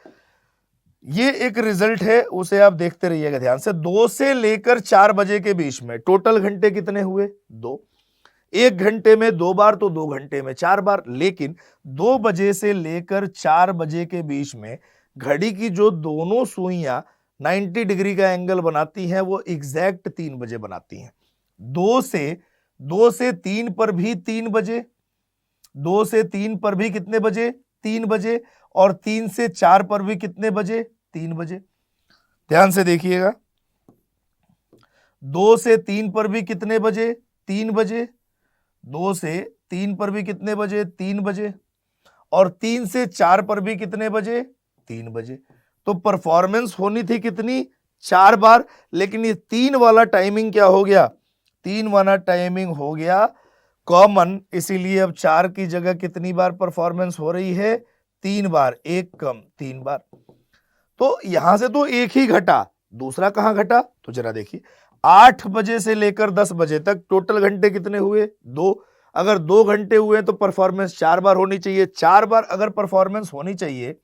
ये एक रिजल्ट है, उसे आप देखते रहिएगा ध्यान से। 2 से लेकर 4 बजे के बीच में टोटल घंटे कितने हुए, 2। एक घंटे में 2 बार, तो 2 घंटे में 4 बार। लेकिन 2 बजे से लेकर 4 बजे के बीच में घड़ी की जो दोनों सुइयां 90 डिग्री का एंगल बनाती हैं, वो एग्जैक्ट 3 बजे बनाती हैं। 2 से 3 पर भी 3 बजे, 2 से 3 पर भी कितने बजे, 3 बजे, और 3 से 4 पर भी कितने बजे, 3 बजे। ध्यान से देखिएगा, 2 से 3 पर भी कितने बजे, 3 बजे, 2 से 3 पर भी कितने बजे, 3 बजे, और 3 से 4 पर भी कितने बजे, 3 बजे। तो परफॉर्मेंस होनी थी कितनी, 4 बार, लेकिन ये 3 वाला टाइमिंग क्या हो गया, 3 वाला टाइमिंग हो गया कॉमन, इसीलिए अब 4 की जगह कितनी बार परफॉर्मेंस हो रही है, 3 बार, एक कम 3 बार। तो यहां से तो एक ही घटा, दूसरा कहां घटा, तो जरा देखिए 8 बजे से लेकर 10 बजे तक टोटल घंटे कितने हुए, 2। अगर 2 घंटे हुए तो परफॉर्मेंस 4 बार होनी चाहिए। 4 बार अगर परफॉर्मेंस होनी चाहिए,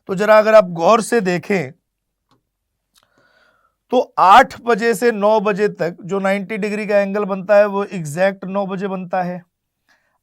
तो जरा अगर आप गौर से देखें तो 8 बजे से 9 बजे तक जो 90 डिग्री का एंगल बनता है वो एग्जैक्ट 9 बजे बनता है।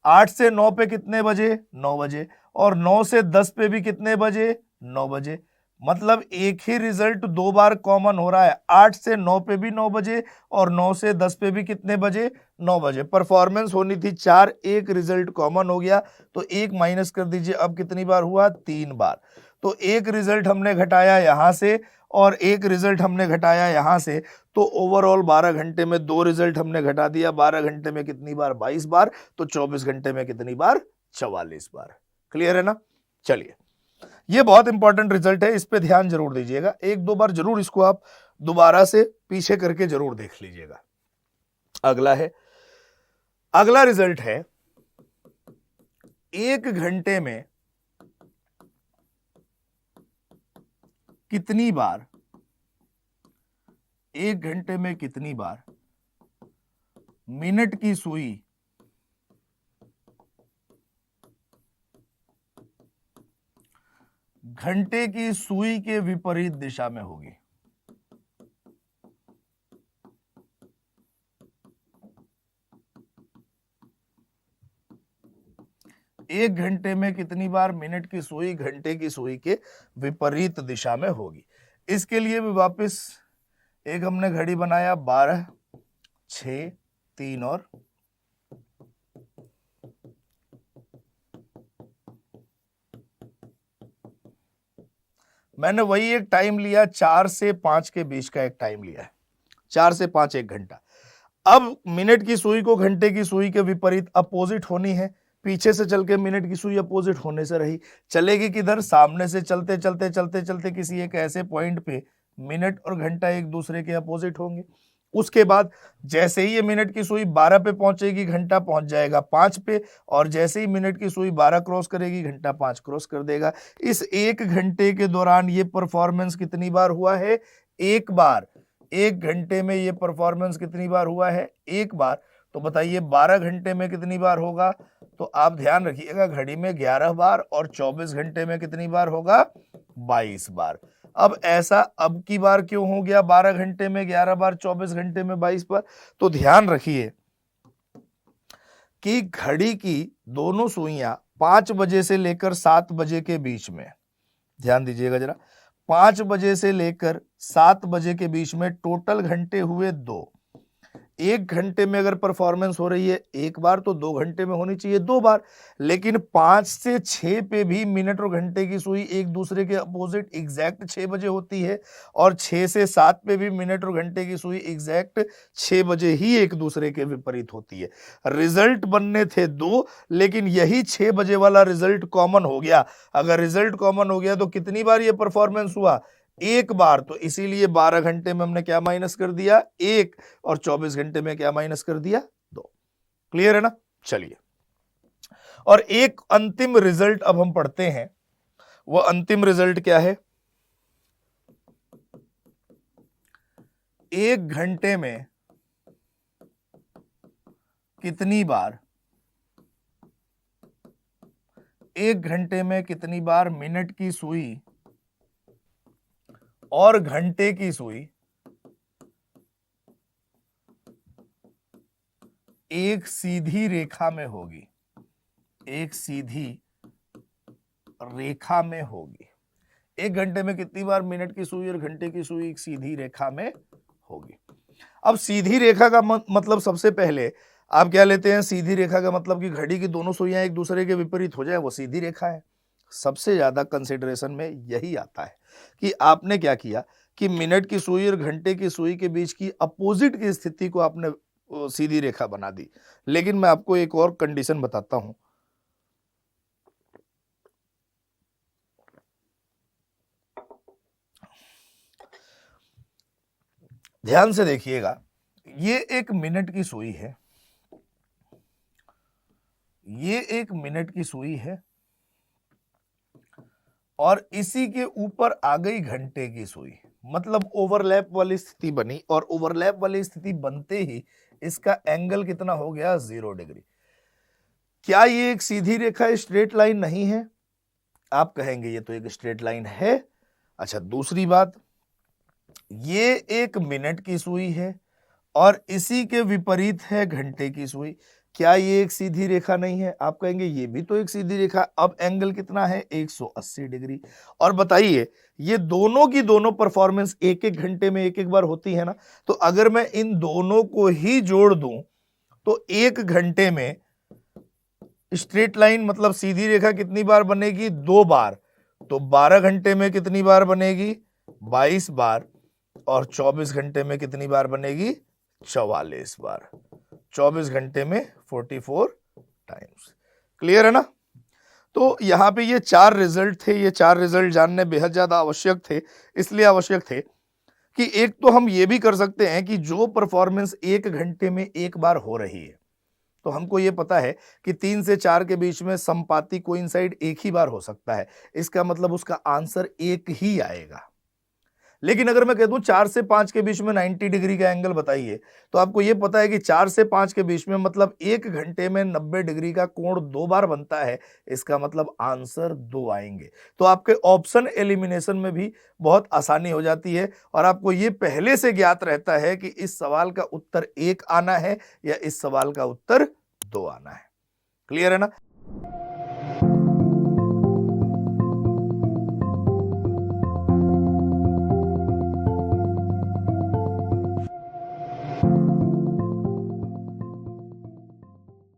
8 से 9 पे कितने बजे, 9 बजे, और 9 से 10 पे भी कितने बजे, 9 बजे। मतलब एक ही रिजल्ट 2 बार कॉमन हो रहा है, 8 से 9 पे भी 9 बजे, और 9 से 10 पे भी कितने बजे, 9 बजे। परफॉर्मेंस होनी थी 4, एक रिजल्ट कॉमन हो गया, तो एक माइनस कर दीजिए, अब कितनी बार हुआ, 3 बार। तो एक रिजल्ट हमने घटाया यहां से, और एक रिजल्ट हमने घटाया यहां से, तो ओवरऑल 12 घंटे में 2 रिजल्ट हमने घटा दिया। 12 घंटे में कितनी बार, 22 बार, तो 24 घंटे में कितनी बार, 44 बार। क्लियर है ना। चलिए, ये बहुत इंपॉर्टेंट रिजल्ट है, इस पे ध्यान जरूर दीजिएगा। 1-2 बार जरूर इसको आप दोबारा से पीछे करके जरूर देख लीजिएगा। अगला रिजल्ट है, 1 घंटे में कितनी बार, 1 घंटे में कितनी बार मिनट की सुई घंटे की सुई के विपरीत दिशा में होगी। एक घंटे में कितनी बार मिनट की सुई घंटे की सुई के विपरीत दिशा में होगी। इसके लिए भी वापस एक हमने घड़ी बनाया, 12, 6, 3 और मैंने वही एक टाइम लिया, 4 से 5 के बीच का एक टाइम लिया है, 4 से 5 1 घंटा। अब मिनट की सुई को घंटे की सुई के विपरीत अपोजिट होनी है। पीछे से चल के मिनट की सुई अपोजिट होने से रही, चलेगी किधर, सामने से चलते चलते चलते चलते किसी एक ऐसे पॉइंट पे मिनट और घंटा एक दूसरे के अपोजिट होंगे। उसके बाद जैसे ही ये मिनट की सुई 12 पे पहुंचेगी घंटा पहुंच जाएगा 5 पे, और जैसे ही मिनट की सुई 12 क्रॉस करेगी घंटा 5 क्रॉस कर देगा। इस 1 घंटे के दौरान ये परफॉर्मेंस कितनी बार हुआ है? एक बार। 1 घंटे में ये परफॉर्मेंस कितनी बार हुआ है? एक बार। तो बताइए 12 घंटे में कितनी बार होगा? तो आप ध्यान रखिएगा, घड़ी में 11 बार, और 24 घंटे में कितनी बार होगा? 22 बार। अब ऐसा अब की बार क्यों हो गया 12 घंटे में 11 बार, 24 घंटे में 22 बार? तो ध्यान रखिए कि घड़ी की दोनों सुइयां 5 बजे से लेकर 7 बजे के बीच में, ध्यान दीजिएगा जरा, 5 बजे से लेकर 7 बजे के बीच में टोटल घंटे हुए 2। 1 घंटे में अगर परफॉर्मेंस हो रही है एक बार, तो 2 घंटे में होनी चाहिए 2 बार। लेकिन 5 से 6 पे भी मिनट और घंटे की सुई एक दूसरे के अपोजिट एग्जैक्ट 6 बजे होती है, और 6 से 7 पे भी मिनट और घंटे की सुई एग्जैक्ट 6 बजे ही एक दूसरे के विपरीत होती है। रिजल्ट बनने थे 2, लेकिन यही 6 बजे वाला रिजल्ट कॉमन हो गया। अगर रिजल्ट कॉमन हो गया तो कितनी बार ये परफॉर्मेंस हुआ? एक बार। तो इसीलिए 12 घंटे में हमने क्या माइनस कर दिया? 1, और 24 घंटे में क्या माइनस कर दिया? 2। क्लियर है ना? चलिए, और एक अंतिम रिजल्ट अब हम पढ़ते हैं। वो अंतिम रिजल्ट क्या है? 1 घंटे में कितनी बार, 1 घंटे में कितनी बार मिनट की सुई और घंटे की सुई एक सीधी रेखा में होगी? एक सीधी रेखा में होगी। 1 घंटे में कितनी बार मिनट की सुई और घंटे की सुई एक सीधी रेखा में होगी? अब सीधी रेखा का मतलब, सबसे पहले आप क्या लेते हैं? सीधी रेखा का मतलब कि घड़ी की दोनों सुइयां एक दूसरे के विपरीत हो जाए, वो सीधी रेखा है। सबसे ज्यादा कंसिडरेशन में यही आता है कि आपने क्या किया कि मिनट की सुई और घंटे की सुई के बीच की अपोजिट की स्थिति को आपने सीधी रेखा बना दी। लेकिन मैं आपको एक और कंडीशन बताता हूं। ध्यान से देखिएगा, ये एक मिनट की सुई है, ये एक मिनट की सुई है, और इसी के ऊपर आ गई घंटे की सुई। मतलब ओवरलैप वाली स्थिति बनी, और ओवरलैप वाली स्थिति बनते ही इसका एंगल कितना हो गया? 0 डिग्री। क्या ये एक सीधी रेखा, स्ट्रेट लाइन नहीं है? आप कहेंगे ये तो एक स्ट्रेट लाइन है। अच्छा, दूसरी बात, ये एक मिनट की सुई है और इसी के विपरीत है घंटे की सुई। क्या ये एक सीधी रेखा नहीं है? आप कहेंगे ये भी तो एक सीधी रेखा। अब एंगल कितना है? 180 डिग्री। और बताइए, ये दोनों की दोनों परफॉर्मेंस एक एक घंटे में एक एक बार होती है ना? तो अगर मैं इन दोनों को ही जोड़ दूं तो 1 घंटे में स्ट्रेट लाइन मतलब सीधी रेखा कितनी बार बनेगी? 2 बार। तो 12 घंटे में कितनी बार बनेगी? 22 बार। और 24 घंटे में कितनी बार बनेगी? 44 बार। 24 घंटे में 44 टाइम्स। क्लियर है ना? तो यहां पे ये 4 रिजल्ट थे। ये 4 रिजल्ट जानने बेहद ज्यादा आवश्यक थे। इसलिए आवश्यक थे कि एक तो हम ये भी कर सकते हैं कि जो परफॉर्मेंस 1 घंटे में एक बार हो रही है, तो हमको ये पता है कि 3 से 4 के बीच में संपाती कोइंसाइड एक ही बार हो सकता है। इसका मतलब उसका आंसर एक ही आएगा। लेकिन अगर मैं कह दूं 4 से 5 के बीच में 90 डिग्री का एंगल बताइए, तो आपको यह पता है कि 4 से 5 के बीच में मतलब 1 घंटे में 90 डिग्री का कोण 2 बार बनता है। इसका मतलब आंसर 2 आएंगे। तो आपके ऑप्शन एलिमिनेशन में भी बहुत आसानी हो जाती है, और आपको यह पहले से ज्ञात रहता है कि इस सवाल का उत्तर 1 आना है या इस सवाल का उत्तर 2 आना है। क्लियर है ना?